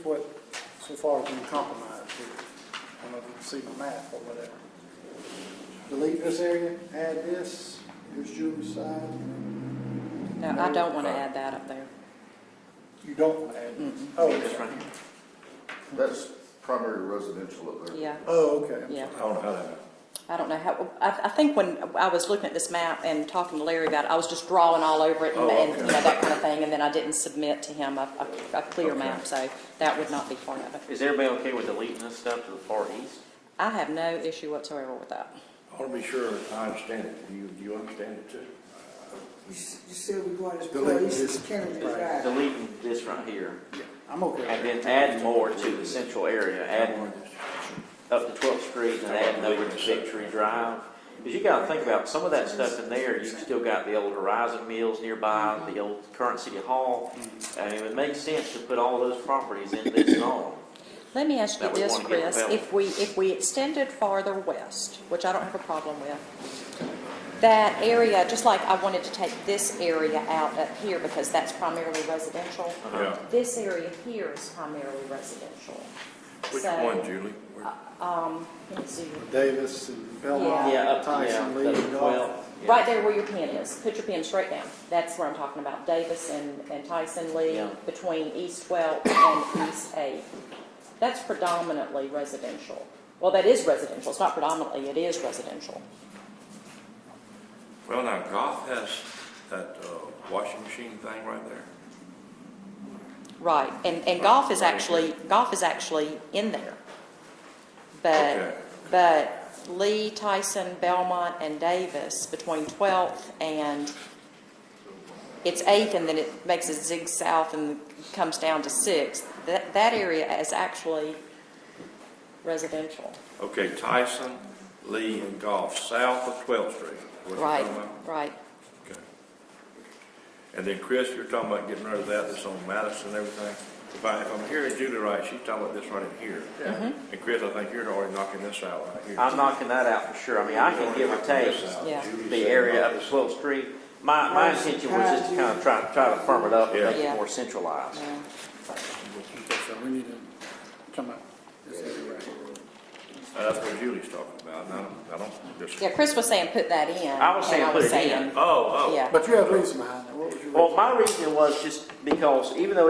what so far has been compromised here. I don't know if you can see my map or whatever. Delete this area, add this, here's Julie's side. No, I don't want to add that up there. You don't want to add this? Oh, This okay. right here. That's primary residential up there. Yeah, Oh, okay. yeah. I don't know how that. I don't know how, I think when I was looking at this map and talking to Larry about it, I was just drawing all over it and, okay. and, you know, that kind of thing, and then I didn't submit to him a clear Okay. map, so that would not be part of it. Is everybody okay with deleting this stuff to the far east? I have no issue whatsoever with that. I want to be sure I understand it. Do you understand it too? You said we're going as Delete far east this. as Kennedy Right. Drive. Deleting this right here, Yeah, I'm okay. and then add more to the central area, adding up to 12th Street and adding over to Victory Drive. Because you got to think about some of that stuff in there. You've still got the old Horizon Mills nearby, the old current City Hall. I mean, it makes sense to put all of those properties in this zone. Let me ask you that we this, want to get Chris, developed. if we extended farther west, which I don't have a problem with, that area, just like I wanted to take this area out up here because that's primarily residential. Yeah. This area here is primarily residential. Which So, one, Julie? let me see. Davis and Belmont, Yeah, up, Tyson, yeah, Lee, that and Golf. 12. Yeah. Right there where your pen is. Put your pen straight down. That's where I'm talking about. Davis and Tyson Lee, Yeah. between East 12th and East 8th. That's predominantly residential. Well, that is residential. It's not predominantly, it is residential. Well, now Goff has that washing machine thing right there. Right. And golf is actually in there. Okay. But Lee, Tyson, Belmont, and Davis, between 12th and it's 8th, and then it makes a zig south and comes down to 6th. That area is actually residential. Okay, Tyson, Lee, and Goff, south of 12th Street. What you Right, talking about? right. Okay. And then Chris, you're talking about getting rid of that that's on Madison and everything? If I'm hearing Julie right, she's talking about this right in here. Mhm. And Chris, I think you're already knocking this out right here. I'm knocking that out for sure. I mean, I can give or take Yeah. the area up to 12th Street. My intention was just to kind of try to firm it up and make Yeah. it more centralized. Yeah. So we need to come up. This area right here. That's what Julie's talking about. And I don't just. Yeah, Chris was saying put that in. I was saying and put it saying- in. Oh. Yeah. But you have reason behind that. What was your Well, reason? my reason was just because even though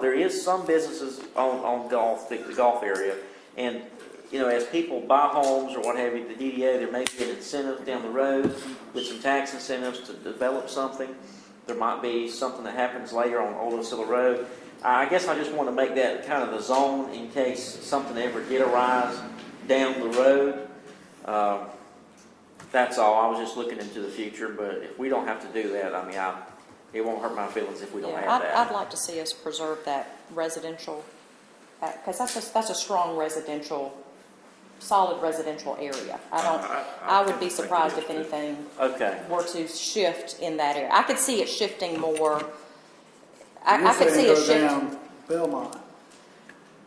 there is some businesses on golf, the golf area, and you know, as people buy homes or what have you, the DDA, there may be an incentive down the road with some tax incentives to develop something. There might be something that happens later on Old Osceola Road. I guess I just want to make that kind of the zone in case something ever did arise down the road. That's all. I was just looking into the future, but if we don't have to do that, I mean, it won't hurt my feelings if we don't Yeah, have that. I'd like to see us preserve that residential, because that's a strong residential, solid residential area. I would be surprised if anything Okay. were to shift in that area. I could see it shifting more. I You're could saying see it go shift. down Belmont.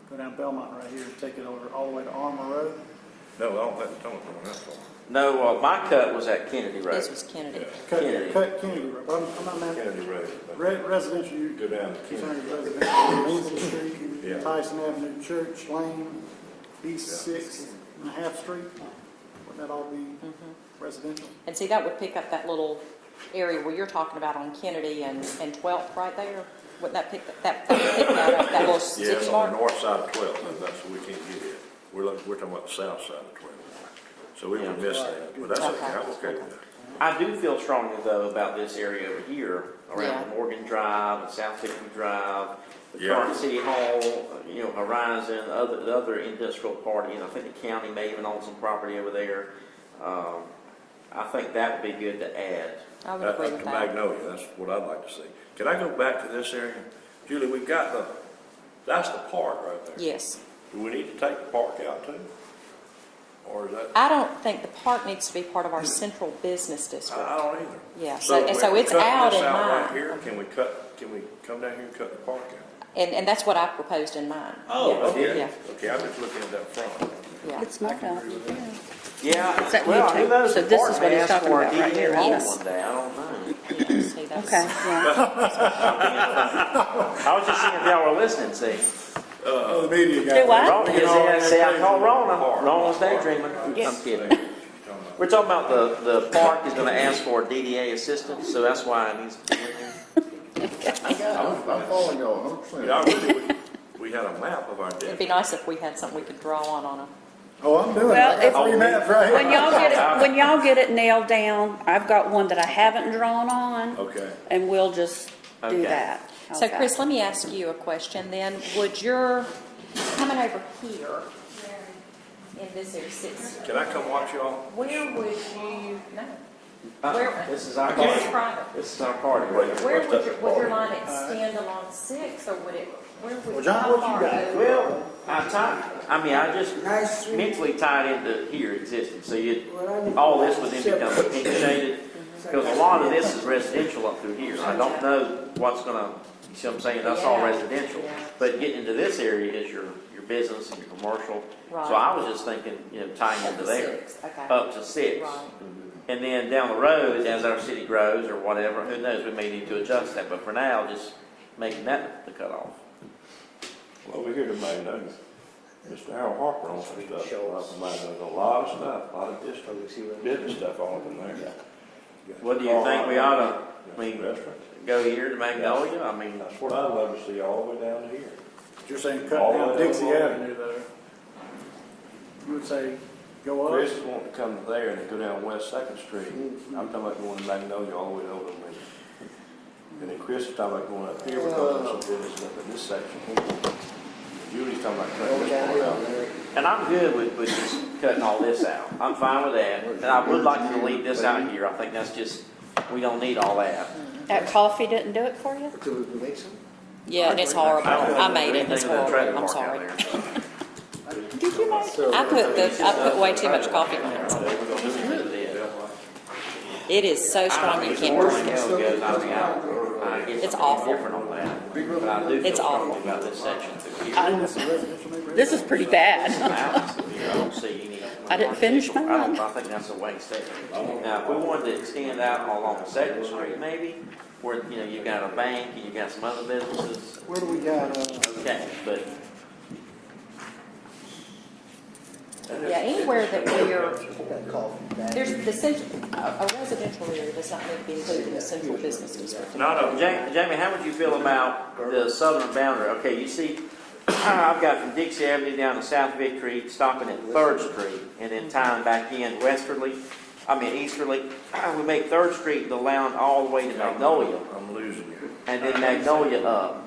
Go down Belmont right here and take it over all the way to Armour Road. No, I don't think we're talking about that far. No, my cut was at Kennedy Road. This was Kennedy. Kennedy. Cut Kennedy Road. I'm not mad. Kennedy Road. Residential, you Go down to concerned Kennedy. with residential, Maple Street, Yeah. Tyson Avenue, Church Lane, East 6th and a half Street. Would that all be residential? And see, that would pick up that little area where you're talking about on Kennedy and 12th right there. Wouldn't that pick that up, that little Yeah, city it's on mark? the north side of 12th, and that's what we can't get it. We're talking about the south side of 12th. So we would miss that, but that's okay, I'm okay with that. I do feel strongly though about this area over here around Yeah. the Morgan Drive and South Tickley Drive, the Yeah. current City Hall, you know, Horizon, the other industrial party, and I think the county may even own some property over there. I think that would be good to add. I would agree Up with to that. Magnolia, that's what I'd like to see. Can I go back to this area? Julie, we've got that's the park right there. Yes. Do we need to take the park out too? Or is that, I don't think the park needs to be part of our central business district. I don't either. Yeah, So so if we're it's cutting out this in Right mine. here, can we come down here and cut the park out? And that's what I proposed in mine. Okay. Yeah. Okay, I'm just looking at that front. Yeah. It's not out. Yeah, It's at well, YouTube. who knows, So the this park is what may he's ask talking for a about right DDA here. hall Yes. one day, I don't know. Yeah, see, that's- Okay, yeah. I was just seeing if y'all were listening, see. The media guy. Do what? Ron, see, I call Rona. Rona's daydreaming. I'm kidding. We're talking about the park is gonna ask for a DDA assistance, so that's why it needs to be in there. I'm following y'all 100%. Yeah, I really, we had a map of our It'd district. be nice if we had something we could draw on a. Oh, I'm doing it. Well, I got 3 maps right here. When y'all get it nailed down, I've got one that I haven't drawn on, Okay. and we'll just do Okay. that. So Okay. Chris, let me ask you a question then. Would your, coming over here in this area, Can I come watch y'all? where would you, no, Where- This is our this is party. private. This is our party right here. Where would your line extend along 6, or would it, where would? Well, John, how what you far got? would- Well, I just Nice street. mentally tied into here existing, so Well, I need- all this would then become pink shaded, because a lot of this is residential up through here, so I don't know what's gonna, you see what I'm saying, that's all Yeah. residential. Yeah. But getting into this area is your your business and your commercial. Right. So I was just thinking, tying Up into to there. 6, okay. Up to 6. Right. And then down the road, as our city grows or whatever, who knows, we may need to adjust that. But for now, just making that the cutoff. Well, we're here to Magnolia. Mr. Harold Harper on some stuff, a lot of stuff, a lot of business stuff all up in there. What do you think we ought to, Restaurant. go here to Magnolia? I mean, That's what I'd love to see all the way down to here. But you're saying cut All the down way Dixie along. Avenue though. You would say go up? Chris is wanting to come to there and then go down West Second Street. I'm talking about going to Magnolia all the way over to me. And then Chris is talking about going up here because there's some business up in this section. Julie's talking about cutting this part out. and I'm good with just cutting all this out. I'm fine with that. And I would like to leave this out here. I think that's just, we don't need all that. That coffee didn't do it for you? Could we make some? Yeah, and it's horrible. I made it, it's Anything in the trailer horrible, I'm park out sorry. there. Did you make it? I put way too much coffee in it. We're gonna do anything to this. It is so strong you can't drink it. It's awful. Different on that. But I do It's feel awful. strongly about this section through here. This is pretty bad. I don't see any. I didn't finish my I one. think that's a waste there. Now, if we wanted to extend out along Second Street maybe, where, you've got a bank and you've got some other businesses, Where do we got, okay, but. Yeah, anywhere that we're, Got coffee back. there's the central, a residential area does not need to be included in the central business district. No, Jamie, how would you feel about the southern boundary? Okay, you see, I've got from Dixie Avenue down to South Victory, stopping at 3rd Street, and then tying back in easterly. We make 3rd Street the line all the way to Magnolia, I'm losing you. and then Magnolia up.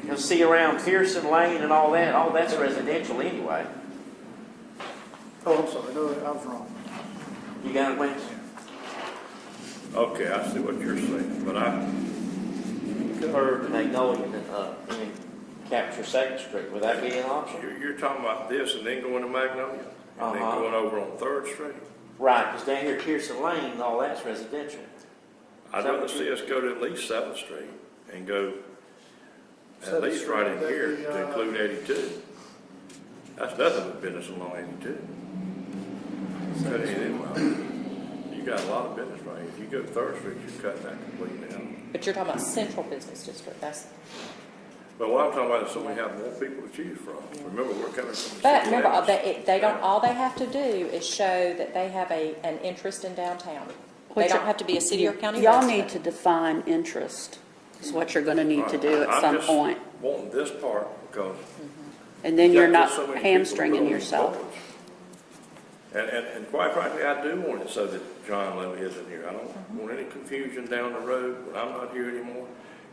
You'll see around Pearson Lane and all that's residential anyway. Oh, I'm sorry, no, I was wrong. You got it, Wes? Okay, I see what you're saying, but Curve to Magnolia and then up, and then capture 2nd Street. Would that be an option? you're talking about this and then going to Magnolia? And then going over on 3rd Street? Right, because down here Pearson Lane, all that's residential. I'd rather see us go to at least 7th Street and go at least right in here to include 82. That's nothing but business along 82. Cut anything out. You got a lot of business right here. If you go to 3rd Street, you're cutting that completely out. But you're talking about central business district, that's, But what I'm talking about is so we have more people to choose from. Remember, we're coming from the but city remember, limits. they don't, all they have to do is show that they have an interest in downtown. They don't have to be a city or county Y'all resident. need to define interest, is what you're gonna need to do at I'm some just point. wanting this part because And then you're got not so many people hamstringing put on yourself. boards. And quite frankly, I do want it so that John Levy isn't here. I don't want any confusion down the road when I'm not here anymore.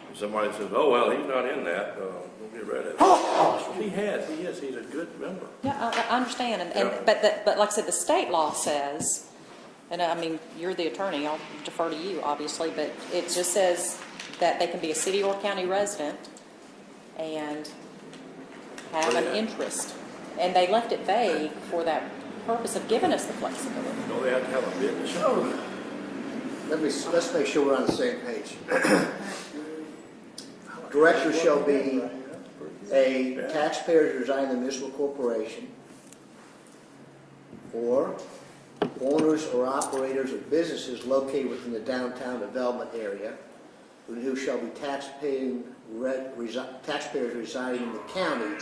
And somebody says, oh, well, he's not in that, we'll get rid of it. Oh, he is, he's a good member. Yeah, I understand, Yeah. but like I said, the state law says, and I mean, you're the attorney, I'll defer to you, obviously, but it just says that they can be a city or county resident and have an interest. And they left it vague for that purpose of giving us the flexibility. No, they have to have a business. Let's make sure we're on the same page. Director shall be a taxpayer residing in the municipal corporation, or owners or operators of businesses located within the downtown development area, who shall be taxpayers residing in the county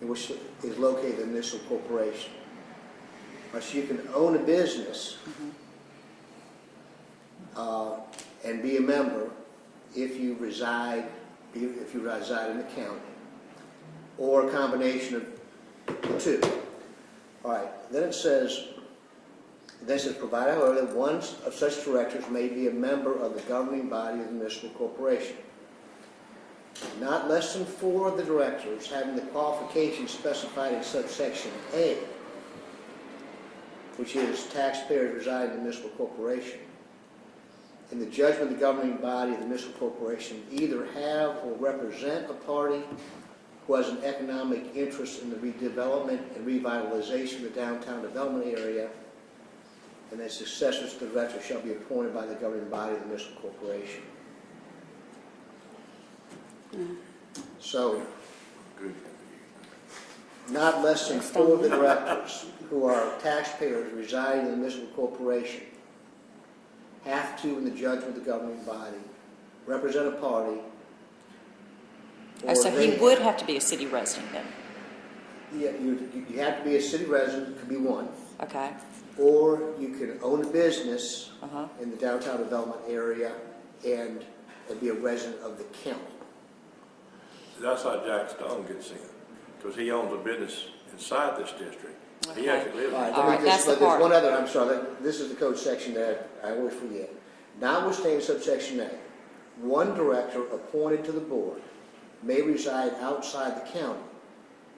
in which is located the municipal corporation. So you can own a business and be a member if you reside in the county, or a combination of the two. All right. Then it says, provided, however, that one of such directors may be a member of the governing body of the municipal corporation. Not less than 4 of the directors having the qualifications specified in subsection A, which is taxpayers residing in the municipal corporation, in the judgment of the governing body of the municipal corporation, either have or represent a party who has an economic interest in the redevelopment and revitalization of the downtown development area, and their successors to the director shall be appointed by the governing body of the municipal corporation. So, not less than 4 of the directors who are taxpayers residing in the municipal corporation have to, in the judgment of the governing body, represent a party. Oh, so or he they- would have to be a city resident then? Yeah, you have to be a city resident, could be one, Okay. or you can own a business Uh-huh. in the downtown development area and be a resident of the county. That's how Jack Stone gets in, because he owns a business inside this district. He Okay. actually lives All right, in All let me right, just- that's the but there's part. one other, I'm sorry, this is the code section that I always forget. Notwithstanding subsection A, one director appointed to the board may reside outside the county,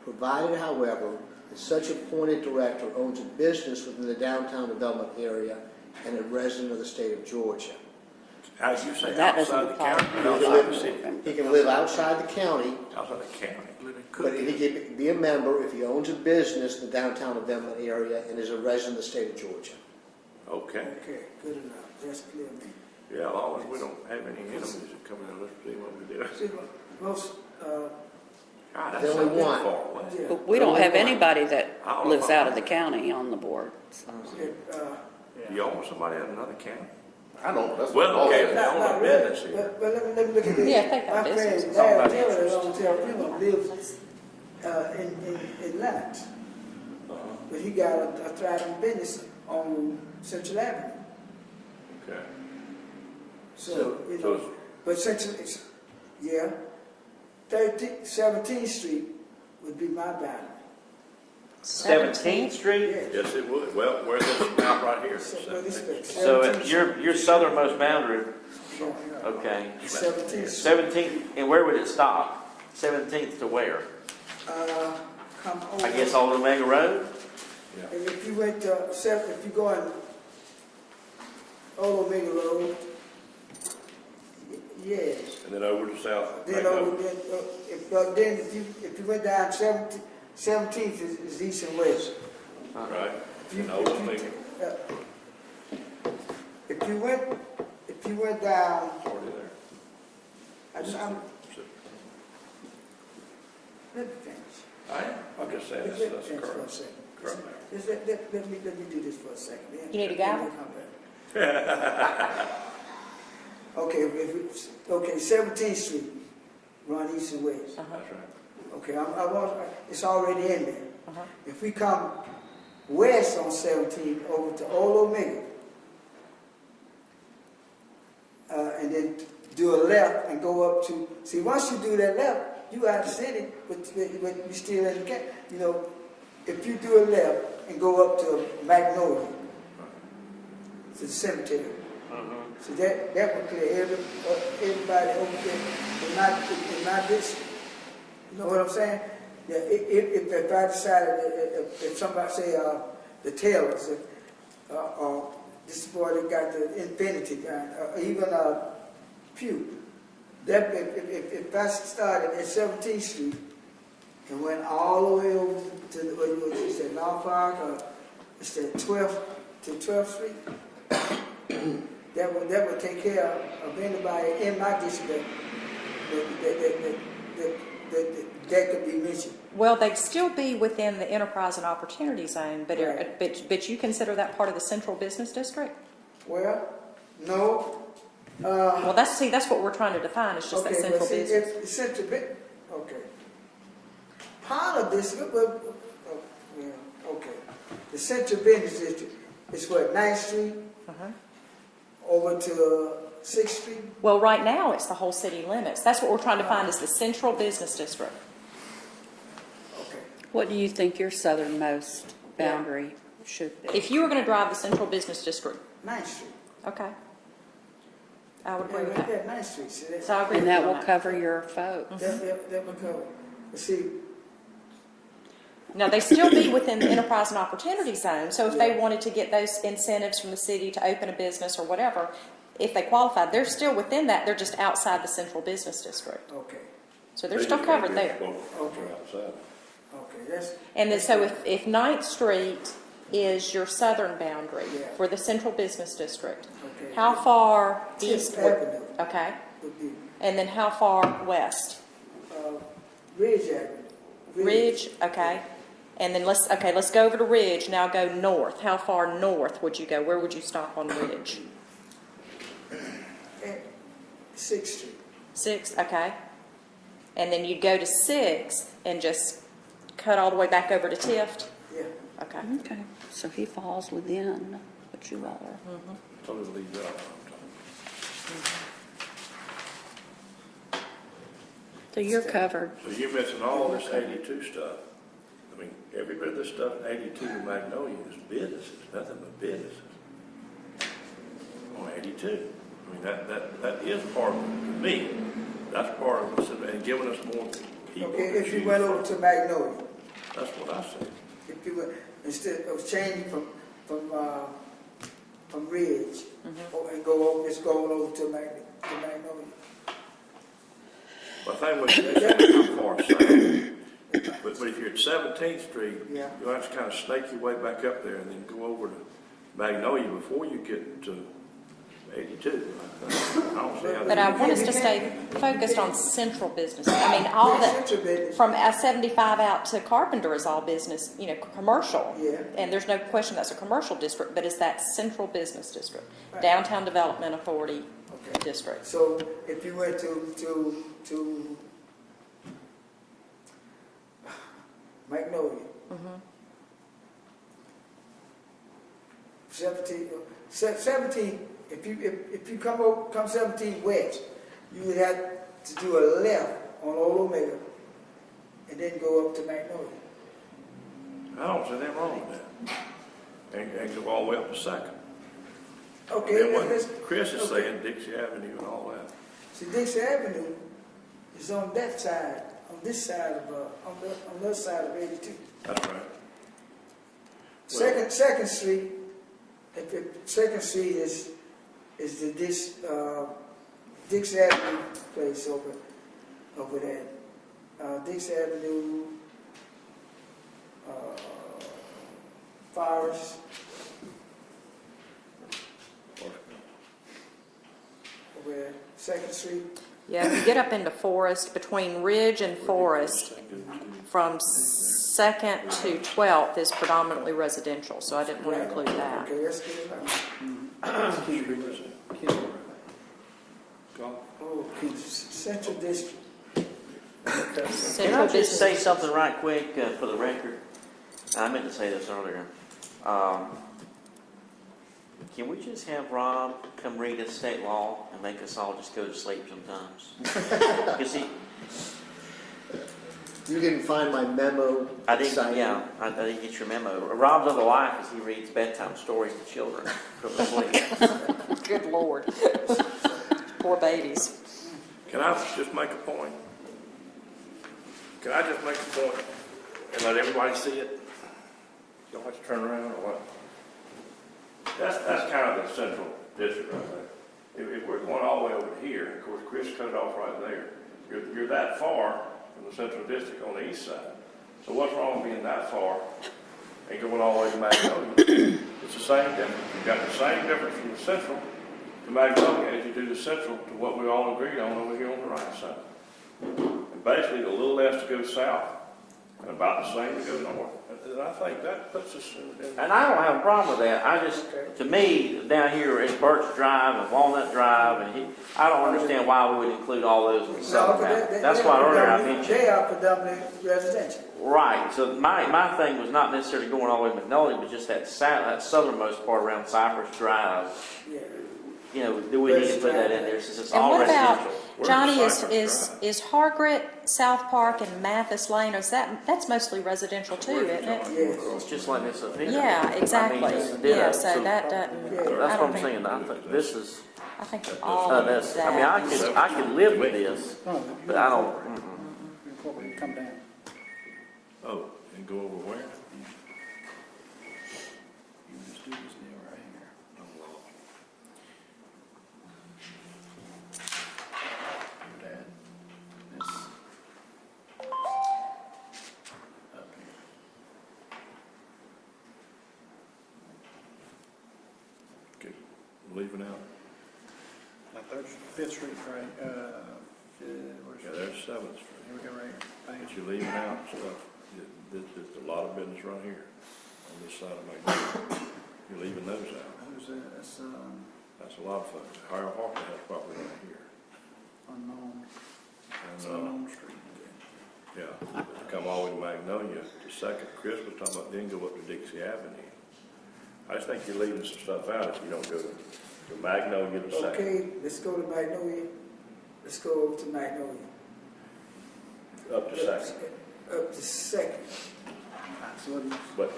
provided, however, that such appointed director owns a business within the downtown development area and a resident of the state of Georgia. As you say, That doesn't outside the apply. county, but outside the city. He can live outside the county, Outside the county. but he can be a member if he owns a business in the downtown development area and is a resident of the state of Georgia. Okay. Okay, good enough, that's clear to me. Yeah, as long as we don't have any enemies that come in, let's see what we do. See, most, God, There's that's only so one. far away. yeah, But we don't have anybody that I don't know lives if I- out of the county on the board. so. You own somebody in another county? I don't, that's. Well, okay, if they not, own not a really, business here. but let me look at this. Yeah, if they got My business, friend it's all Larry about Taylor interest. on Terra Prima lives, in Lennox. But he got a thriving business on Central Avenue. Okay. So, you So know, but Central, yeah, 17th Street would be my boundary. 17th Street? Yeah. Yes, it would. Well, where's this map right here? So, well, this is So 17th at your southernmost boundary, Street. okay. 17th Street. 17th, and where would it stop? 17th to where? Come over. I guess on Omega Road? And if you went to, if you go on Old Omega Road, yes. And then over to south. Then over, then if you went down 17th is east and west. Right. If you- And over if you- Omega. If you went down, It's already there. I'm, let me finish. I'm just saying, Let me that's finish for a correct. second. Correct. Just let me do this for a second. Then- You need a then gavel? we'll come back. Okay, 17th Street, run east and west. That's right. Okay, it's already in there. Uh-huh. If we come west on 17 over to Old Omega, and then do a left and go up to, see, once you do that left, you out of the city, but you still in the camp. You know, if you do a left and go up to Magnolia, to the cemetery, so that would clear everybody over there in my district. You know what I'm saying? Yeah, if I decided, if somebody say, the Taylors, this boy that got the Infinity gun, or even Pew, that if I started at 17th Street and went all the way over to what you said, Norfolk, or it's the 12th to 12th Street, that would take care of anybody in my district that could be mentioned. Well, they'd still be within the enterprise and opportunity zone, but, Right. but you consider that part of the central business district? Well, no. Well, that's what we're trying to define, is just that Okay, central but see, business. if the central okay. Part of this, but, yeah, okay. The central business district is what, 9th Street Uh-huh. over to 6th Street? Well, right now, it's the whole city limits. That's what we're trying to find, is the central business district. Okay. What do you think your southernmost boundary should be? If you were going to drive the central business district, 9th Street. okay. I would agree with Yeah, that. 9th Street, see, that, So I agree And with that you on will cover your folks. that would cover. But see, Now, they still be within the enterprise and opportunity zone, so if they wanted to get those incentives from the city to open a business or whatever, if they qualified, they're still within that, they're just outside the central business district. okay, So they're still covered there. Outside. okay, that's. And then, so if 9th Street is your southern boundary Yeah. for the central business district, Okay. how far east? 10th Avenue Okay, would be, and then how far west? Ridge Avenue. Ridge, okay. And then let's go over to Ridge, now go north. How far north would you go? Where would you stop on Ridge? At 6th Street. 6th, okay. And then you'd go to 6th and just cut all the way back over to Tifton? Yeah. Okay. Okay, so he falls within what you all are. Totally leave that. So you're covered. So you're missing all this 82 stuff. I mean, every bit of this stuff in 82 in Magnolia is businesses, nothing but businesses. On 82. I mean, that is part of it. To me, that's part of it, and giving us more people. Okay, to if you choose went from. over to Magnolia, That's what I said. if you went, instead of changing from Ridge, and just going over to Magnolia. But I think what you're saying is far south. But if you're at 17th Street, Yeah. you'll have to kind of snake your way back up there and then go over to Magnolia before you get to 82. I don't see how But I that. want us to stay focused on central business. I mean, all that, Central business. from I-75 out to Carpenter is all business, commercial. Yeah. And there's no question that's a commercial district, but it's that central business district, Right. Downtown Development Authority Okay. district. So if you went to Magnolia, 17, if you come 17 west, you would have to do a left on Old Omega and then go up to Magnolia. I don't see anything wrong with that. And go all the way up to Second. Okay, And then let's, what Chris is okay. saying, Dixie Avenue and all that. See, Dixie Avenue is on that side, on this side of, on the other side of 82. That's right. Second Street, Second Street is this Dixie Avenue place over there. Dixie Avenue, Forest. Over there, Second Street. Yeah, if you get up into Forest, between Ridge and Forest, from 2nd to 12th is predominantly residential, so I didn't want to include that. Okay, let's get it out. Oh, Central District. Can I Central just business. say something right quick for the record? I meant to say this earlier. Can we just have Rob come read us state law and make us all just go to sleep sometimes? You see, You didn't find my memo. I didn't. citing- Yeah, I didn't get your memo. Rob's other life is he reads bedtime stories to children from the sleep. Good Lord. Poor babies. Can I just make a point? Can I just make a point and let everybody see it? Don't have to turn around or what? That's kind of the central district right there. If we're going all the way over here, of course, Chris cut it off right there. You're that far from the central district on the east side. So what's wrong with being that far and going all the way to Magnolia? It's the same difference. You've got the same difference from the central to Magnolia as you do the central to what we all agreed on over here on the right side. And basically, a little less to go south and about the same to go north. And I think that puts us in And I don't have a problem with that. I just, to me, down here in Birch Drive and Walnut Drive, I don't understand why we would include all those in the southern half. That's why earlier I mentioned. They are predominantly residential. Right. So my thing was not necessarily going all the way to Magnolia, but just that southernmost part around Cypress Drive. Yeah. You know, do we need to put that in there since it's And all what about, residential? Johnny, Cypress is Hargret, South Park, and Mathis Lane, that's mostly residential too, isn't it? Yes. It's just like this up here. Yeah, exactly. I mean, it's ditto. Yeah, so that doesn't, That's I what don't I'm think, saying. I think this is. I think all of That's, that. I mean, I could live with this, but I don't. Before we come down. Oh, and go over where? You just do this deal right here. Your dad. This. Up here. Okay, leaving out. Now, there's Fifth Street, right, where's, Yeah, there's 7th Street. here we go right here. Thank But you. you're leaving out stuff. There's a lot of business right here on this side of Magnolia. You're leaving those out. Who's that? That's That's a lot of folks. Harold Harper has property right here. unknown. It's And, unknown street. yeah, come all the way to Magnolia to Second. Chris was talking about then go up to Dixie Avenue. I just think you're leaving some stuff out if you don't go to Magnolia to Second. Okay, let's go to Magnolia. Let's go over to Magnolia. Up to Second. Up to Second. So what do you- But,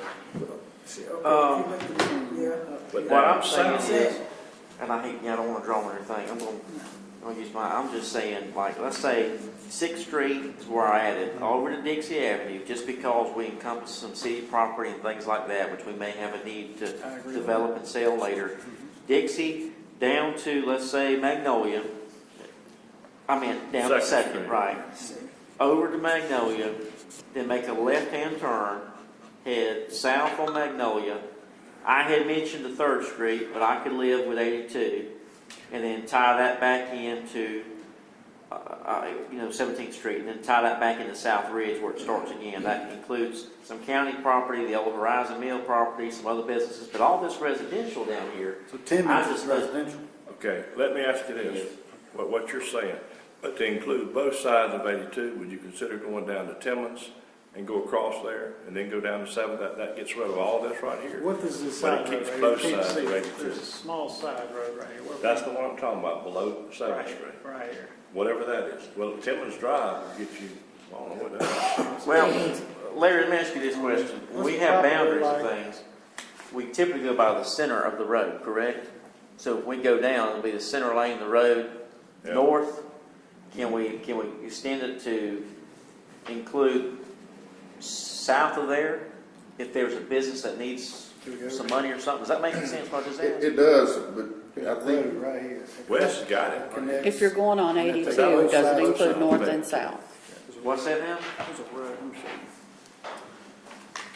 See, okay, if you look at the- yeah. but What I'm that- saying is, and I hate, I don't wanna draw on anything, I'm gonna use I'm just saying, like, let's say 6th Street is where I added, over to Dixie Avenue, just because we encompass some city property and things like that, which we may have a need to I agree with develop and sell later. Dixie, down to, let's say, Magnolia, I meant down to Second 2nd, Street. right? Over to Magnolia, then make a left-hand turn, head south on Magnolia. I had mentioned the 3rd Street, but I could live with 82, and then tie that back into, 17th Street, and then tie that back into South Ridge where it starts again. That includes some county property, the old Horizon Mill property, some other businesses, but all this residential down here. So 10 I minutes is just- residential. Okay, let me ask you this, what you're saying, but to include both sides of 82, would you consider going down to Timmons and go across there, and then go down to 7th, that gets rid of all this right here? What is this But it side road keeps right both here? Can't sides see it. rated There's too. a small side road right here. That's the one I'm talking about, below 7th Street, Right here. whatever that is. Well, Timmons Drive will get you, I don't know what that is. Well, Larry, let me ask you this question. When we have boundaries of things, we typically go by the center of the road, correct? So if we go down, it'll be the center lane of the road Yeah. north. Can we extend it to include south of there? If there's a business that needs some money or something, does that make any sense what I just asked? It does, but I think Road right here. Wes has got it. Connects. If you're going on 82, That looks does it like- include north looks and like- south? What's that now? There's a road, I'm sure.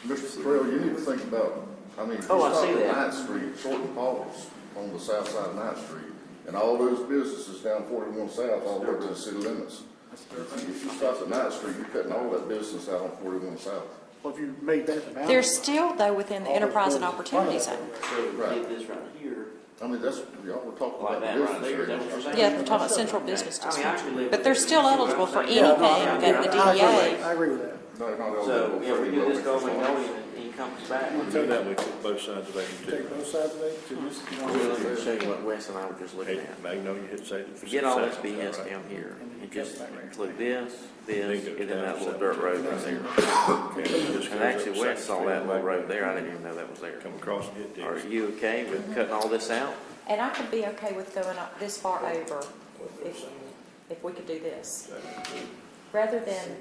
Mr. Terrell, you need to think about, if you Oh, I stop see at that. 9th Street, Shorten Paul's on the south side of 9th Street, and all those businesses down 41 South all the way to the city limits. If you stop at 9th Street, you're cutting all that business out on 41 South. Well, if you made that the boundary. They're still, though, within the enterprise and opportunity zone. So we did this right here, That's, y'all were talking like about that the right business there, is that what area. you're saying? Yeah, we're talking about central business I mean, I district. could live But with they're it. still eligible for anything Yeah, no, that the I agree DEA. I agree with that. No, not all So, of them. yeah, we do this go Magnolia and encompass back. We do that, we took both sides of Take 82. both sides of it to this. Let me show you what Wes and I were just looking Hey, at. Magnolia hits 82. Forget all this BS down here, and just include this, and then that little dirt road right there. And actually, Wes saw that little road there, I didn't even know that was there. Come across and hit Are Dixie. you okay with cutting all this out? And I could be okay with going up this far over if we could do this. Rather than,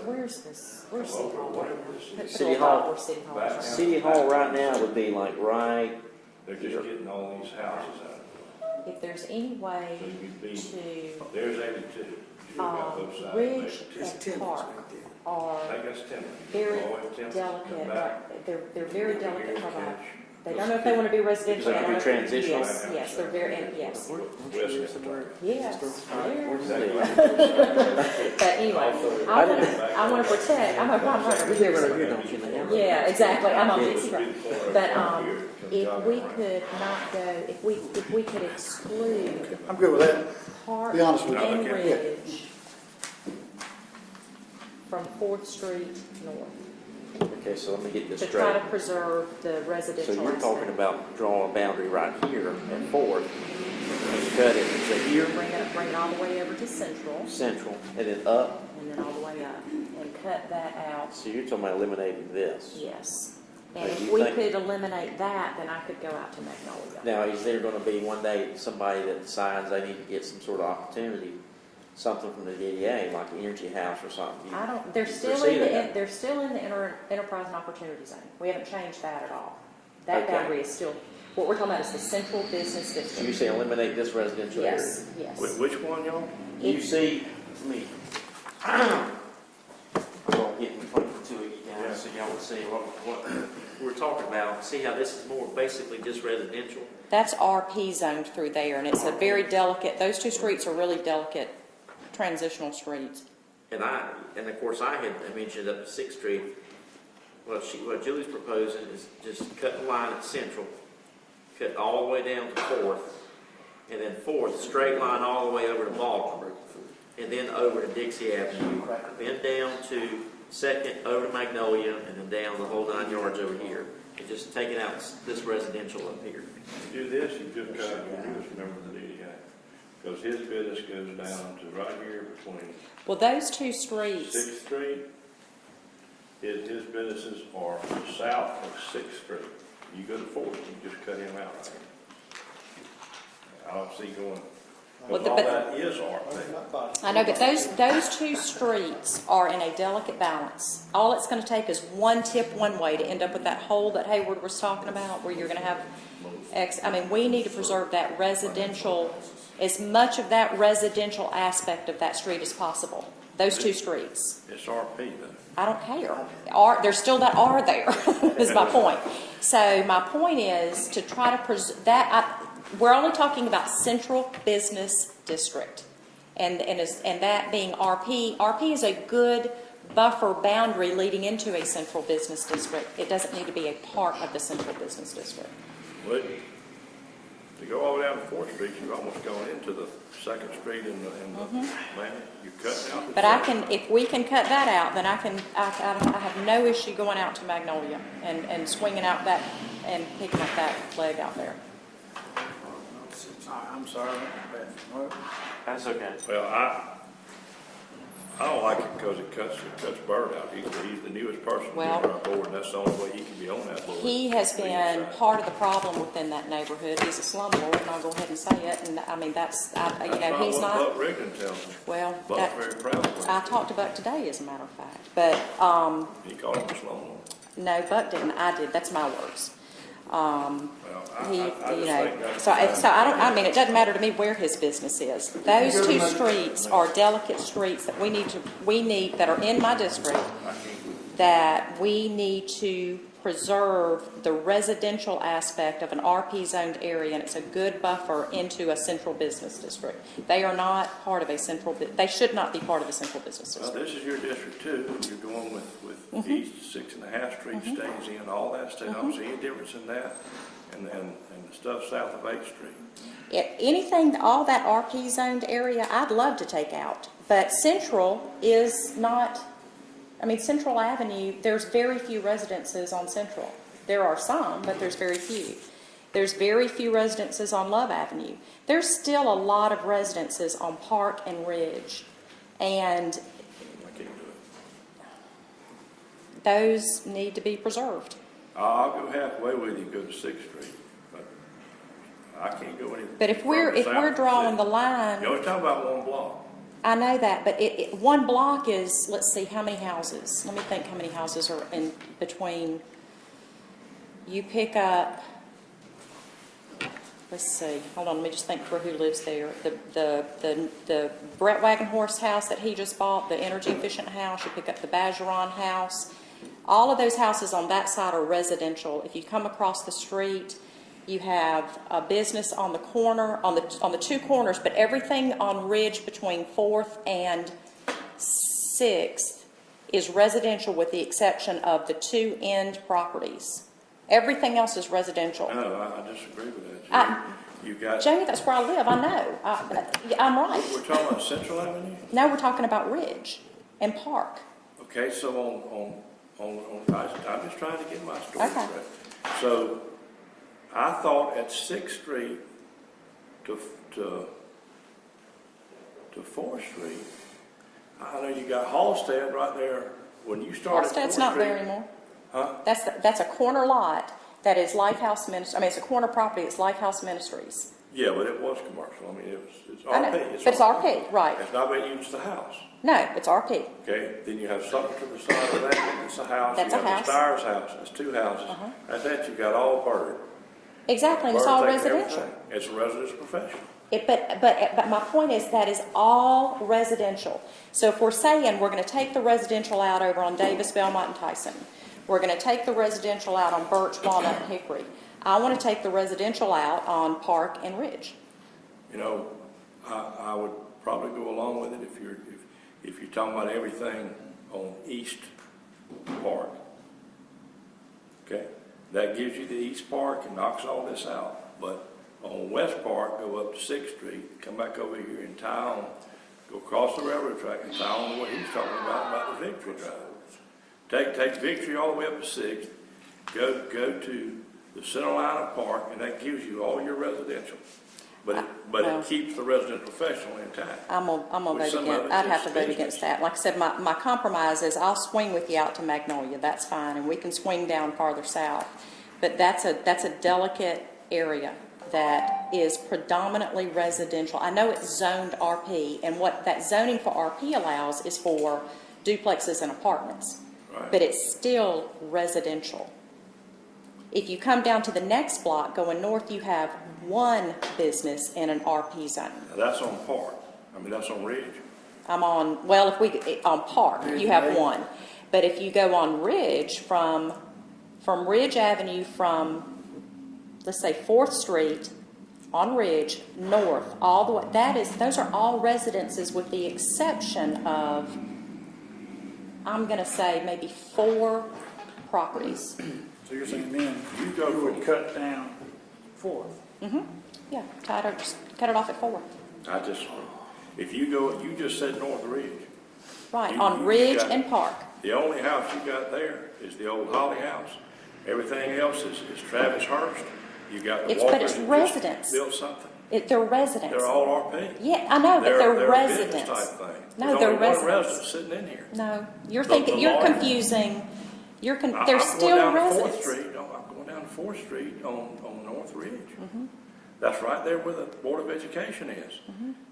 where's City Hall right now? Put City a little dot Hall. where City Hall is right City Hall right now would be like right, They're just getting all these houses out. now. If there's any way So you'd be, to, there's 82. You got both sides of Ridge 82. and Park are I think that's Timmons. very All the way to Timmons, delicate, come back. they're very delicate from a, they don't know if they want to be residential. Is that gonna be transitional? Yes, they're very, and yes, West Timmons. yes. where's yes. the? But anyway, I want to protect, I'm right over here. Don't you know? Yeah, exactly, I'm on Dixie Road. But, if we could not go, if we could exclude I'm good with that. Park Be honest with you. and Okay. Ridge from 4th Street north, Okay, so let me get this to try straight. to preserve the So residential you're talking aspect. about drawing a boundary right here at Fourth, and cut it to here, Bring it all the way over to Central, central, and then up. and then all the way up, and cut that out, So you're talking about eliminating this. yes. Now, And do if you we think- could eliminate that, then I could go out to Magnolia. Now, is there gonna be one day somebody that decides they need to get some sort of opportunity, something from the DDA, like an energy house or something? I don't, they're still foresee in the, that? they're still in the enterprise and opportunity zone. We haven't changed that at all. That Okay. boundary is still, what we're talking about is the central business So you district. say eliminate this residential area? Yes, yes. Which one, y'all? You see, let me, I'm gonna get in front of the two of you guys, so y'all will see what we're talking about. See how this is more basically just residential? That's RP zoned through there, and it's a very delicate, those two streets are really delicate transitional streets. and of course I had mentioned up to 6th Street. What Julie's proposing is just cut the line at Central, cut all the way down to 4th, and then 4th, straight line all the way over to Baltimore, and then over to Dixie Avenue, then down to 2nd, over to Magnolia, and then down the whole 9 yards over here. And just taking out this residential up here. You do this, you just cut out the newest member of the DDA. Because his business goes down to right here between Well, those two streets, 6th Street. His businesses are south of 6th Street. You go to 4th, you just cut him out right here. I don't see going, Well, because all but- that is RP. I know, but those two streets are in a delicate balance. All it's going to take is one tip one way to end up with that hole that Hayward was talking about, where you're going to have we need to preserve that residential, as much of that residential aspect of that street as possible. Those two streets. It's RP though. I don't care. There's still that R there, is my point. So my point is to try to preserve that. We're only talking about Central Business District, and that being RP. RP is a good buffer boundary leading into a Central Business District. It doesn't need to be a part of the Central Business District. Well, to go all the way down to 4th Street, you've almost gone into the 2nd Street and the land. You cut out. But if we can cut that out, then I have no issue going out to Magnolia and swinging out that and picking up that leg out there. I'm sorry. That's okay. Well, I don't like it because it cuts Bird out. He's the newest person to be on our board, and that's the only way he can be on that board. He has been part of the problem within that neighborhood. He's a slumlord, and I'll go ahead and say it. And That's he's not not. what Buck Rigdon tells me. Well, Buck's very proud of I him. talked to Buck today, as a matter of fact. But He called him a slumlord. no, Buck didn't. I did. That's my words. Well, He, I just you know, think that's. so I don't. I mean, it doesn't matter to me where his business is. Those two streets are delicate streets that we need that are in my district, that we need to preserve the residential aspect of an RP zoned area, and it's a good buffer into a central business district. They are not part of a they should not be part of a central business Well, district. this is your district too. You're going with East 6.5 Street stays in, all that stuff. I don't see any difference in that and the stuff south of 8th Street. Anything, all that RP zoned area, I'd love to take out. But Central is not, Central Avenue, there's very few residences on Central. There are some, but there's very few. There's very few residences on Love Avenue. There's still a lot of residences on Park and Ridge. And I can't do it. those need to be preserved. I'll go halfway with you and go to 6th Street, but I can't go any. But if we're drawing the line, You're only talking about one block. I know that, but one block is, let's see, how many houses? Let me think how many houses are in between. You pick up, let's see, hold on, let me just think for who lives there. The Brett Wagonhorse house that he just bought, the energy efficient house, you pick up the Bajeron house. All of those houses on that side are residential. If you come across the street, you have a business on the corner, on the two corners, but everything on Ridge between 4th and 6th is residential with the exception of the two end properties. Everything else is residential. No, I disagree with that. You got. Jamie, that's where I live. I know. I'm right. We're talking about Central Avenue? No, we're talking about Ridge and Park. Okay, so I'm just trying to get my story Okay. straight. So I thought at 6th Street to 4th Street, I know you got Halstead right there. When you started 4th Street. Halstead's not there anymore. Huh? That's a corner lot that is Lifehouse Ministries. It's a corner property. It's Lifehouse Ministries. Yeah, but it was commercial. It's I know, RP. but it's RP, right? It's not being used as a house. No, it's RP. Okay, then you have something to the side of that. It's a house. That's you a have house. the Stires house. That's two houses. At that, you got all Bird. Exactly, and it's Bird all takes residential. everything. It's a residential profession. But my point is that is all residential. So if we're saying we're going to take the residential out over on Davis, Belmont, and Tyson, we're going to take the residential out on Birch, Walnut, and Hickory. I want to take the residential out on Park and Ridge. I would probably go along with it if you're talking about everything on East Park, okay, that gives you the East Park and knocks all this out. But on West Park, go up to 6th Street, come back over here and tie on, go across the railroad track and tie on what he's talking about the Victory Drive. Take Victory all the way up to 6th, go to the center line of Park, and that gives you all your residential. But it keeps the residential professional intact. I'm gonna vote With some of against, it, I'd have it's to vote business. against that. Like I said, my compromise is I'll swing with you out to Magnolia, that's fine, and we can swing down farther south. But that's a delicate area that is predominantly residential. I know it's zoned RP, and what that zoning for RP allows is for duplexes and apartments. Right. But it's still residential. If you come down to the next block, going north, you have one business in an RP zone. Now, that's on Park. I mean, that's on Ridge. I'm on, well, on Park, you have one. But if you go on Ridge, from Ridge Avenue, from, let's say, 4th Street, on Ridge, north, all the way, those are all residences with the exception of, I'm gonna say, maybe 4 properties. So you're saying then, go you would for- cut down 4th? Yeah, just cut it off at 4. If you go, you just said North Ridge. Right, You- on you Ridge got- and Park. The only house you got there is the old Holly house. Everything else is Travis Hurst. You got the But Walkers it's that residents. just built something. They're residents. They're all RP. Yeah, I know, but they're a business residents. type thing. No, There's they're only one residents. resident sitting in here. No, you're The thinking, you're lawyer. confusing, they're I'm still going down to 4th residents. Street. I'm going down to 4th Street on North Ridge. Mm-hmm. That's right there where the Board of Education is.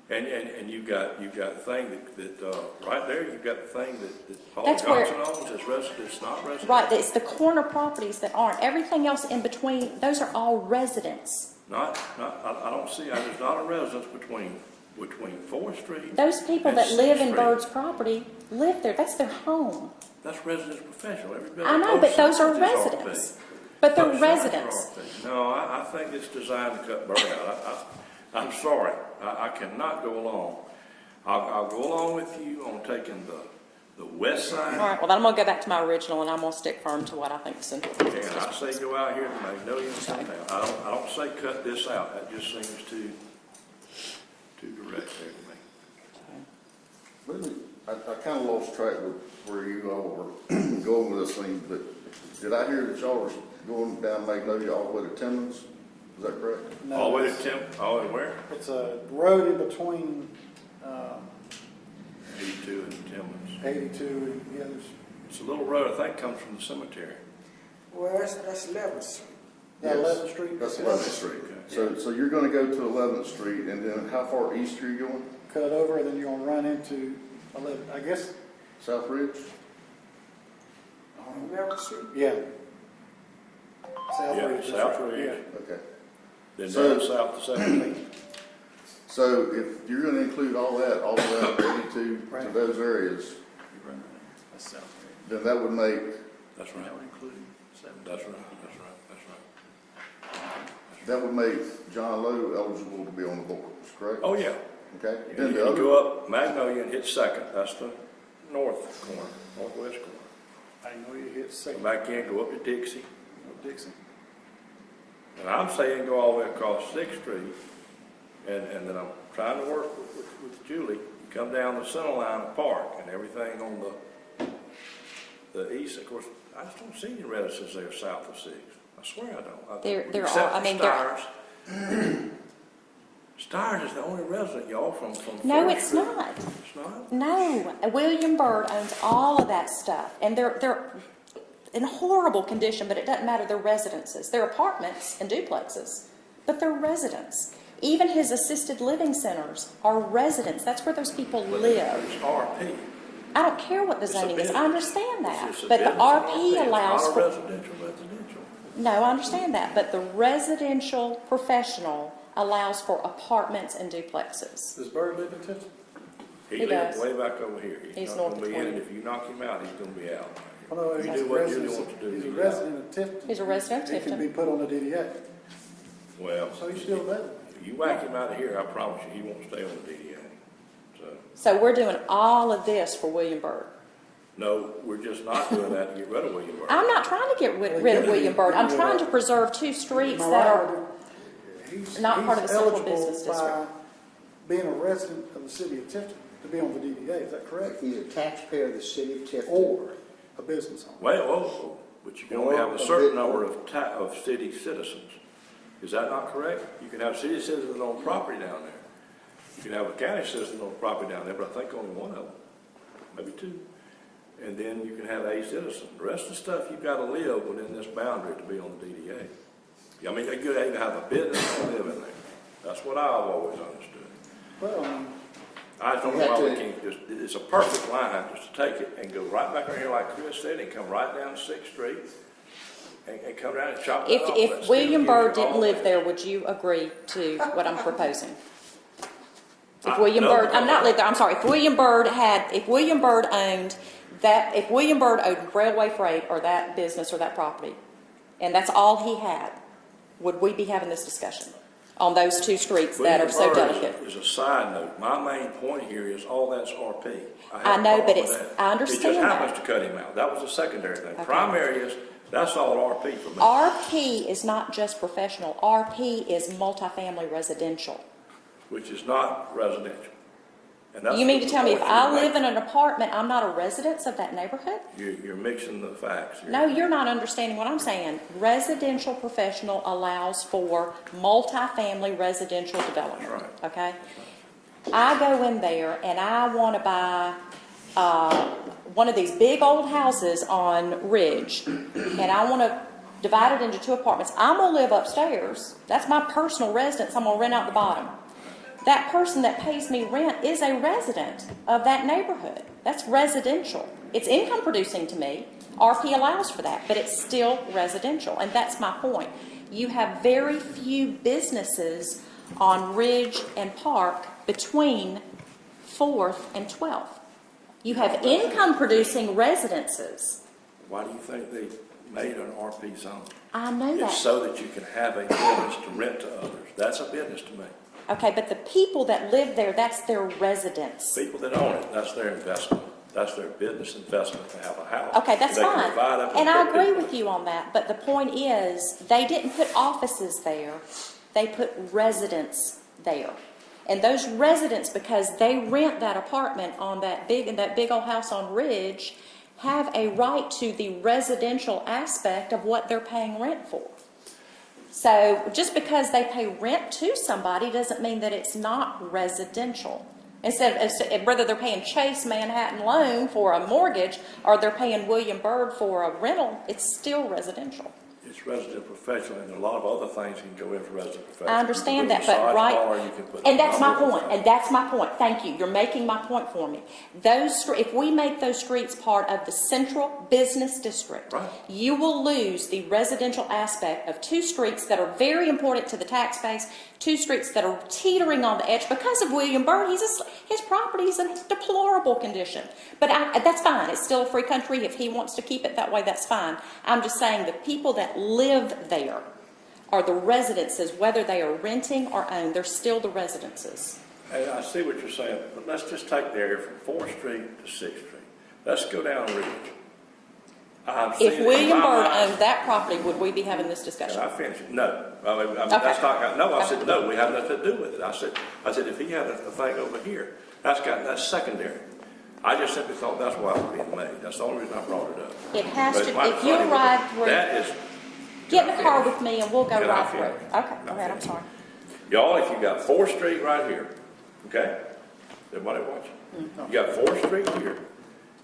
And you've got the thing that right there, you've got the thing that Paul That's where- Johnson owns, it's resident, it's not resident. Right, it's the corner properties that aren't. Everything else in between, those are all residents. I don't see, there's not a residence between 4th Street. Those people and that live 6th in Street. Bird's property live there. That's their home. That's residence professional, everybody. I know, both but those are sides is RP. residents. But they're Both sides are residents. RP. No, I think it's designed to cut Bird out. I'm sorry, I cannot go along. I'll go along with you on taking the west side. All right, well, then I'm gonna go back to my original, and I'm gonna stick firm to what I think is central. And I say go out here to Magnolia and come down. I don't say cut this out. That just seems too direct there to me. I kind of lost track of where you all were going with this thing, but did I hear that y'all were going down Magnolia all the way to Timmons? Is that correct? No, All the way it's- to all the way where? It's a road in between 82 and Timmons. 82 and the others. It's a little road, I think comes from the cemetery. Well, that's 11th Street. That Yes. 11th Street? That's 11th Street. So you're gonna go to 11th Street, and then how far east are you going? Cut over, and then you're gonna run into 11, I guess, South Ridge? On 11th Street. yeah. South Yeah, Ridge, that's South right, Ridge. yeah. Okay. Then So- down south to 17. So if you're gonna include all that, all the way up to 82 to Right. those areas, That's South Ridge. then that would make, That's right. That would include 7. That's right. that would make John Lowe eligible to be on the board, correct? Oh, yeah. Okay. And Then you the other, go up Magnolia and hit Second. That's the north corner, northwest corner. I know you hit Come 2nd. back in, go up to Dixie. Dixon. And I'm saying go all the way across 6th Street, and then I'm trying to work with Julie. You come down the center line of Park and everything on the east. Of course, I just don't see any residences there south of 6th. I swear I don't. There are, Except I for mean, Stires. Stires is the only resident, y'all, from No, 4th it's Street. not. It's not? No, William Byrd owns all of that stuff, and they're in horrible condition, but it doesn't matter, they're residences. They're apartments and duplexes, but they're residents. Even his assisted living centers are residents. That's where those people live. It's RP. I don't care what the It's a zoning is, I business. understand that, It's a but the business RP It's allows not a for, residential. no, I understand that, but the residential professional allows for apartments and duplexes. Does Bird live in Tifton? He He lives does. way back over here. He's not north gonna of be in, 20. and if you knock him out, he's gonna be out. Oh, no, You he's do a what Julie resident, wants to do. he's a he's resident of Tifton. He's a resident of He can be Tifton. put on the DDA, out. Well, so he's still there. if you whack him out of here, I promise you, he won't stay on the DDA. So, So we're doing all of this for William Byrd. No, we're just not doing that to get rid of William Byrd. I'm not trying to get rid of William Byrd. I'm trying to preserve two streets that are not part of the central business He's district. eligible by being a resident of the city of Tifton to be on the DDA, is that correct? He's a taxpayer of the city of Tifton. Or a business owner. Well, but you can only have a certain number of city citizens. Is that not correct? You can have city citizens on property down there. You can have a county citizen on property down there, but I think only one of them, maybe two. And then you can have a citizen. The rest of the stuff, you've got to live within this boundary to be on the DDA. I mean, you either have a business or live in there. That's what I've always understood. Well, I don't know why we can't just, it's a perfect line just to take it and go right back over here like Chris said and come right down 6th Street and come down and chop it off. If William Byrd didn't live there, would you agree to what I'm proposing? If William Byrd, I'm not live there, I'm sorry, if William Byrd owned that, if William Byrd owned Railway Freight or that business or that property, and that's all he had, would we be having this discussion on those two streets that are so delicate? Is a side note. My main point here is all that's RP. I know, but I understand It just that. happens to cut him out. That was the secondary thing. Primary is, that's all RP for me. RP is not just professional, RP is multifamily residential. Which is not residential. And that's You mean to the tell me if point I you're live in making. an apartment, I'm not a resident of that neighborhood? You're mixing the facts. No, you're not understanding what I'm saying. Residential professional allows for multifamily residential development. Right. Okay? I go in there and I want to buy one of these big old houses on Ridge, and I want to divide it into 2 apartments. I'm going to live upstairs. That's my personal residence. I'm going to rent out the bottom. That person that pays me rent is a resident of that neighborhood. That's residential. It's income producing to me. RP allows for that, but it's still residential, and that's my point. You have very few businesses on Ridge and Park between 4th and 12th. You have income producing residences. Why do you think they made an RP zone? I know that. It's so that you can have a business to rent to others. That's a business to me. Okay, but the people that live there, that's their residence. People that own it, that's their investment. That's their business investment to have a house. Okay, that's They can fine. divide up And I put agree people- with you on that, but the point is, they didn't put offices there. They put residents there. And those residents, because they rent that apartment on that big old house on Ridge, have a right to the residential aspect of what they're paying rent for. So just because they pay rent to somebody doesn't mean that it's not residential. Whether they're paying Chase Manhattan Loan for a mortgage or they're paying William Byrd for a rental, it's still residential. It's resident professional, and a lot of other things can go in for resident professional. I understand You can that, put a but massage right, bar, you can put and that's my a number of point, things. and that's my point. Thank you. You're making my point for me. If we make those streets part of the central business district, Right. you will lose the residential aspect of 2 streets that are very important to the tax base, 2 streets that are teetering on the edge because of William Byrd. His property is in deplorable condition. But that's fine. It's still a free country. If he wants to keep it that way, that's fine. I'm just saying the people that live there are the residences, whether they are renting or owned. They're still the residences. Hey, I see what you're saying, but let's just take the area from 4th Street to 6th Street. Let's go down Ridge. I'm seeing If it in William my Byrd mind- owned that property, would we be having this Can discussion? I finish it? No. I mean, Okay. that's not, no, I said, no, we have nothing to do with it. I said, if he had a thing over here, that's secondary. I just simply thought that's why it was being made. That's the only reason I brought it up. It has But to, it's my if you'll funny, ride through, that is, get in the car with me and we'll go Can I ride through. finish? Okay, go ahead, I'm sorry. y'all, if you got 4th Street right here, okay? Everybody watching? You got 4th Street here.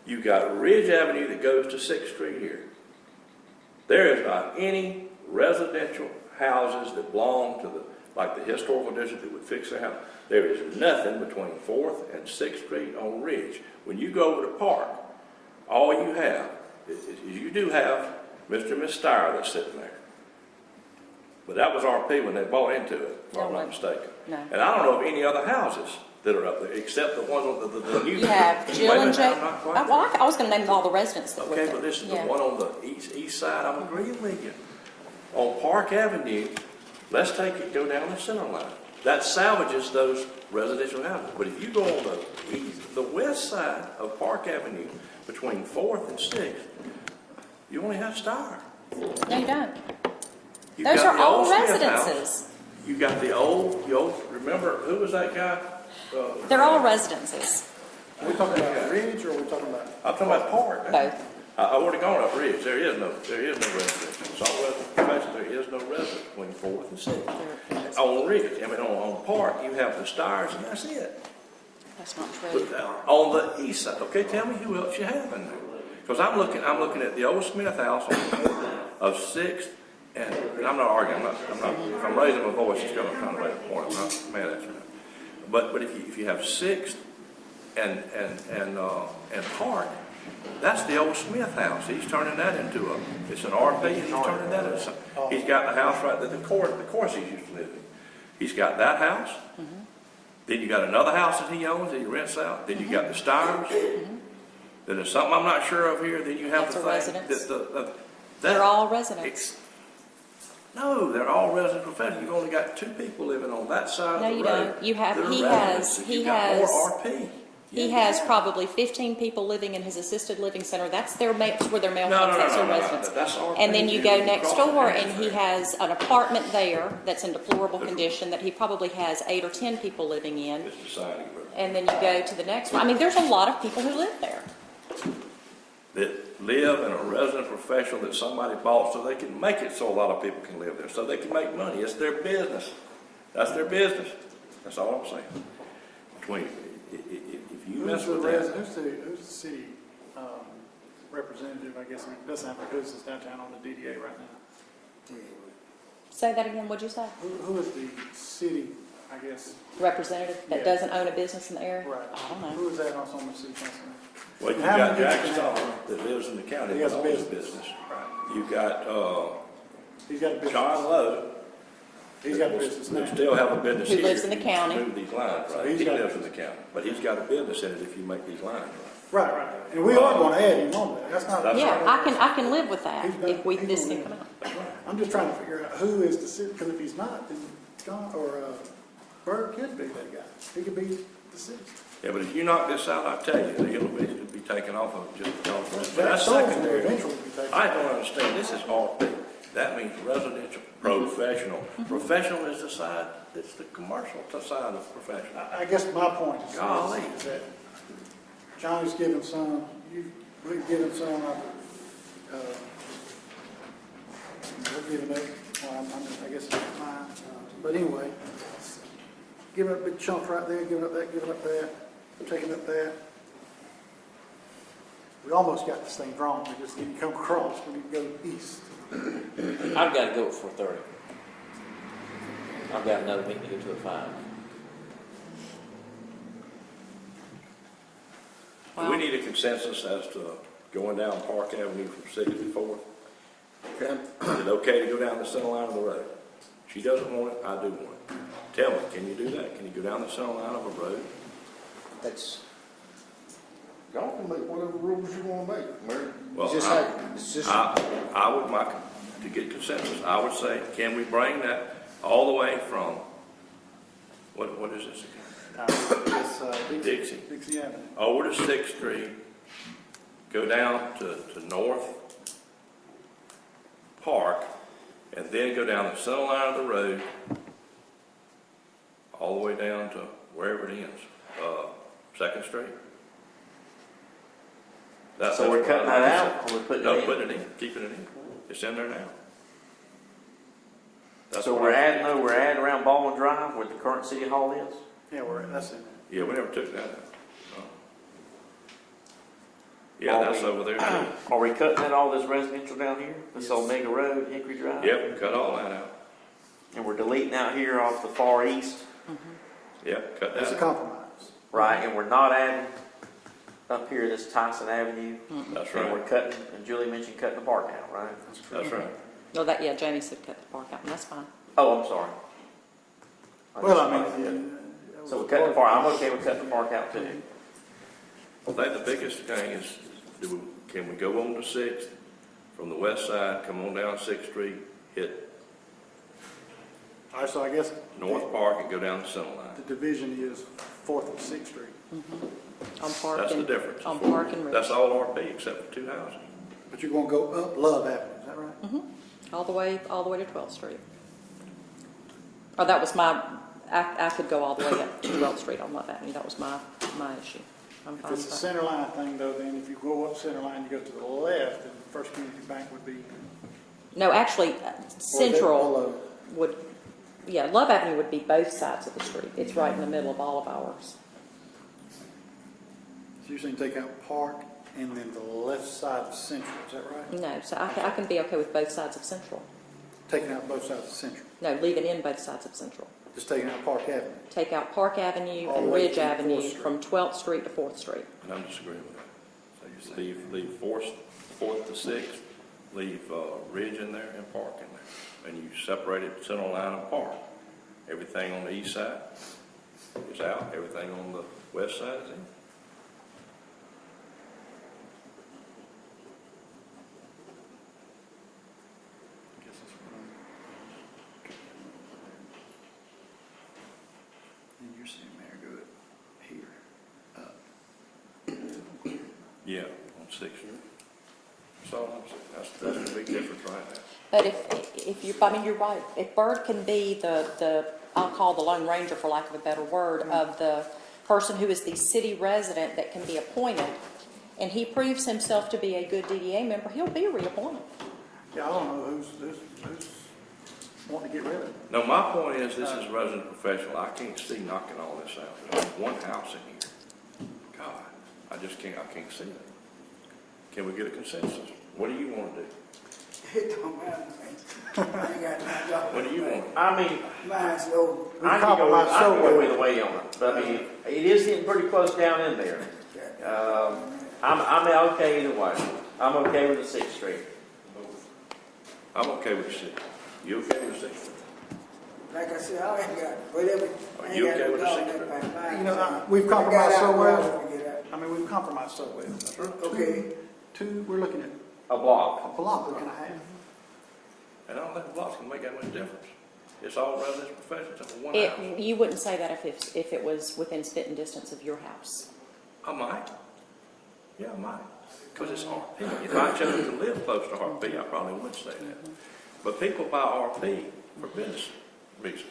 You got Ridge Avenue that goes to 6th Street here. There is not any residential houses that belong to like the historical district that would fix their house. There is nothing between 4th and 6th Street on Ridge. When you go over to Park, all you have is you do have Mr. and Miss Steyer that's sitting there. But that was RP when they bought into it, if I'm not mistaken. No. And I don't know of any other houses that are up there, except the ones on the new. You have Jill Wait a and minute, Jake. I'm not quite Well, I was going to name all the residents that live Okay, there. but this is the Yeah. one on the east side, I'm agreeing with you. On Park Avenue, let's take it, go down the center line. that salvages those residential houses. But if you go on the west side of Park Avenue between 4th and 6th, you only have Star. No, you don't. You've Those got are the old Smith house. residences. You got the old, remember, who was that guy? They're all residences, Are we talking about Ridge or are we talking about? I'm talking about Park. both. I already gone up Ridge. There is no residential. It's all residential. There is no residence between 4th and 6th. On Ridge, on Park, you have the Stars and that's it. That's not true. On the east side, okay, tell me who else you have in there. Because I'm looking at the old Smith house of 6th, and I'm not arguing, if I'm raising my voice, it's going to kind of raise a point, I'm not mad at you. But if you have 6th and Park, that's the old Smith house. He's turning that into it's an RP, and he's turning that into something. He's got the house right there, the course he used to live in. He's got that house. Then you got another house that he owns that he rents out. Then you got the Stars. Then there's something I'm not sure of here. Then you have That's the a thing. residence. They're all residents. No, they're all resident professionals. You've only got 2 people living on that side No, of the you road. don't. You have, that are he residents. has, You he got has, more RP. he has probably 15 people living in his assisted living center. That's where their mail No, comes, no, that's no, their no, residence. that's RP. And then you go next Across the door street. and he has an apartment there that's in deplorable condition that he probably has 8 or 10 people living in. It's society group. And then you go to the next one. I mean, there's a lot of people who live there. That live in a resident professional that somebody bought so they can make it so a lot of people can live there, so they can make money. It's their business. That's their business. That's all I'm saying. If you mess with that. Who's the city representative, I guess, it doesn't have a business downtown on the DDA right now? Say that again, what'd you say? Who is the city, I guess? Representative that Yeah. doesn't own a business in the area? Right. I don't know. Who is that also on the city council? Well, you How got many Jack people Stahl have- that lives in the county, He but has a owns a business. business. Right. You got, He's got a business. John Lowe. He's got a business now. They still have a business Who here. lives in the county. Move these lines, So right? he's He got- lives in the county, but he's got a business in it if you make these lines right. Right, right. And we are going to add him on there. That's not. That's Yeah, I can live with that He's done- if he's this gonna can come live. out. I'm just trying to figure out who is the city, because if he's not, then John, or Bird could be that guy. He could be the city. Yeah, but if you knock this out, I tell you, it'll be taken off of just because. But That that's sold will secondary. eventually be taken. I don't understand, this is RP. That means residential, professional. Professional is the side, it's the commercial side of professional. I guess my point Golly. is that Johnny's given some, we've given some, we're giving up, I guess it's mine. But anyway, giving up a big chunk right there, giving up that, taking up that. We almost got this thing drawn, we just didn't come across, we need to go east. I've got to go at 4:30. I've got another meeting to go to at 5. We need a consensus as to going down Park Avenue from 64th. Is it okay to go down the center line of the road? She doesn't want it, I do want it. Tell me, can you do that? Can you go down the center line of a road? That's, y'all can make whatever rules you want to make, Mary. Well, I would, to get consensus, I would say, can we bring that all the way from, what is this again? Dixie. Dixie Avenue. Over to 6th Street, go down to North Park, and then go down the center line of the road, all the way down to wherever it ends, 2nd Street. So we're cutting that out, or we're putting it in? No, putting it in, keeping it in. It's in there now. That's So what we're I- adding around Baldwin Drive where the current city hall is? Yeah, that's it. Yeah, we never took that out. No. Yeah, that's over there too. Are we cutting out all this residential down here? This Omega Road, Hickory Drive? Yep, cut all that out. And we're deleting out here off the far east, Yep, cut that It's a out. compromise. right? And we're not adding up here this Tyson Avenue. That's And we're right. cutting, and Julie mentioned cutting the park out, right? That's right. No, yeah, Jamie said cut the park out, and that's fine. Oh, I'm sorry. Well, I mean, So we're cutting the park, I'm okay with cutting the park out too. I think the biggest thing is, can we go on to 6th, from the west side, come on down 6th Street, hit All right, so I guess North Park and go down the center line. the division is 4th and 6th Street. On Park That's the and, difference. on Park and Ridge. That's all RP except for 2 houses. But you're gonna go up Love Avenue, is that right? All the way to 12th Street. Oh, that was my, I could go all the way up to 12th Street on Love Avenue. That was my issue. I'm If fine it's a with that. center line thing though, then if you go up center line, you go to the left, then First Community Bank would be. No, actually, or Central below. would, yeah, Love Avenue would be both sides of the street. It's right in the middle of all of ours. So you're saying take out Park and then the left side of Central, is that right? No, so I can be okay with both sides of Central. Taking out both sides of Central, No, leaving in both sides of Central. just taking out Park Avenue. Take out Park Avenue All the and way Ridge to 4th Avenue Street. from 12th Street to 4th Street. And I'm disagreeing with that. So you leave 4th to 6th, leave Ridge in there and Park in there. And you separate it center line and Park. Everything on the east side is out, everything on the west side is in. And you're saying, Mayor, do it here. Yeah, on 6th Street. That's all I'm saying. That's the big difference right now. But if you, I mean, you're right. If Bird can be the I'll call the Lone Ranger for lack of a better word, of the person who is the city resident that can be appointed, and he proves himself to be a good DDA member, he'll be reappointed. Yeah, I don't know who's wanting to get rid of it. No, my point is, this is resident professional. I can't see knocking all this out. There's one house in here. God, I can't see it. Can we get a consensus? What do you want to do? It don't matter to me. I ain't got no job. What do you want? I mean, Mine's low. I can go either way on it, but I mean, it is getting pretty close down in there. I'm okay either way. I'm okay with the 6th Street. I'm okay with the 6th. You okay with the 6th? Like I said, I ain't got, whatever. Are you okay with the 6th? You know, we've compromised so well. I mean, we've compromised so well. Okay. We're looking at A block. a block and a half. And I don't think the block's gonna make that much difference. It's all residents professional except for one house. You wouldn't say that if it was within spitting distance of your house. I might. Yeah, I might. Because it's RP. If I chose to live close to RP, I probably would say that. But people buy RP for business reasons.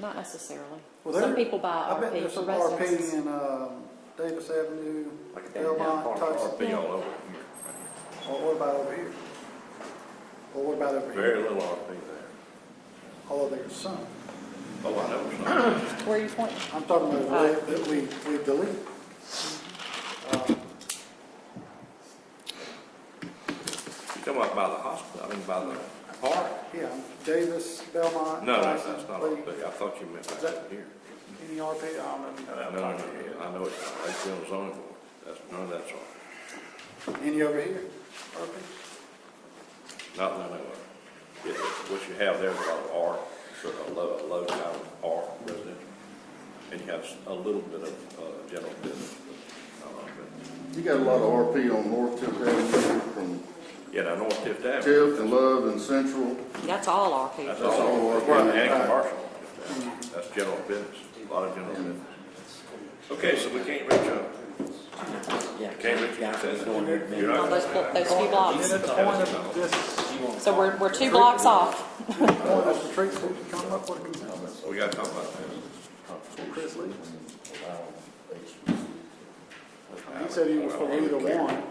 Not necessarily. Well, Some there- people buy I bet RP there's for some RP residences. in Davis Avenue, Like a downtown Belmont, park. Tyson. RP all over here. Or what about over here? Or what about over Very here? little RP there. Although there's some. Oh, I know it's not. Where are you pointing? I'm talking about that we delete. You come up by the hospital, I mean by the park? Yeah, Davis, Belmont, No, Tyson, that's not Lee. RP. I thought you meant back that- up here. Any RP? I don't know if you know that. No, I know it's not. It's in the zoning board. None of that's right. Any over here? RP? Not that I know of. What you have there is a lot of R, sort of a low kind of R residential. And you have a little bit of general business, but not a lot of business. You got a lot of RP on North Tift Avenue from Yeah, now North Fifth Avenue. Tift and Love and Central. That's all RP. That's all RP and commercial. That's general business, a lot of general business. Okay, so we can't reach a, Yeah. can't reach a consensus. You're On not those few blocks. And at the point of this, So we're 2 blocks off. point of the street, we can come up with a consensus. we gotta talk about that. Chris Lee. He said he was for either one.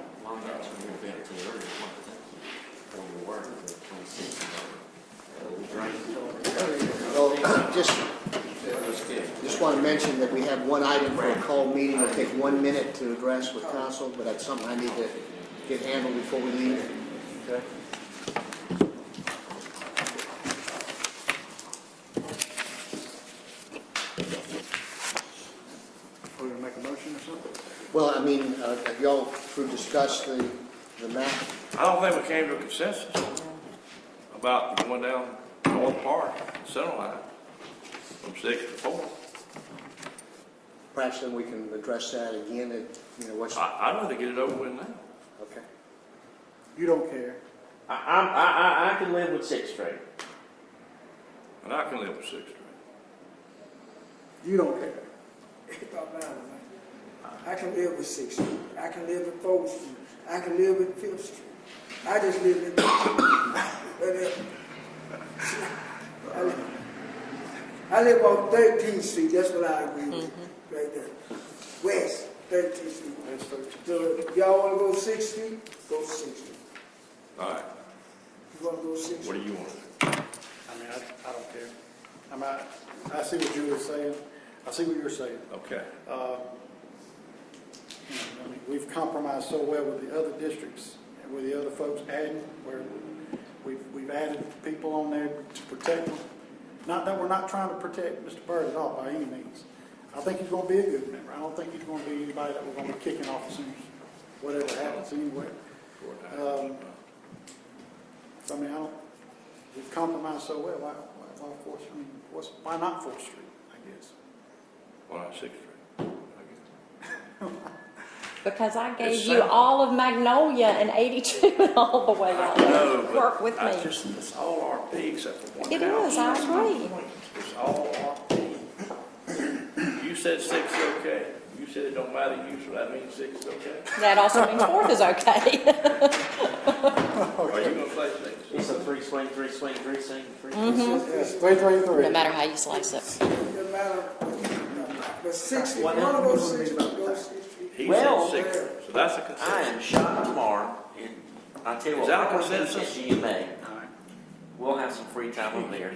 Well, just want to mention that we have one item for a call meeting. It'll take 1 minute to address with council, but that's something I need to get handled before we leave. Okay? We're gonna make a motion or something? Well, I mean, have y'all discussed the map? I don't think we came to a consensus about going down North Park, center line, from 6 to 4. Perhaps then we can address that again at, what's... I'd rather get it over with now. Okay. You don't care. I can live with 6th Street. And I can live with 6th Street. You don't care. It don't matter, man. I can live with 6th Street. I can live with 4th Street. I can live with 5th Street. I just live in I live on 13th Street. That's what I agree with. Right there. West 13th Street. So if y'all want to go 6th Street, go 6th Street. All right, You want to go 6th Street? what do you want? I mean, I don't care. I see what Julie's saying. I see what you're saying. Okay. I mean, we've compromised so well with the other districts and with the other folks adding, where we've added people on there to protect them. Not that we're not trying to protect Mr. Byrd at all by any means. I think he's going to be a good member. I don't think he's going to be anybody that we're going to be kicking off as soon as whatever happens anywhere. So I mean, we've compromised so well. Why 4th? I mean, why not 4th Street? I guess. Why not 6th Street? I guess. Because I gave It's you simple. all of Magnolia and 82 and all the way out there. Work with me. It's all RP except for one It house. is, I agree. It's all RP. You said 6 is okay. You said it don't matter to you, so that means 6 is okay. That also means 4th is okay. Are you gonna say 6? It's a three swing, three. Yes, 333. No matter how you slice it. Doesn't matter. But 6th, if you want to go 6th Street, go 6th Street. He Well, said 6, so that's a I consensus. am shot tomorrow, and I tell you Is what, that a we're going to consensus? GMA. We'll have some free time over there.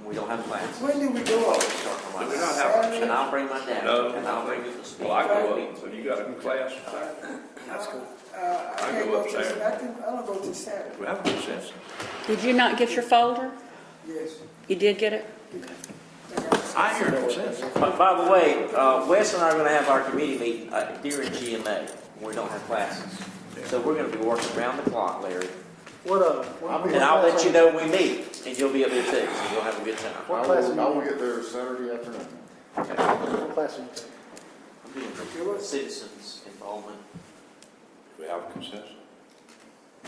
We don't have classes. When did we go We'll up? start from Do we like not that. have, And I'll bring my dad, No. and I'll bring you the speed. well, I go up, so you got a class Saturday? That's cool. I I can't go go up to, Saturday. I don't go to Saturday. We have a consensus. Did you not get your folder? Yes. You did get it? I hear a consensus. By the way, Wes and I are going to have our committee meeting during GMA. We don't have classes. So we're going to be working around the clock, Larry. And I'll let you know when we meet, and you'll be up there too, so you'll have a good time. I will get there Saturday afternoon. What class are you taking? I'm doing citizens involvement. We have a consensus.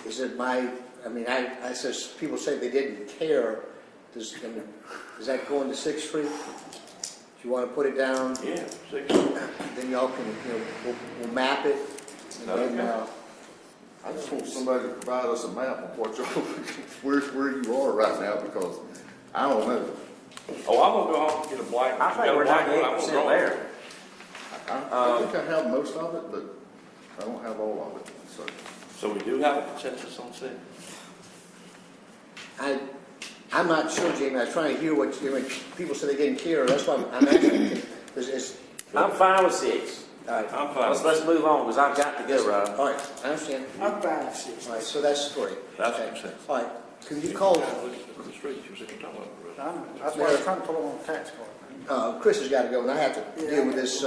Is it I says, people say they didn't care. Does that go into 6th Street? Do you want to put it down? Yeah, 6. Then y'all can, we'll map it. And then, I just want somebody to provide us a map of what where you are right now, because I don't know. Oh, I'm gonna go home and get a blank. I think we're 98% there. I think I have most of it, but I don't have all of it, so. So we do have a consensus on 6. I'm not sure, Jamie. I was trying to hear what people say they didn't care. That's why I'm asking. I'm fine with 6. All right. I'm fine. Let's move on, because I've got to go, Rob. All right, I understand. I'm fine with 6th. All right, so that's great. That's Okay. a consensus. All right, can you call, Look at the streets, you're sitting talking about. That's why I was trying to put it on the tax card. Chris has got to go, and I have to deal with this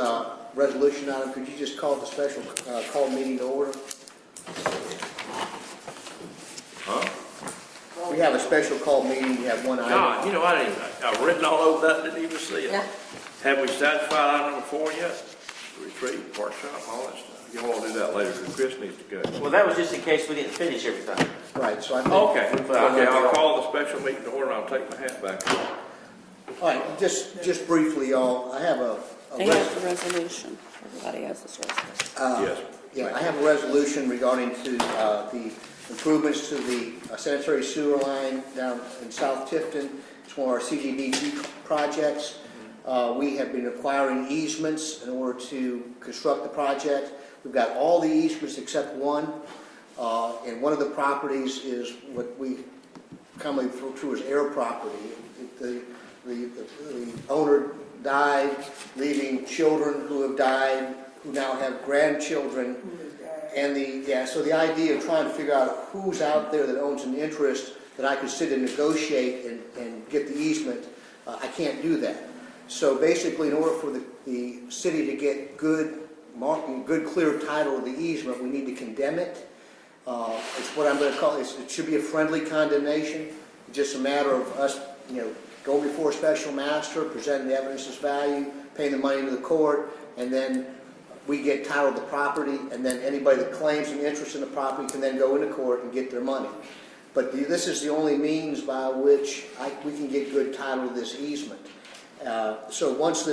resolution item. Could you just call the special call meeting to order? Huh? We have a special call meeting, we have one item. God, you know, I've written all over that, didn't even see it. Yeah. Have we satisfied item number 4 yet? Retreat, workshop, all that stuff. You want to do that later, because Chris needs to go. Well, that was just in case we didn't finish everything. Right, so I think. Okay, I'll call the special meeting to order, and I'll take my hat back. All right, just briefly, y'all, I have a They have the resolution. Everybody has this resolution. Yes. Yeah, I have a resolution regarding to the improvements to the sanitary sewer line down in South Tifton. It's one of our CDBG projects. We have been acquiring easements in order to construct the project. We've got all the easements except one. And one of the properties is what we commonly refer to as air property. The owner died, leaving children who have died, who now have grandchildren. And so the idea of trying to figure out who's out there that owns an interest that I could sit and negotiate and get the easement, I can't do that. So basically, in order for the city to get good clear title of the easement, we need to condemn it. It's what I'm going to call it should be a friendly condemnation. It's just a matter of us, going before a special master, presenting the evidence as value, paying the money to the court, and then we get title of the property, and then anybody that claims an interest in the property can then go into court and get their money. But this is the only means by which we can get good title to this easement. So once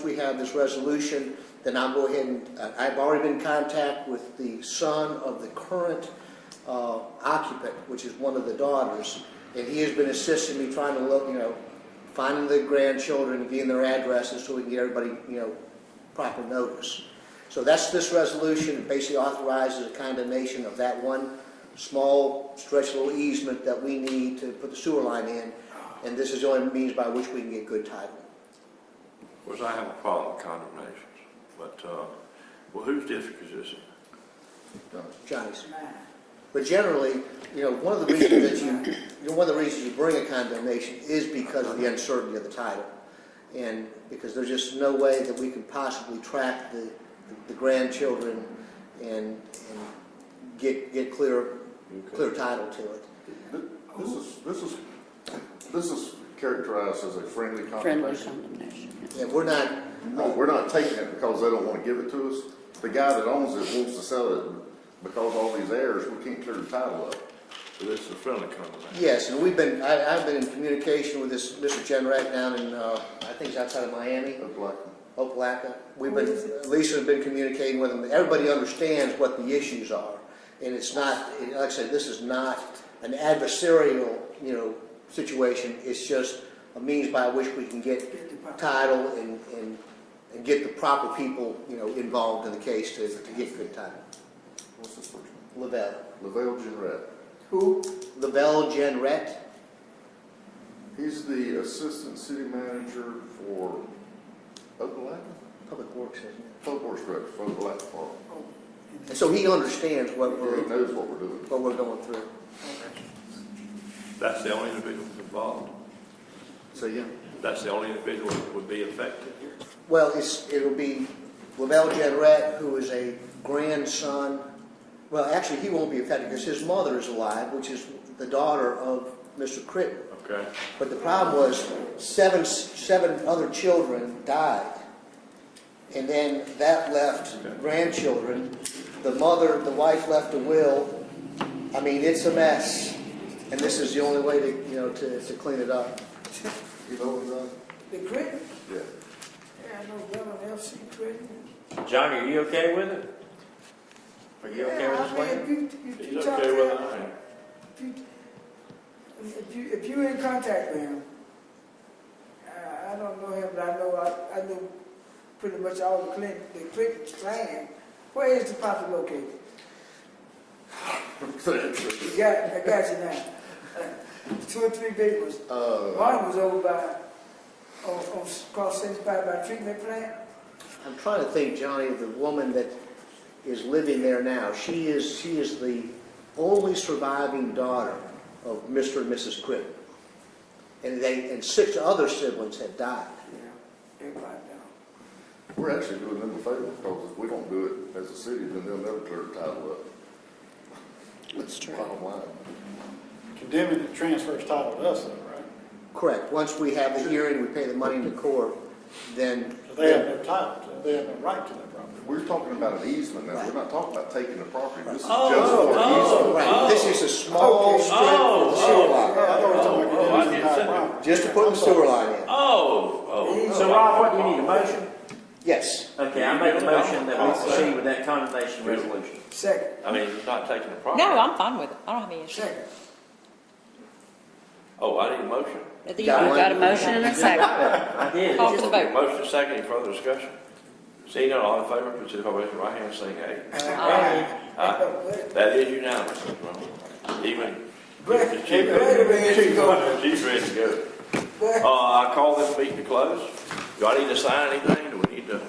we have this resolution, then I'll go ahead and, I've already been in contact with the son of the current occupant, which is one of the daughters, and he has been assisting me trying to look, finding the grandchildren, getting their addresses so we can get everybody, proper notice. So that's this resolution. It basically authorizes a condemnation of that one small stretch little easement that we need to put the sewer line in, and this is the only means by which we can get good title. Of course, I have a problem with condemnations, but, well, whose district is this in? Johnny's. But generally, one of the reasons one of the reasons you bring a condemnation is because of the uncertainty of the title, and because there's just no way that we can possibly track the grandchildren and get clear title to it. This is characterized as a friendly Friendly condemnation. condemnation. And we're not. No, we're not taking it because they don't want to give it to us. The guy that owns it wants to sell it because all these heirs, we can't clear the title up. So this is a friendly condemnation? Yes, and I've been in communication with this Mr. Jenrette down in, I think it's outside of Miami. Opelika. Lisa's been communicating with him. Everybody understands what the issues are. And it's not, like I said, this is not an adversarial, situation. It's just a means by which we can get title and get the proper people, involved in the case to get good title. What's this first name? Lavelle. Lavelle Jenrette. Who? Lavelle Jenrette. He's the assistant city manager for Opelika? Public Works, isn't it? Public Works Director for Opelika Park. And so he understands what He knows what we're doing. we're going through. That's the only individual involved? So, yeah. That's the only individual that would be affected here? Well, it'll be Lavelle Jenrette, who is a grandson. Well, actually, he won't be affected because his mother is alive, which is the daughter of Mr. Critton. Okay. But the problem was seven other children died. And then that left grandchildren. The wife left a will. I mean, it's a mess. And this is the only way to clean it up. You know what, The Critton? Yeah. Yeah, I know Governor F.C. Critton. Johnny, are you okay with it? Are you okay with this Yeah, I plan? mean, He's okay with it? if you're in contact with him, I don't know him, but I know pretty much all the Clinton clan. Where is the property located? I got you now. 2 or 3 big ones. One was over by, on cross 75 by treatment plant. I'm trying to think, Johnny, of the woman that is living there now. She is the only surviving daughter of Mr. and Mrs. Critton. And 6 other siblings had died. Yeah, everybody down. We're actually doing them a favor because if we don't do it as a city, then they'll never clear the title up. That's true. Bottom line. Condemning it transfers title to us, though, right? Correct. Once we have the hearing, we pay the money in the court, then... So they have no title to it. They have no right to that property. We're talking about an easement now. We're not talking about taking the property. This is just Oh, for an easement. Right. This is a small strip for the sewer line. I thought we were talking about I condemning didn't the say entire that. property. Just to put the sewer line in. So Rob, what, do you need a motion? Yes. Okay, I make a motion that we proceed with that condemnation resolution. Second. I mean, it's not taking the property. No, I'm fine with it. I don't have any issue. Second. Oh, I need a motion. You got a motion and a second. I did. Call for the vote. Motion second, any further discussion? Seeing none, all in favor, please signify by raising your right hand and saying aye. Aye. That is unanimous, Mr. Rowe. Even the chief, she's ready to go. I call this meeting to close. Do I need to sign anything? Do we need to